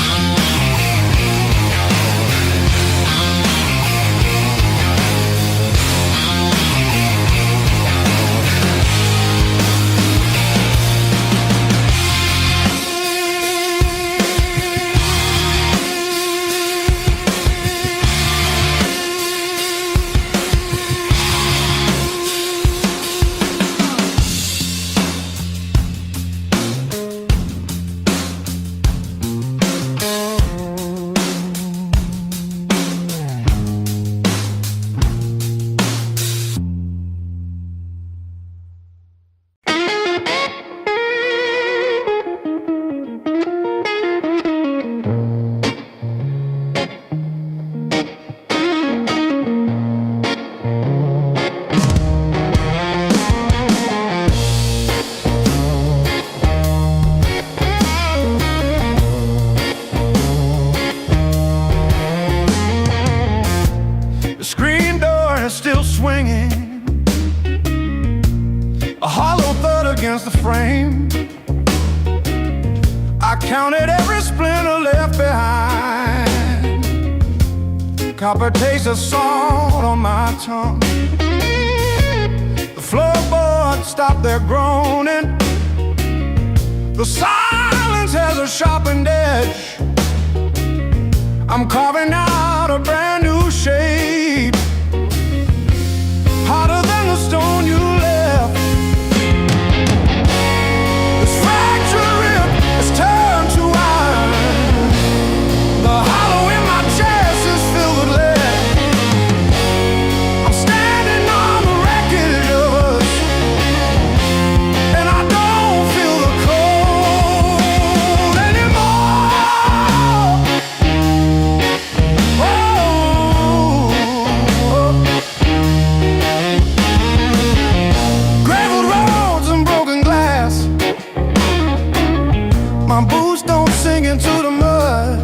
The screen door is still swinging, a hollow thud against the frame. I counted every splinter left behind. Copper taste of salt on my tongue. The floorboards stop their groaning. The silence has a sharpened edge. I'm carving out a brand new shape, harder than the stone you left. This sink into the mud.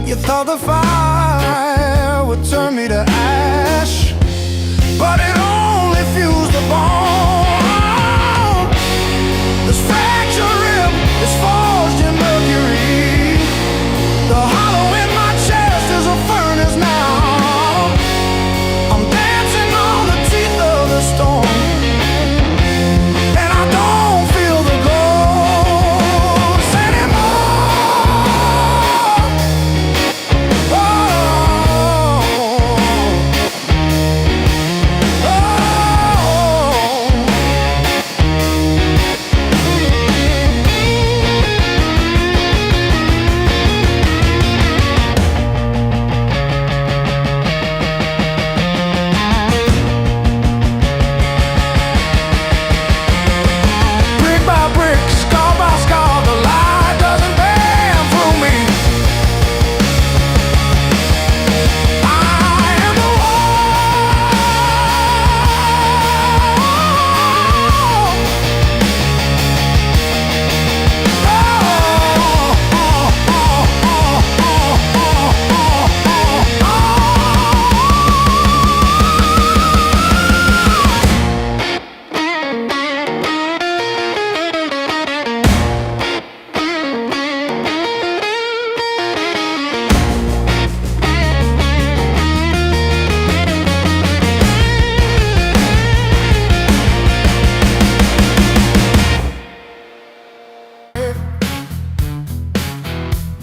You thought the fire would turn me to ash, but it only fused the bone. This fractured rib is forged in mercury. The hollow in my chest is a furnace now. I'm dancing on the teeth of the storm.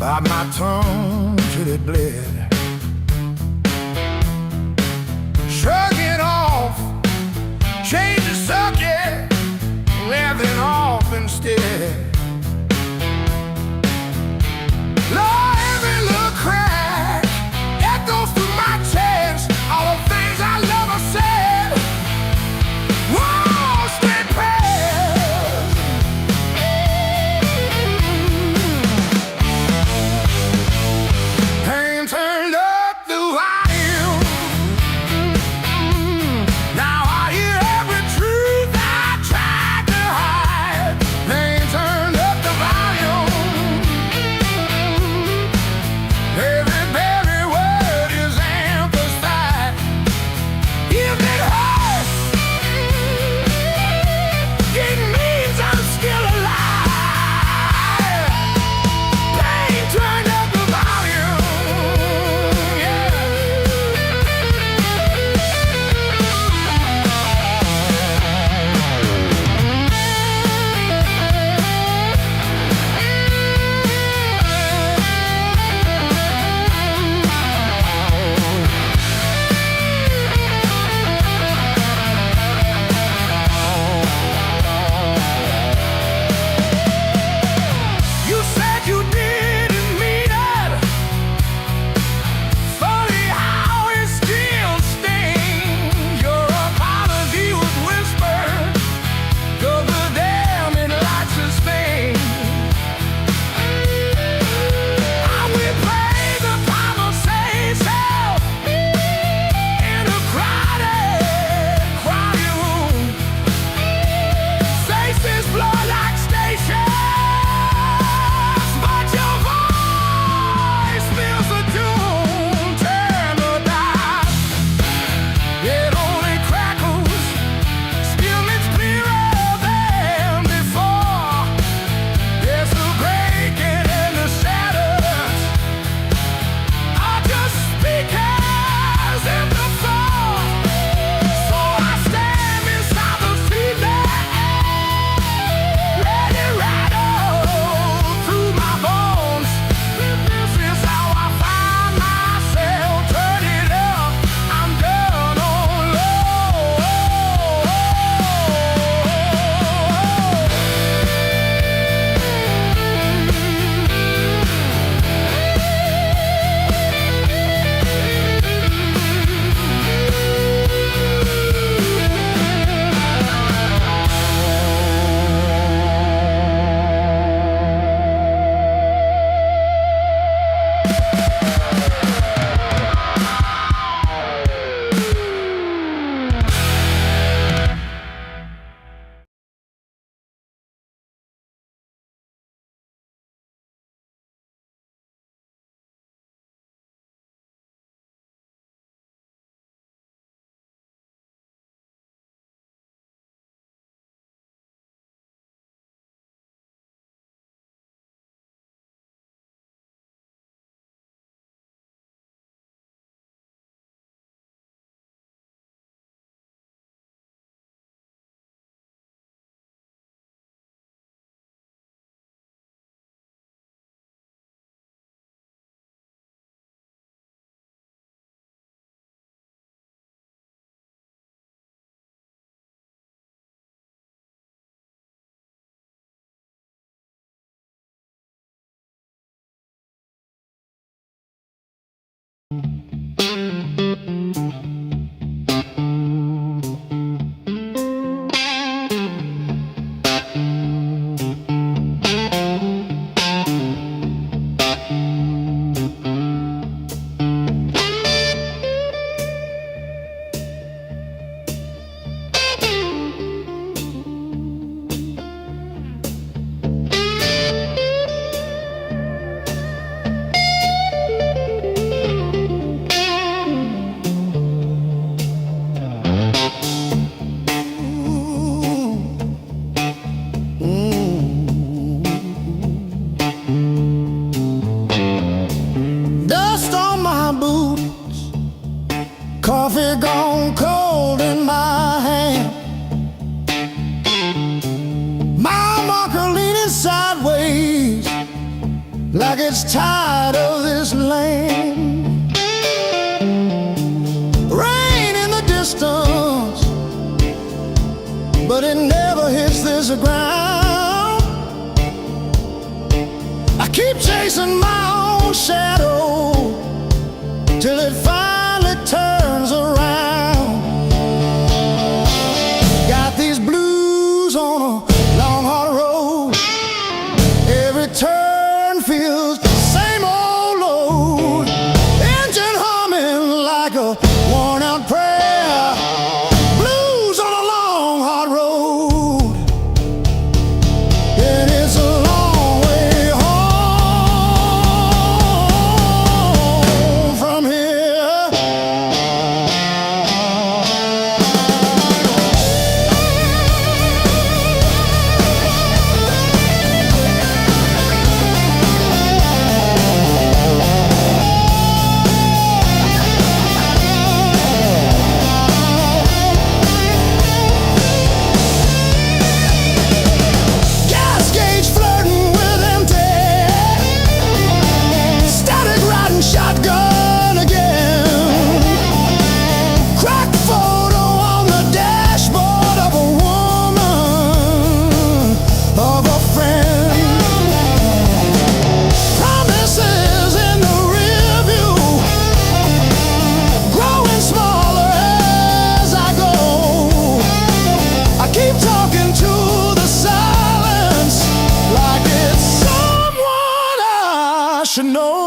Bite my tongue till it bled. Shrug it off, change the subject, laughing off instead. Lord, every little crack echoes through my chest. All the things I love are said. Whoa, stay past. Pain turned up the volume. Now I hear every truth I tried to hide. Pain turned like it's tired of this lane. Rain in the distance, but it never hits this ground. I keep chasing my own shadow till it finally turns around. Got these blues on a long hard road. Every turn feels the same old load. Engine humming like a worn out prayer. Blues on a long hard road. And it's a long way home from here. Gas gauge flirting with empty. Static riding shotgun again. Cracked photo on the dashboard of a woman, of a friend. Promises in the rear view, growing smaller as I go. I keep talking to the silence like it's someone I should know.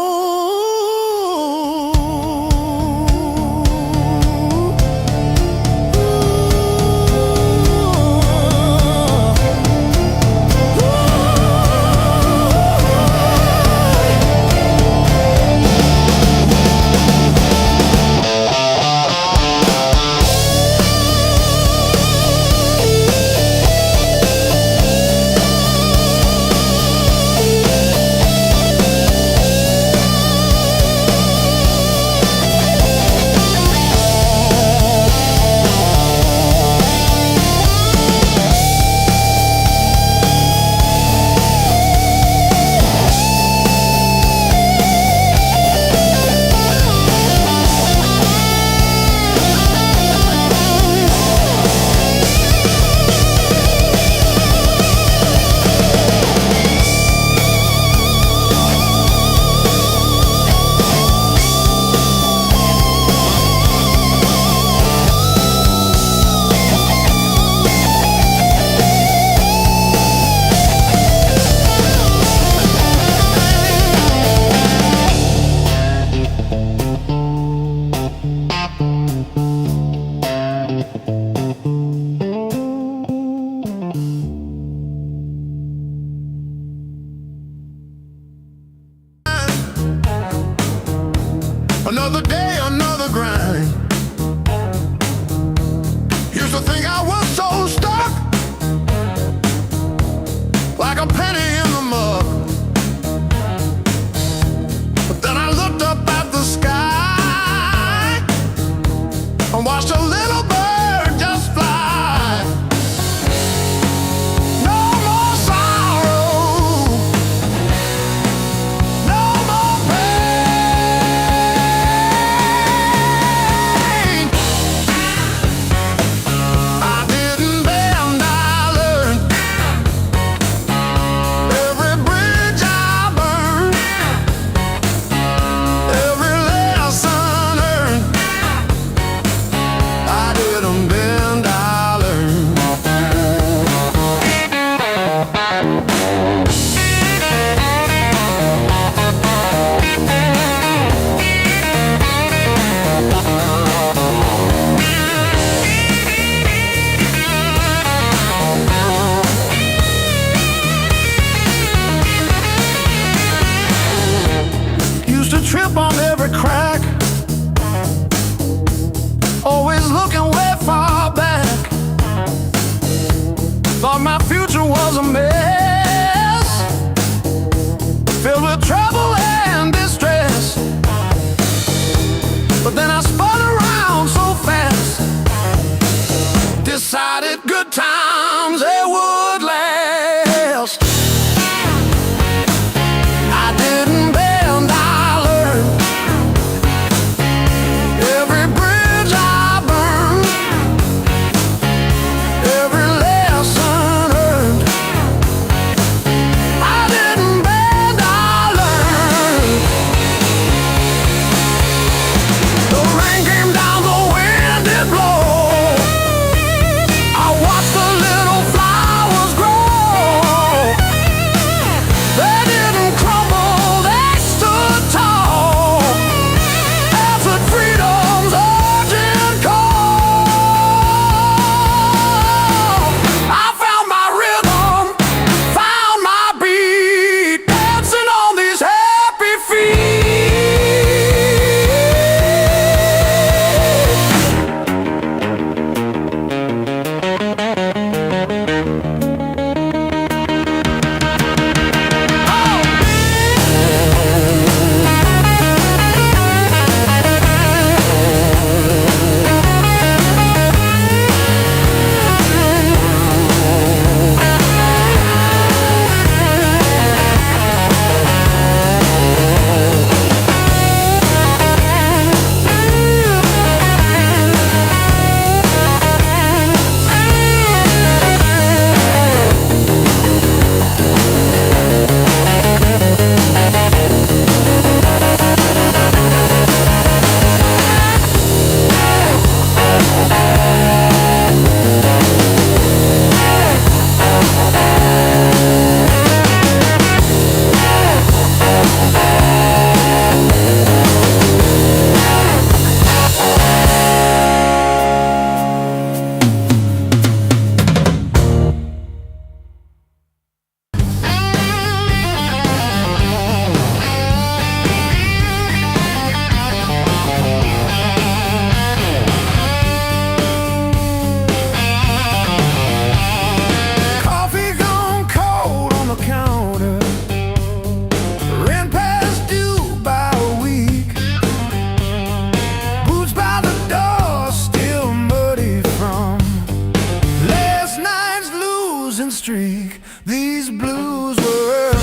blues were earned.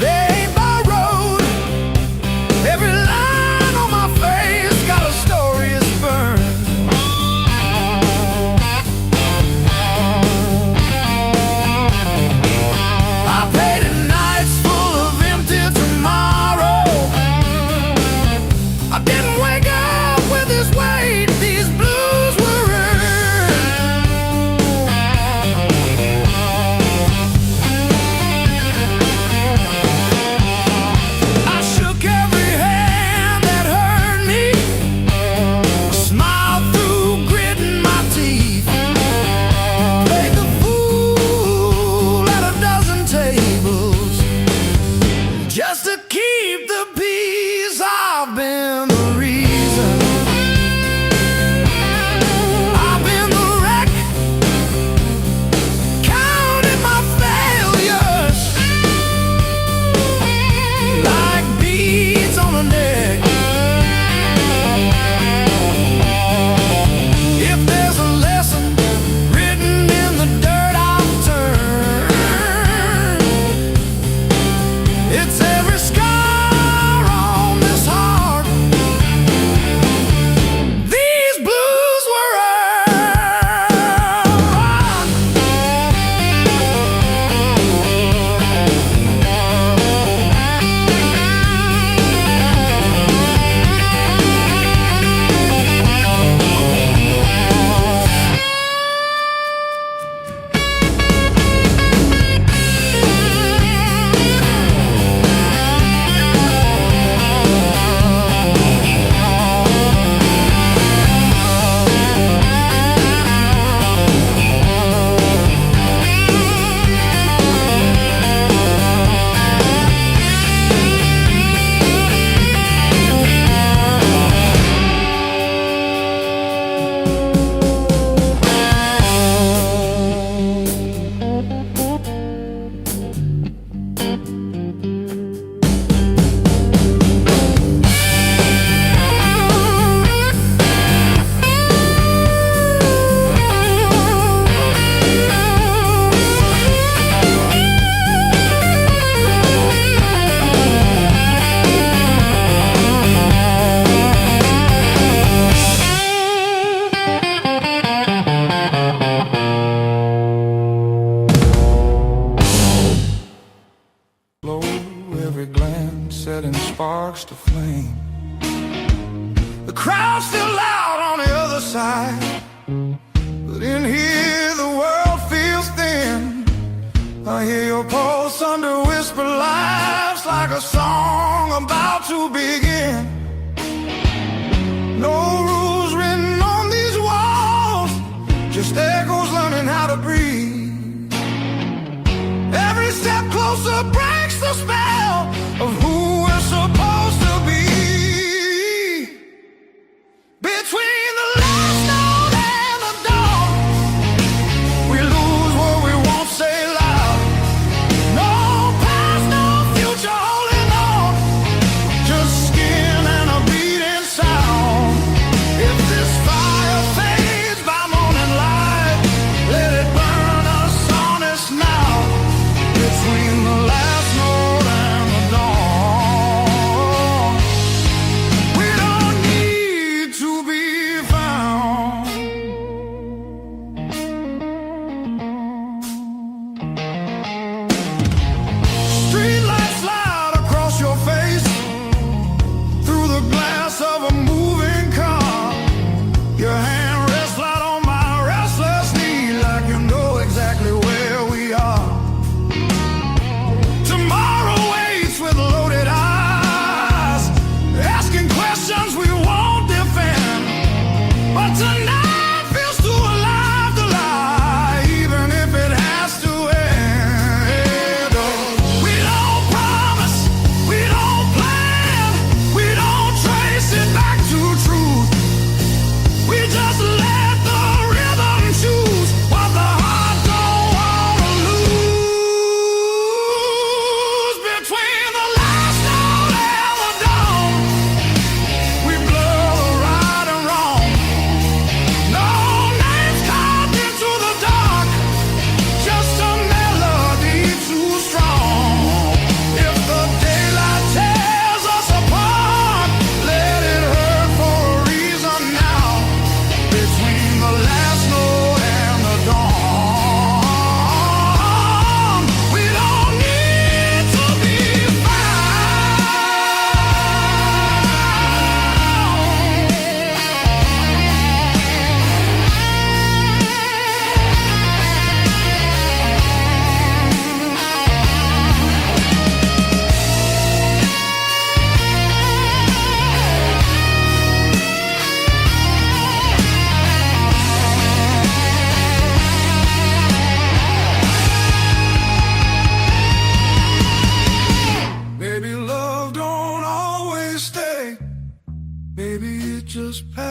They ain't borrowed. Every line on my face got a story it's burned. I painted nights full of empty tomorrow. I didn't wake up with this weight. These blues were earned. I shook every hand that hurt me. Smiled through gritting my teeth. Played the fool at a dozen tables just to keep the peace. I've been the reason. I've been the wreck. Counting my failures like beads on a neck. If there's a lesson written in the dirt I've turned, it's every scar on this heart. These blues were earned. Blow every glance, setting sparks to flame. The crowd's still loud on the other side, but in here the world feels thin. I hear your pulse under whisper laughs, like a song about to begin. No rules written on these walls, just echoes learning how to breathe. Every step closer breaks the spell of who we're supposed to be. Between the last note and the dawn, we lose what we won't say loud. No past, no future holding on, just skin and a beating sound. If this fire fades by morning light, let it burn us honest now. Between the last note and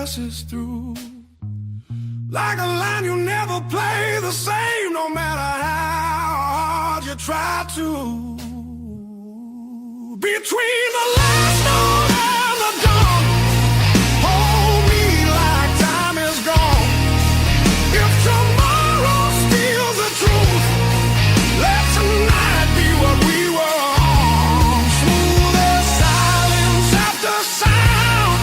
passes through. Like a line you never play the same, no matter how hard you try to. Between the last note and the dawn, hold me like time is gone. If tomorrow steals the truth, let tonight be what we were on. Smooth as silence after sound,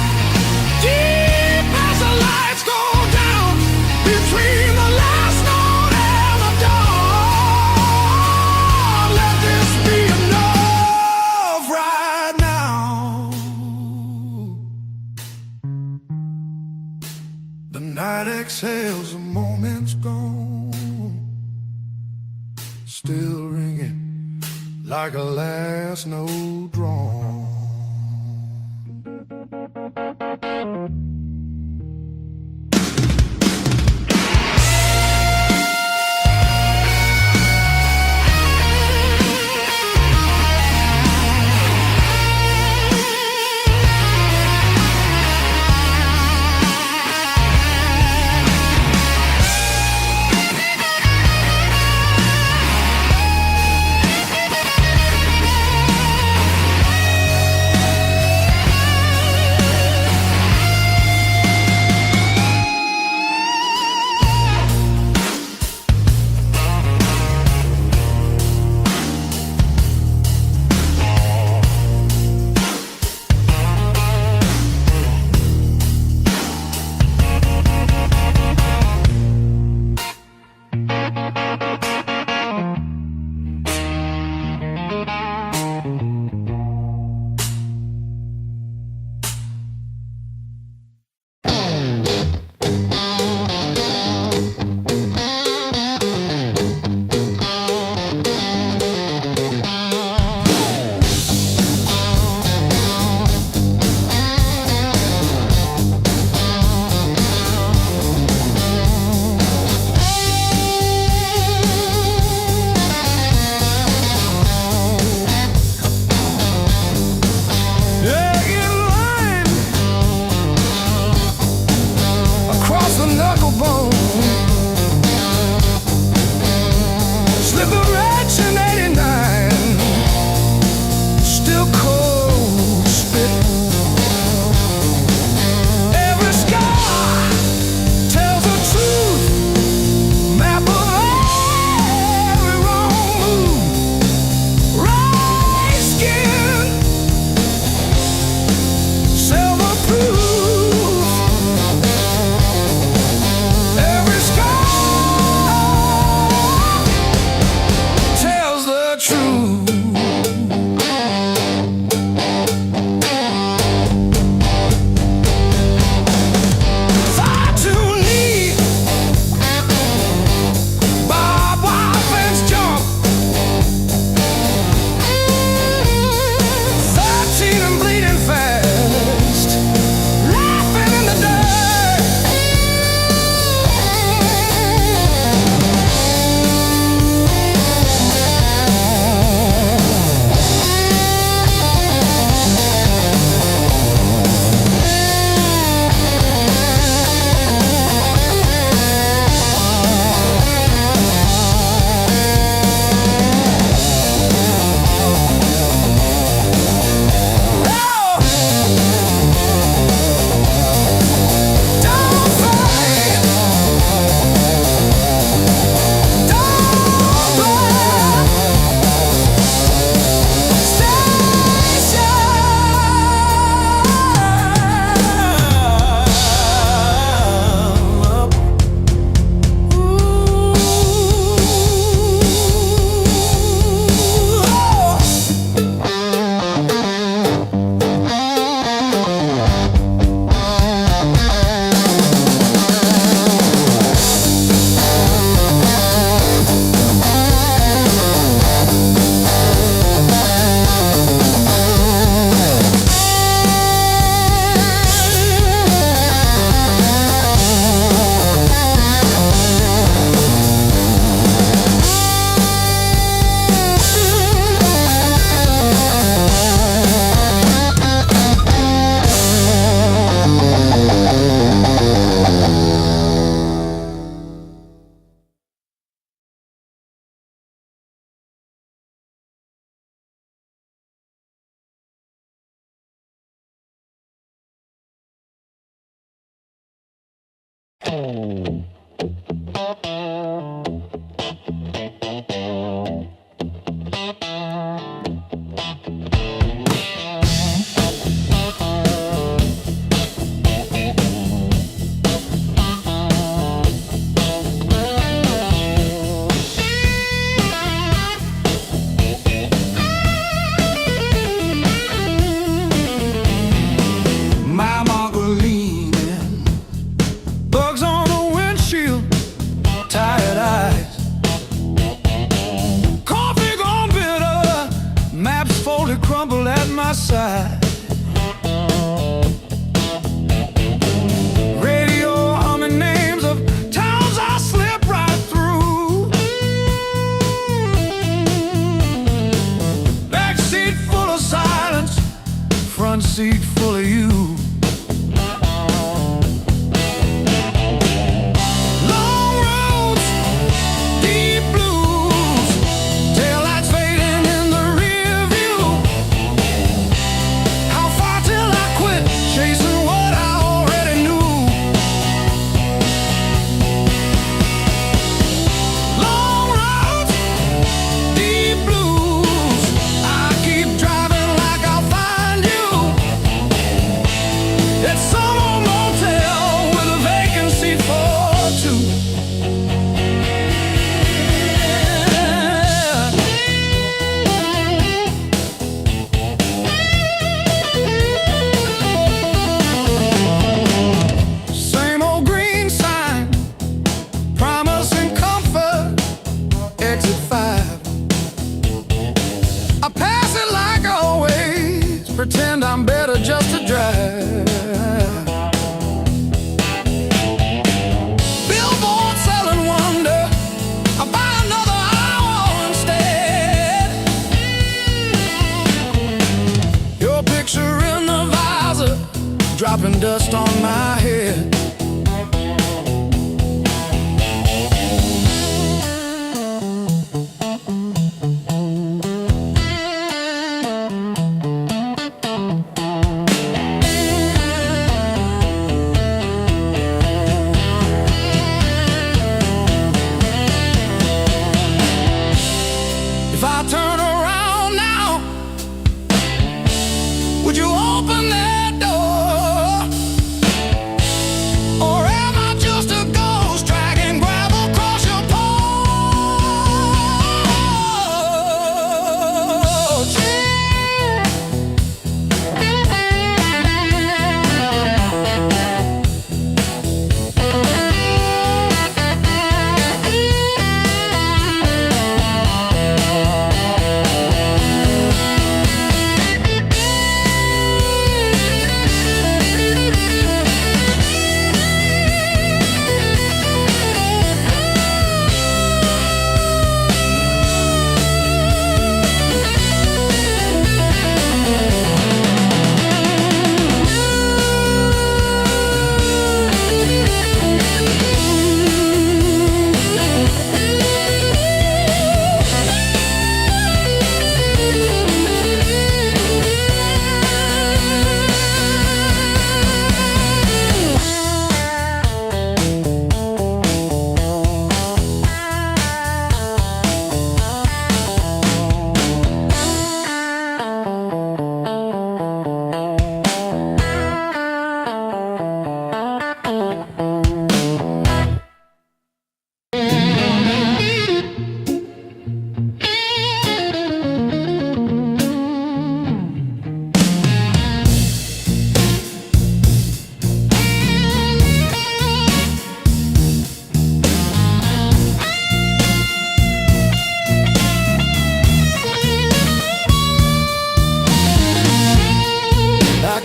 deep as the lights go down. Between the last note and the dawn, let this be enough right now. The night exhales, the moment's gone, still ringing like a last note drawn. Crumble at my side. Radio humming names of towns I slip right through. Backseat full of silence, front seat full of you. Pretend I'm better just to drive. Billboard selling wonder, I buy another hour instead. Your picture in the visor, dropping dust on my head. If I turn around now, would you open that door? Or am I just a ghost dragging gravel across your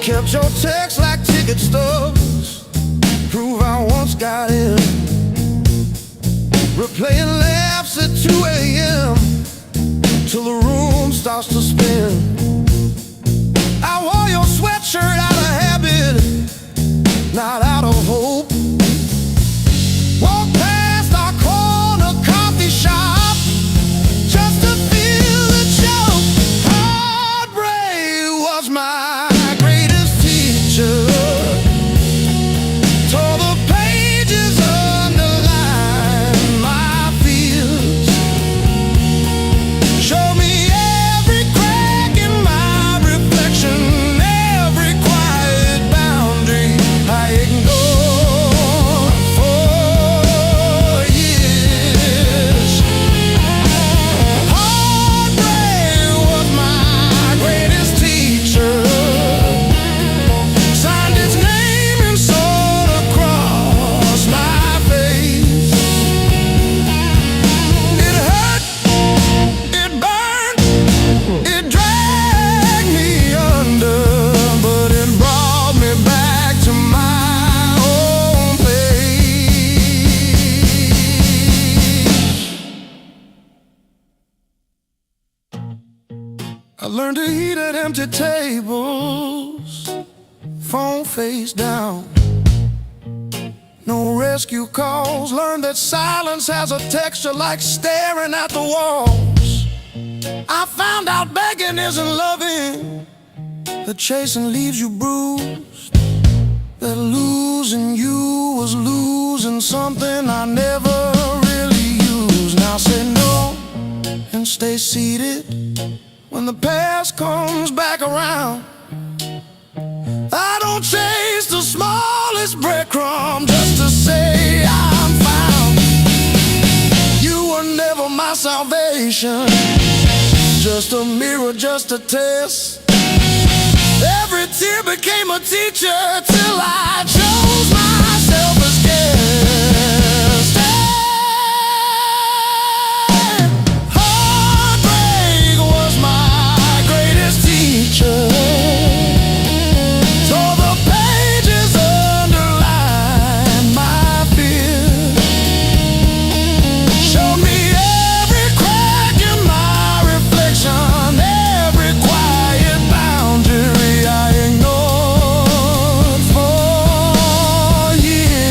kept your text like ticket stubs, prove I once got in. Replaying laughs at 2 a.m. till the room starts to spin. I wore your sweatshirt out of habit, not out of hope. Walk past our corner coffee shop just to feel the joke. Heartbreak was my greatest teacher. Tore the pages I learned to eat at empty tables, phone face down. No rescue calls. Learned that silence has a texture like staring at the walls. I found out begging isn't loving, that chasing leaves you bruised, that losing you was losing something I never really used. Now say no and stay seated when the past comes back around. I don't chase the smallest breadcrumb just to say I'm found. You were never my salvation, just a mirror, just a test. Every tear became a teacher till I chose myself as guest. Heartbreak was my greatest teacher. Tore the pages, underlined my fear. Showed me every crack in my reflection, every quiet boundary I ignored for years.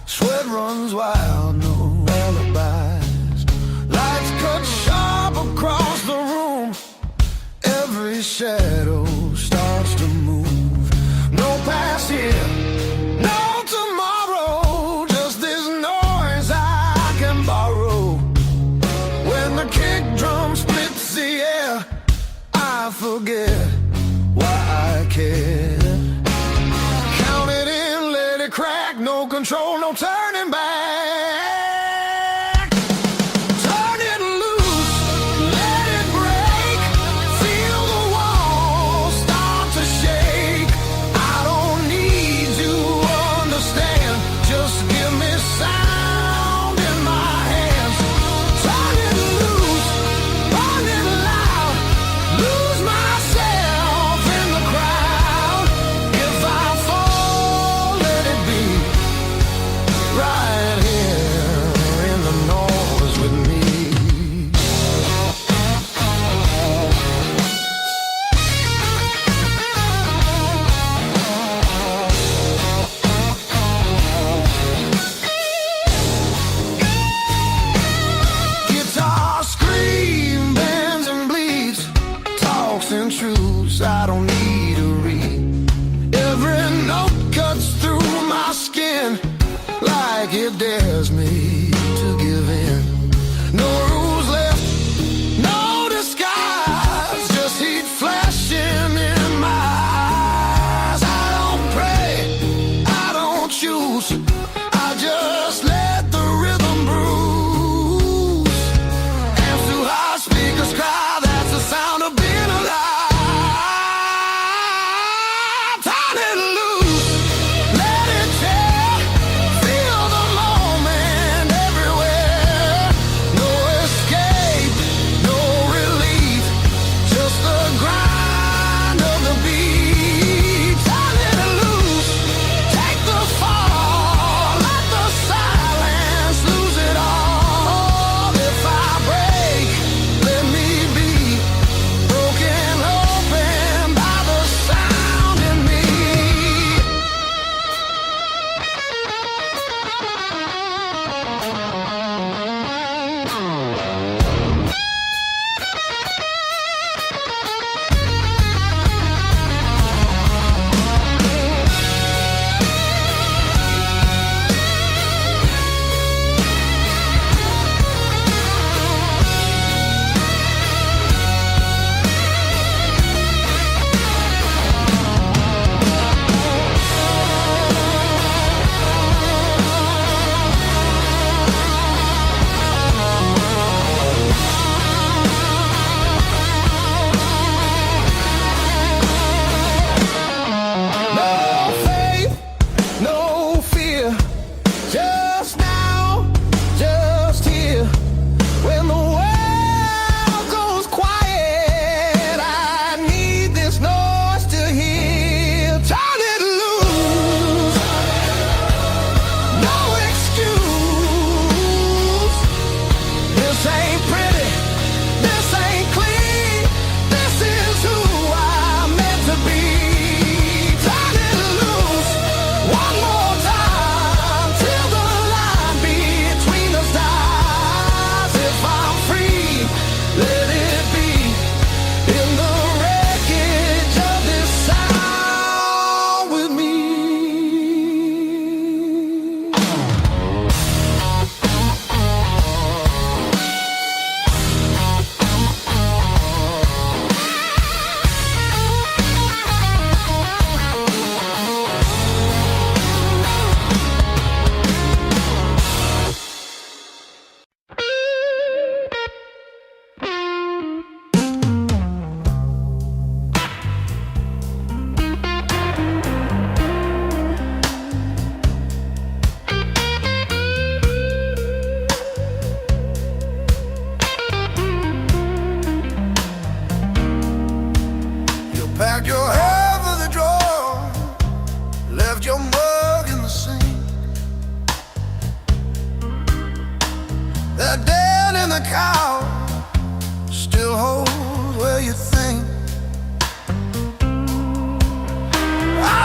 Sweat runs wild, no alibis. Lights cut sharp across the room. Every shadow starts to move. No past here, no tomorrow. Just this noise I can borrow. When the kick drum splits the air, I forget why I care. Count it in, let it crack. No control, no turning back. Turn it loose, let it break. Feel the walls start to shake. I don't need to understand. Just give me sound in my hands. Turn it loose, burn it loud. Lose myself in the crowd. If I fall, let it be.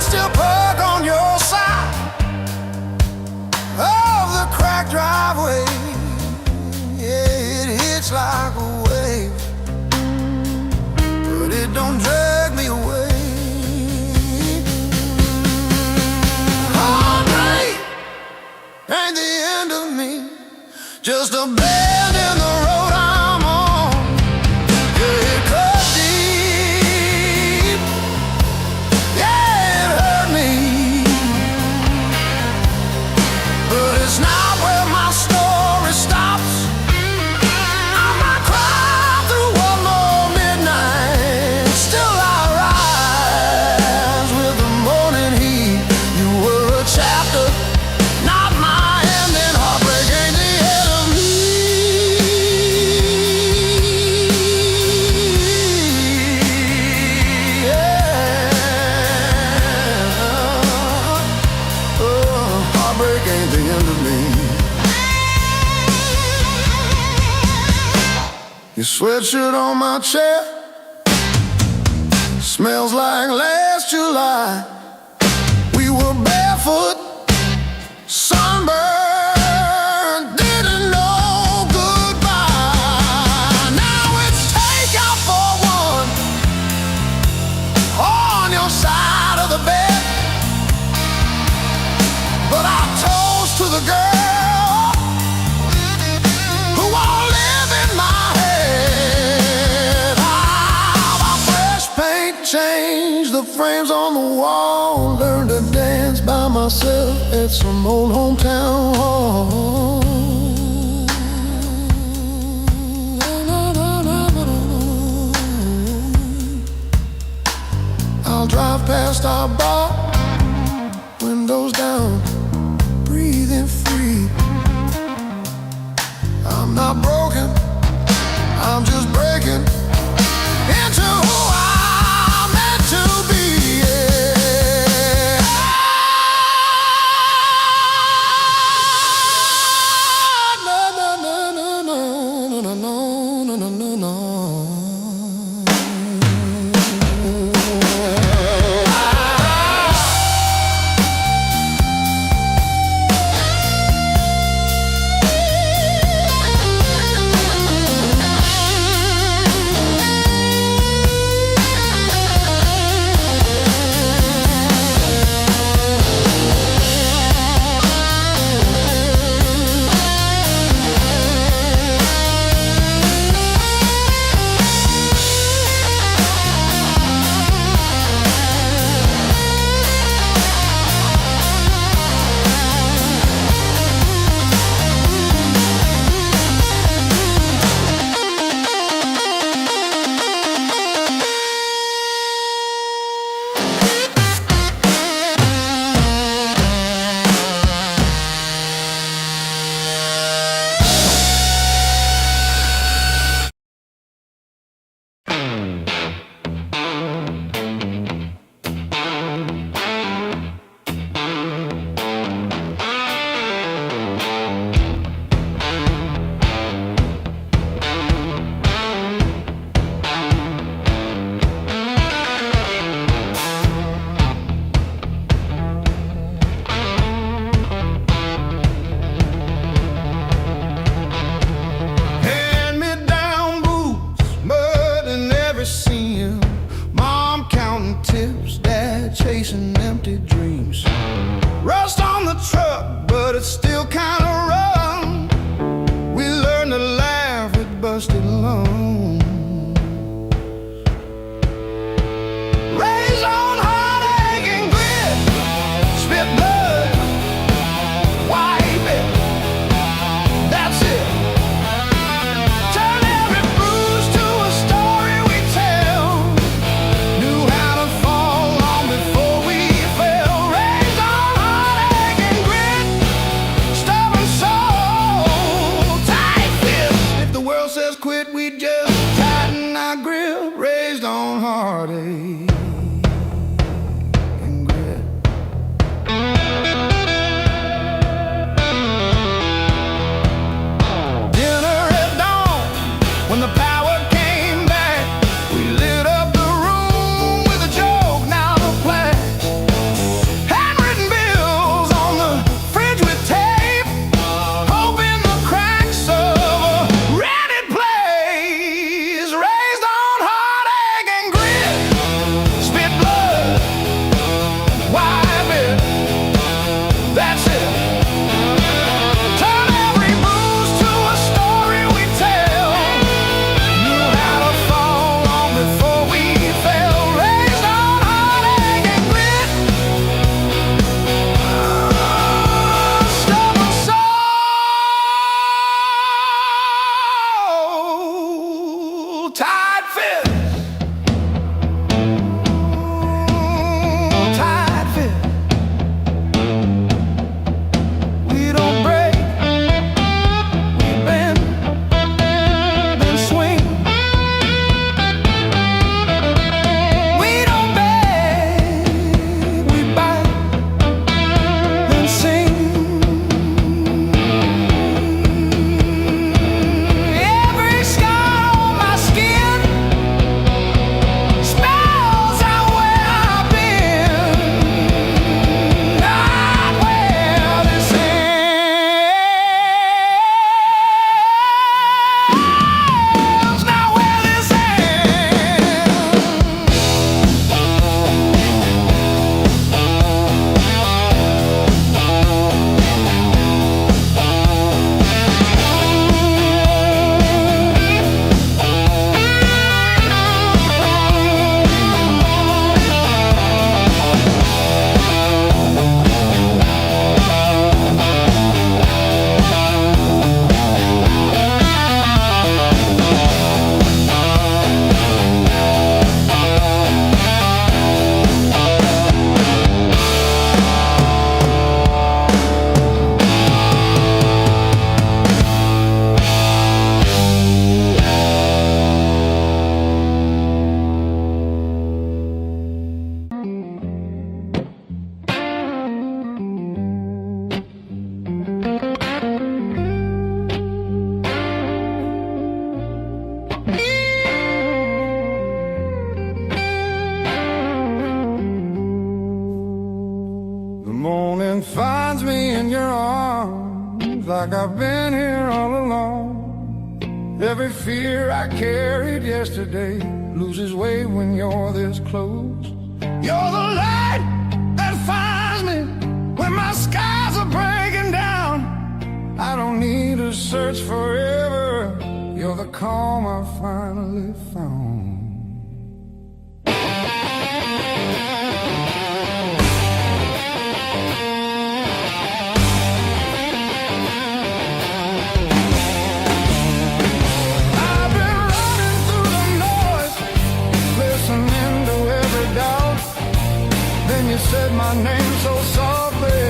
still park on your side of the cracked driveway. Yeah, it hits like a wave, but it don't drag me away. Heartbreak ain't the end of me, just a bend in the road I'm on. Yeah, it cut deep, yeah, it hurt me, but it's not where my story stops. I might cry through one more midnight, still I rise with the morning heat. You were a chapter, not my ending. Heartbreak ain't the end of me. Yeah. Oh, heartbreak ain't the end of me. Your sweatshirt on my chair smells like last July. We were barefoot, sunburned, didn't know goodbye. Now it's takeout for one on your side of the bed, but I toast to the girl who won't live in my head. How fresh paint changed the frames on the wall. Learned to dance by myself at some old hometown hall. I'll drive past our bar, windows down, breathing free. I'm not broken, I'm just breaking into who I'm meant to be. Yeah. No, no, no, no, no, no, no, no, no, no, no. Chasing empty dreams. Rust on the truck, but it's still kinda run. We learned to laugh at busted lungs. Raise on heartache and grit, spit blood, wipe it, that's it. Turn every bruise to a story we tell. Knew how to fall long before we fell. Raise on heartache and grit, stubborn soul, tight fist. If the world says quit, we just The morning finds me in your arms, like I've been here all along. Every fear I carried yesterday loses weight when you're this close. You're the light that finds me when my skies are breaking down. I don't need to search forever. You're the calm I finally found. I've been running through the noise, listening to every doubt. Then you said my name so softly,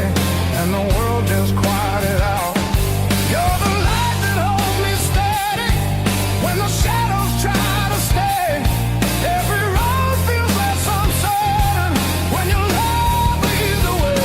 and the world just quieted out. You're the light that holds me steady when the shadows try to stay. Every road feels less uncertain when your love leads the way.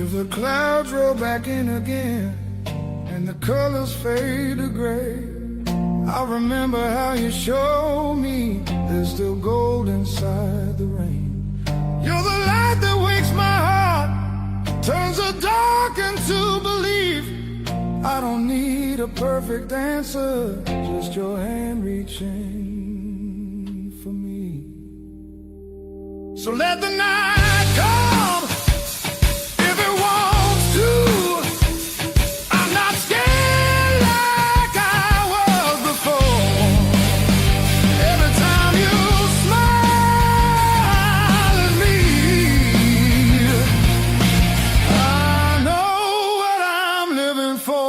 If the clouds roll back in again and the colors fade to gray, I remember how you showed me there's still gold inside the rain. You're the light that wakes my heart, turns the dark into belief. I don't need a perfect answer, just your hand reaching for me. So let the night come if it wants to. I'm not scared like I was before. Every time you smile at me, I know what I'm living for.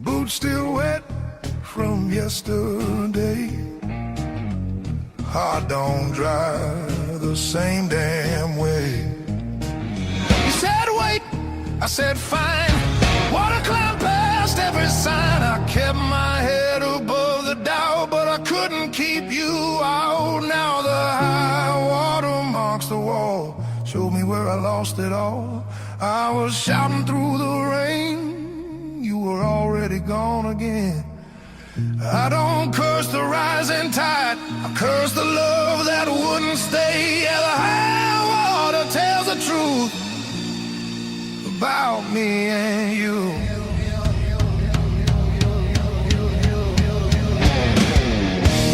Boots still wet from yesterday. Heart don't dry the same damn way. You said wait, I said fine. Water climb past every sign. I kept my head above the doubt, but I couldn't keep you out where I lost it all. I was shouting through the rain, you were already gone again. I don't curse the rising tide, I curse the love that wouldn't stay. Yeah, the high water tells the truth about me and you.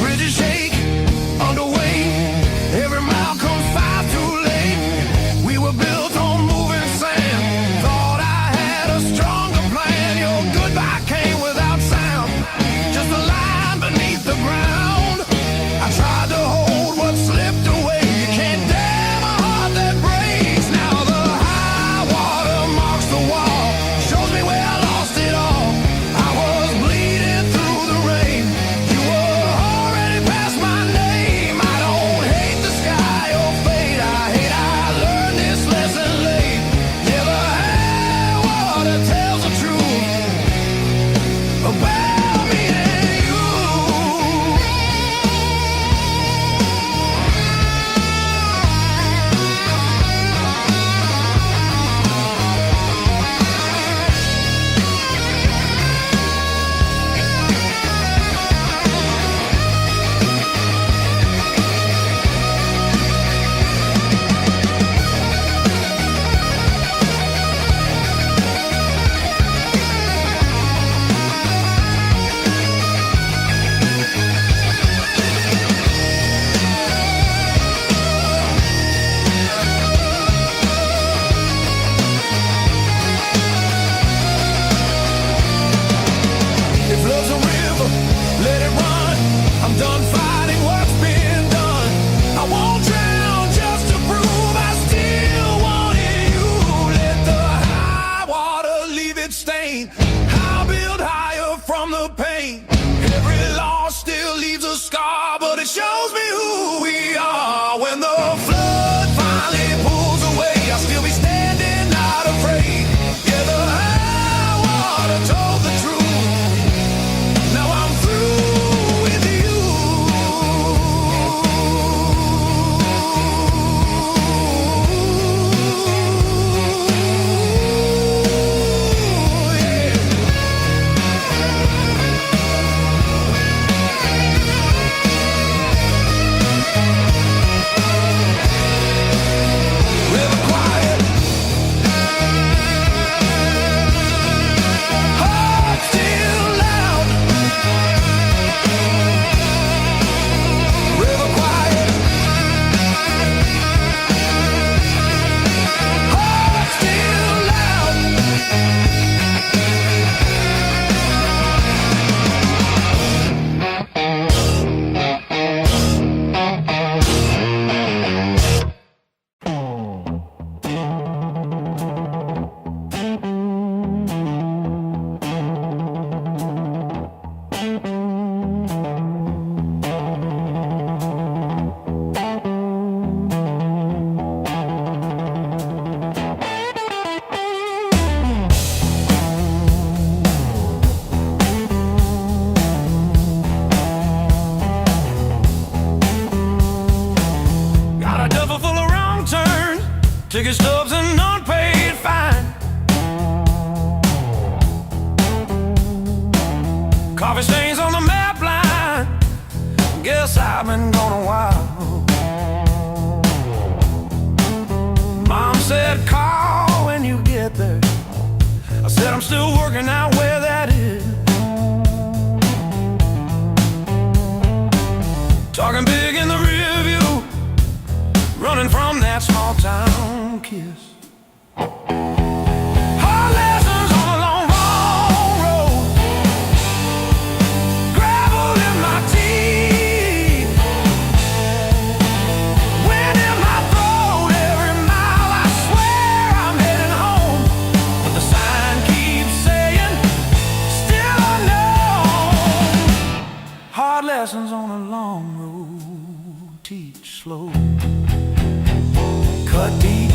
Bridges shake under weight, every mile comes far too late. We were built on moving sand, thought I had a stronger plan. Your goodbye came without sound, just a line beneath the ground. I tried to hold what slipped away. You can't damn a heart that breaks. Now the high water marks the wall, shows me where I lost it all. I was bleeding through the rain, you were already past my name. I don't hate the sky or fate, I hate I learned this lesson late. Yeah, the high water tells the truth about me and you. If love's a river, let it run. I'm done fighting what's been done. I won't drown just to prove I still wanted you. Let the high water leave its stain, I'll build higher from the pain. Every loss still leaves a scar, but it shows me who we are. When the flood finally pulls away, I'll still be standing, not afraid. Yeah, the high water told the truth, now I'm through with you. Yeah. River quiet, heart still loud. River quiet, heart still loud. Got a duffel full of wrong turns, ticket stubs and unpaid fine. Coffee stains on the map line, guess I've been gone a while. Mom said call when you get there, I said I'm still working out where that is. Talking big in the rear view, running from that small town kiss. Hard lessons on a long, long road, gravel in my teeth, wind in my throat. Every mile I swear I'm heading home, but the sign keeps saying still unknown. Hard lessons on a long road, teach slow. Cut deep,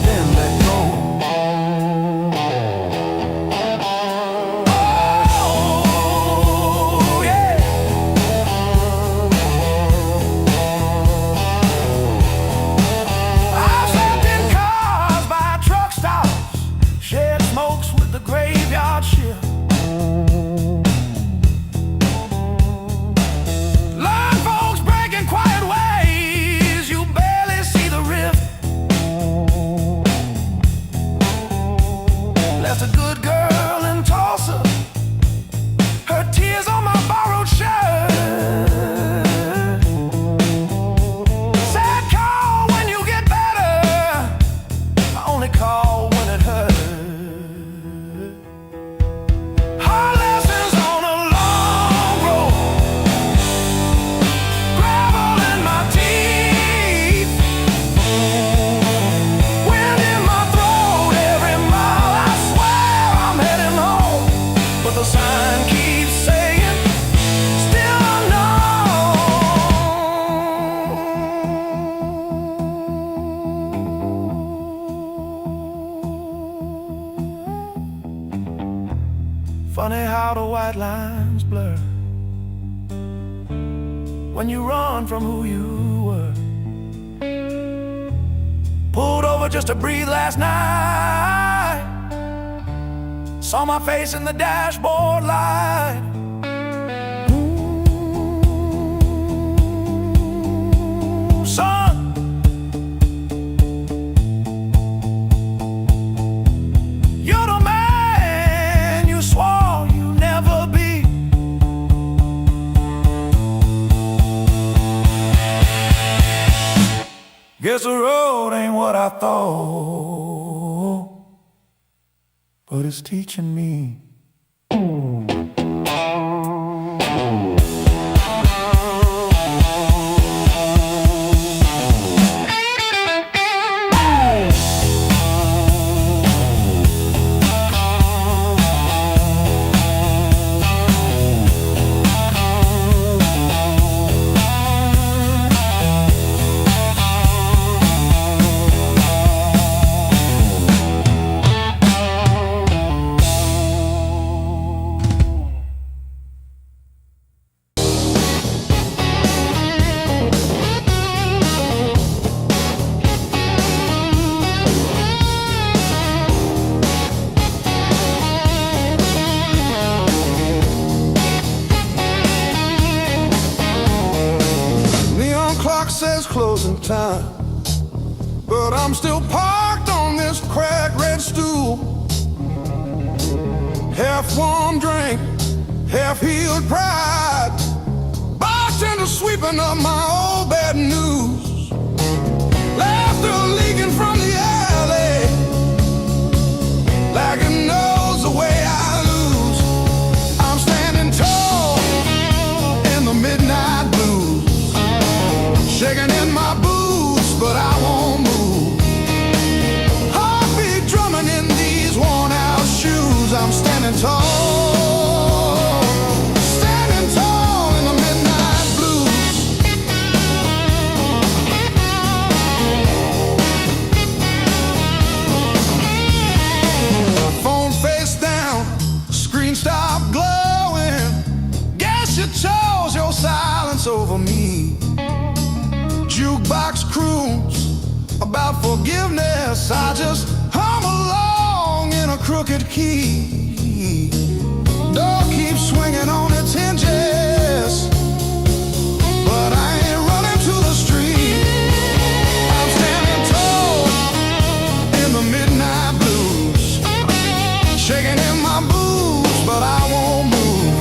then let go. Oh, yeah. I've said white lines blur when you run from who you were. Pulled over just to breathe last night, saw my face in the dashboard light. Ooh, son, you're the man you swore you'd never be. Guess the road ain't what I thought, but it's teaching me. Says closing time, but I'm still parked on this cracked red stool. Half warm drink, half healed pride, bartender sweeping up my old bad news. Laughter leaking from the alley, like it knows the way I lose. I'm standing tall in the midnight blues, shaking in my boots, but I won't move. Heartbeat drumming in these worn-out shoes. I'm standing tall, standing tall in the midnight blues. Phone face down, screen stopped glowing. Guess you chose your silence over me. Jukebox croons about forgiveness, I just hum along in a crooked key. Door keeps swinging on its hinges, but I ain't running to the street. I'm standing tall in the midnight blues, shaking in my boots, but I won't move.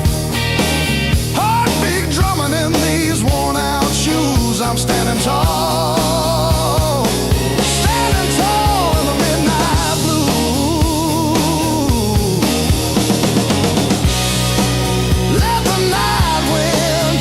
Heartbeat drumming in these worn out shoes. I'm standing tall, standing tall in the midnight blues. Let the night wind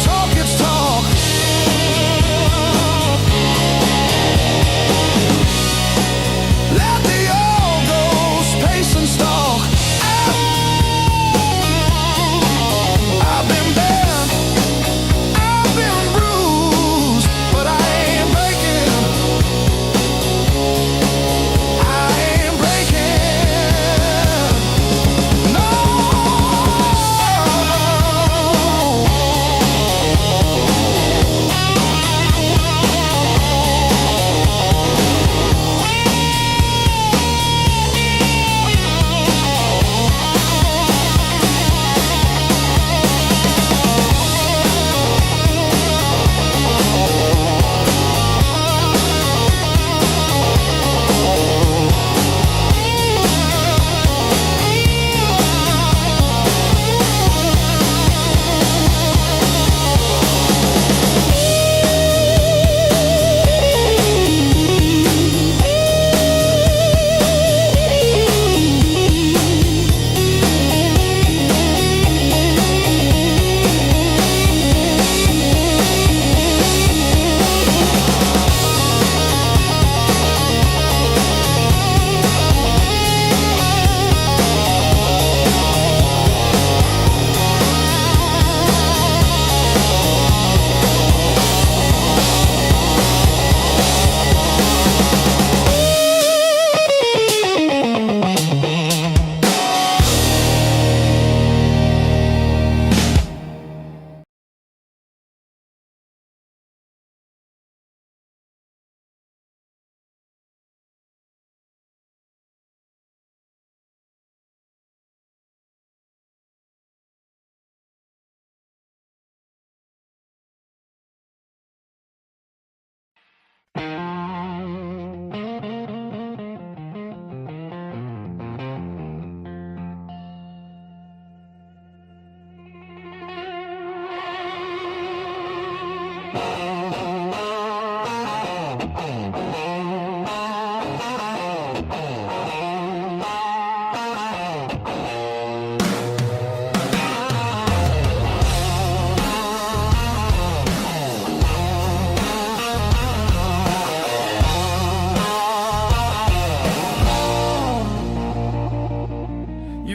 You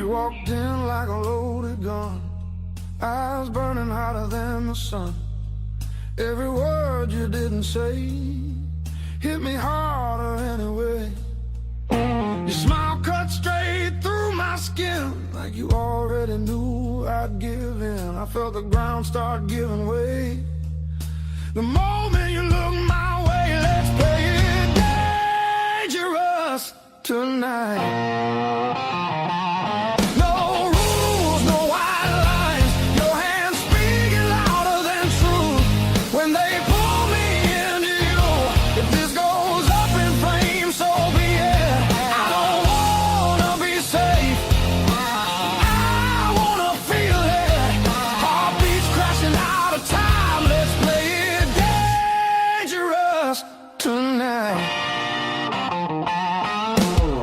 walked in like a loaded gun, eyes burning hotter than the sun. Every word you didn't say hit me harder anyway. Your smile cut straight through my skin, like you already knew I'd give in. I felt the ground start giving way the moment you looked my way. Let's play it dangerous tonight.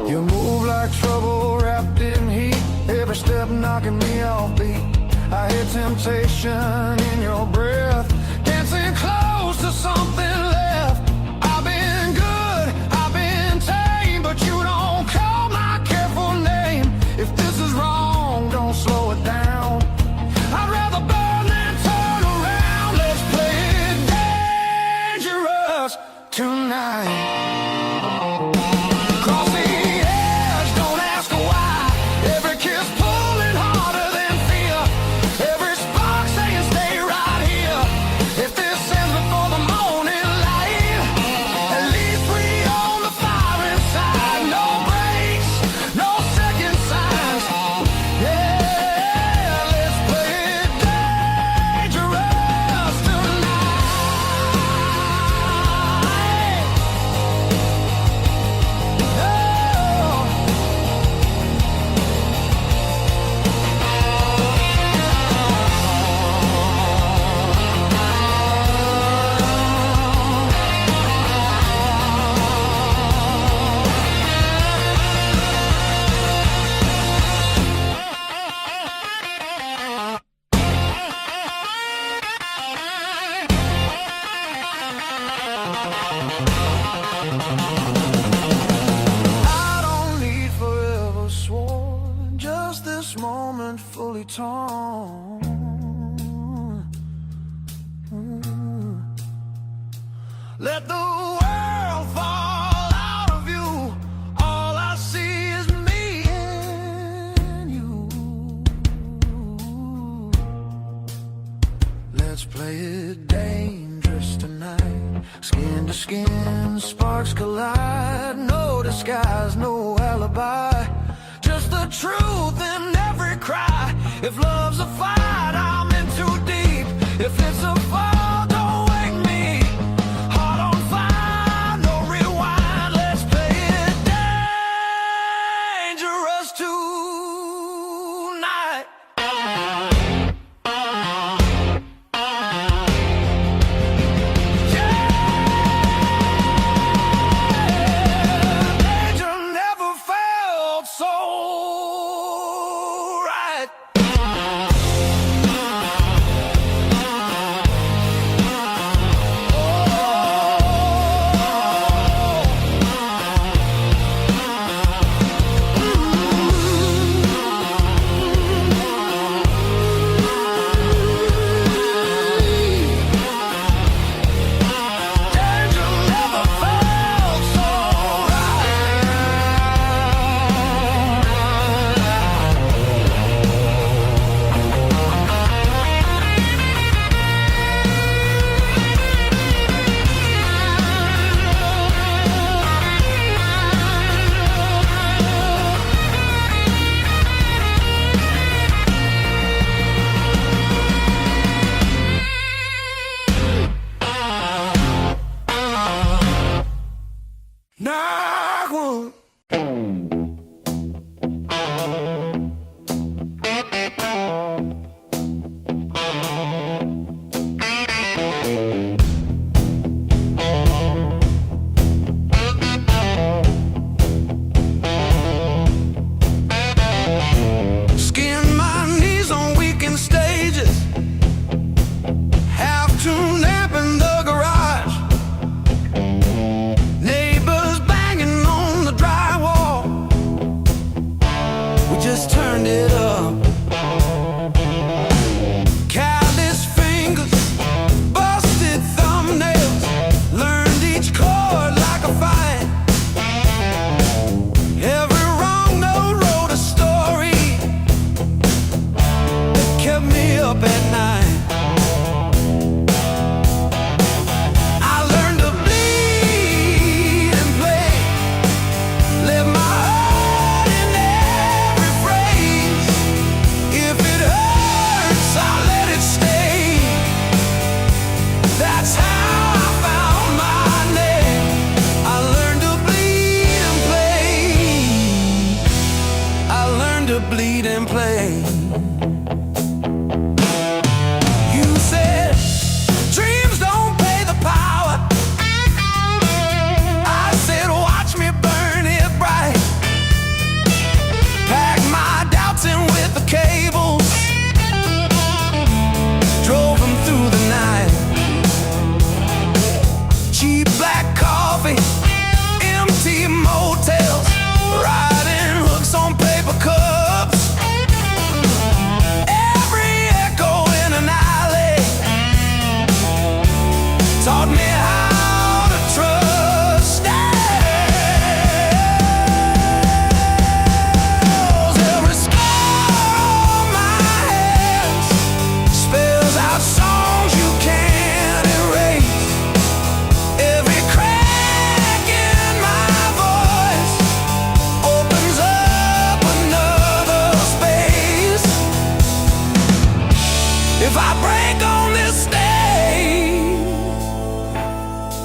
You move like trouble wrapped in heat, every step knocking me off beat. I hear temptation in your breath, dancing close to something left. I've been good, I've been tame, but you don't call my careful name. If this is wrong, don't slow it down. I'd rather burn than turn around. Let's play it dangerous tonight. I don't need forever sworn, just this moment fully torn. Let the world fall out of you, all I see is me and you. Let's play it dangerous tonight, skin to skin, sparks collide. No disguise, no alibi, just the truth in every cry. If love's a fight, I'm in too deep. If it's a fall, don't wake me. Heart on fire, no rewind. Let's play it dangerous tonight.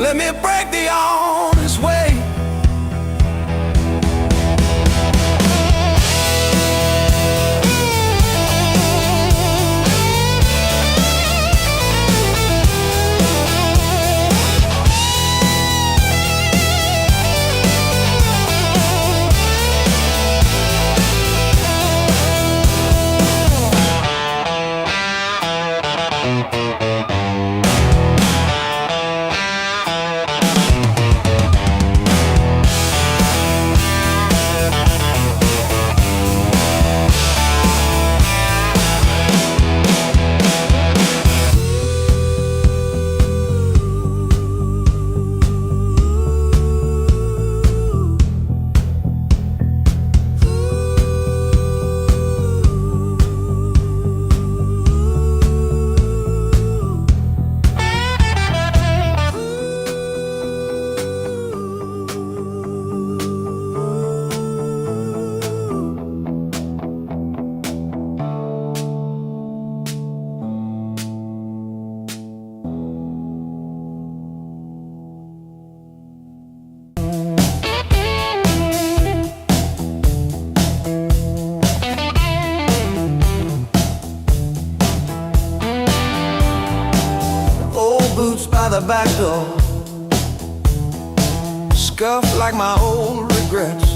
Let me break the honest way. By the back door, scuffed like my old regrets.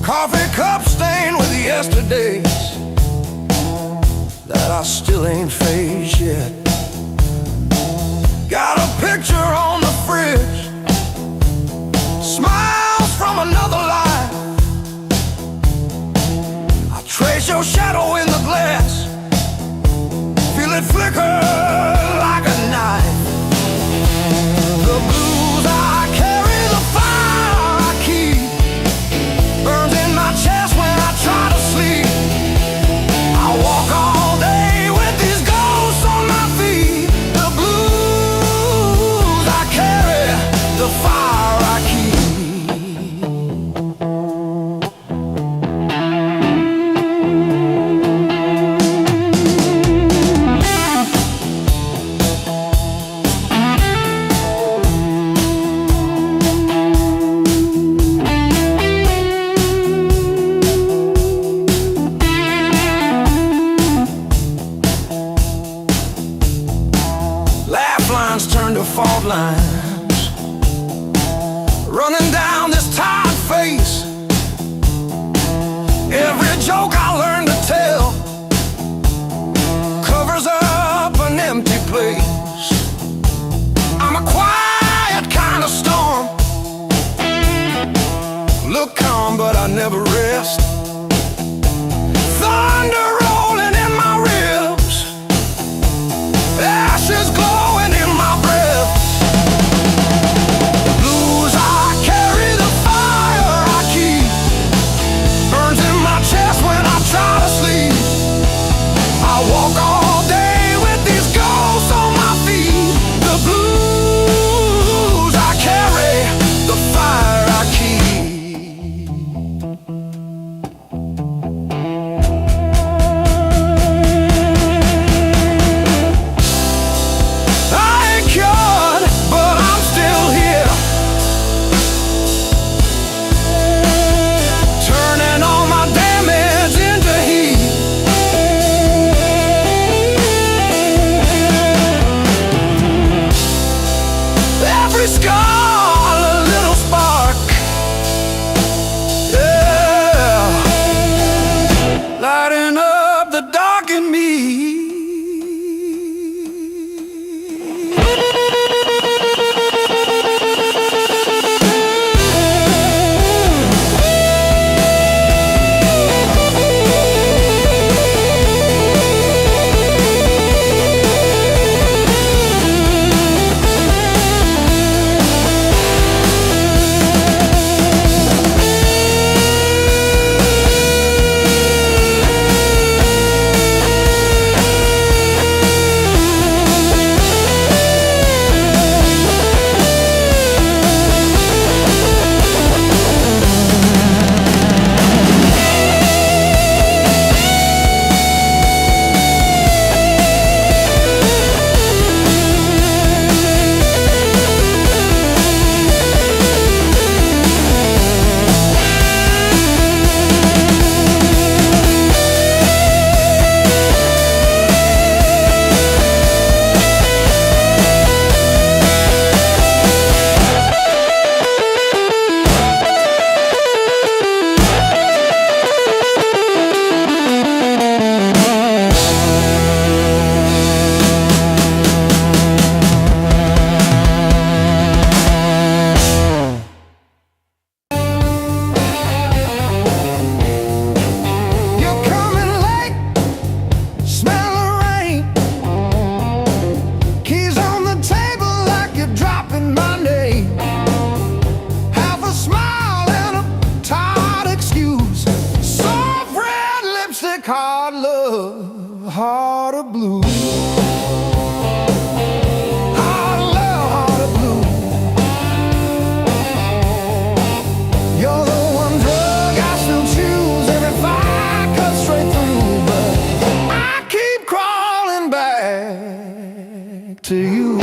Coffee cup stained with yesterdays that I still ain't faced yet. Got a picture on the fridge, smiles from another life. I trace your shadow in the glass, feel it flicker like a knife. The blues I carry, the fire I keep, burns in my chest when I try to sleep. I walk all day with these ghosts on my feet. The blues I carry, the fire I keep. Turn to fault lines, running down this tired face. Every joke I learn to tell covers up an empty place. I'm a quiet kind of storm, look calm but I never rest. Thunder rolling in my ribs, ashes glowing in my breath. The blues I carry, the fire I keep, burns in my chest when I try to sleep. I walk all day with these ghosts on my feet. The blues I carry, the fire I keep. Me. heart of blue. Heart of love, heart of blue. You're the one drug I still choose every fight cuts straight through, but I keep crawling back to you.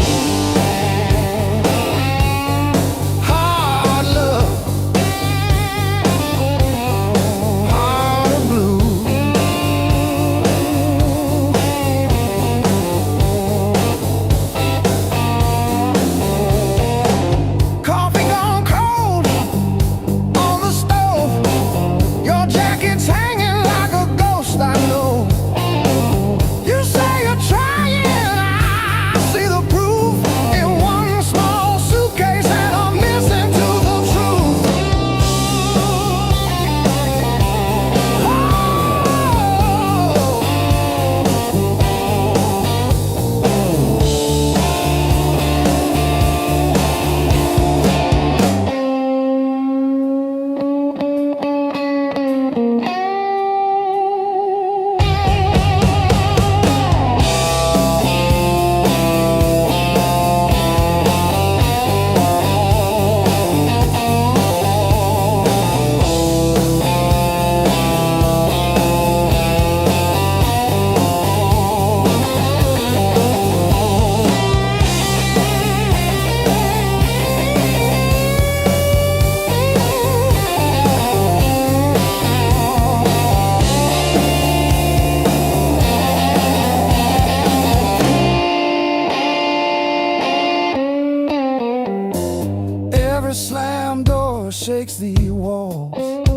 Slam door shakes the walls,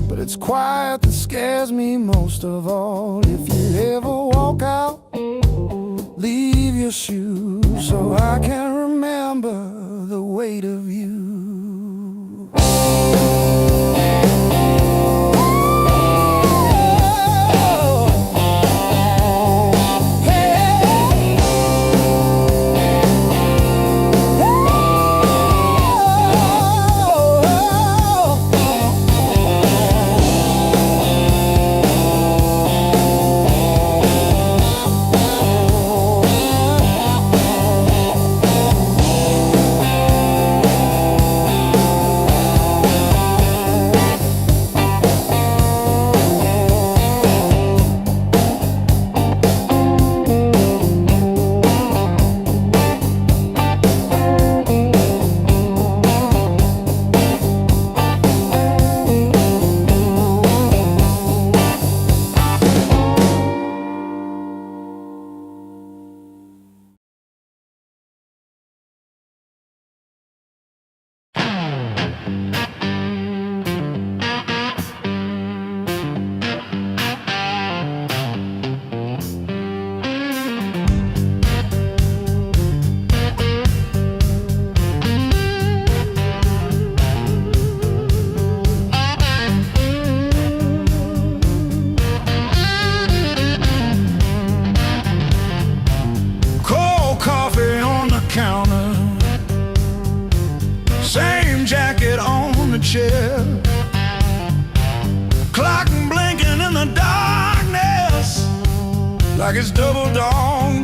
but it's quiet that scares me most of all. If you ever walk out, leave your shoes so I can remember the weight of you. Counter, same jacket on the chair, clock blinking in the darkness like it's double dawn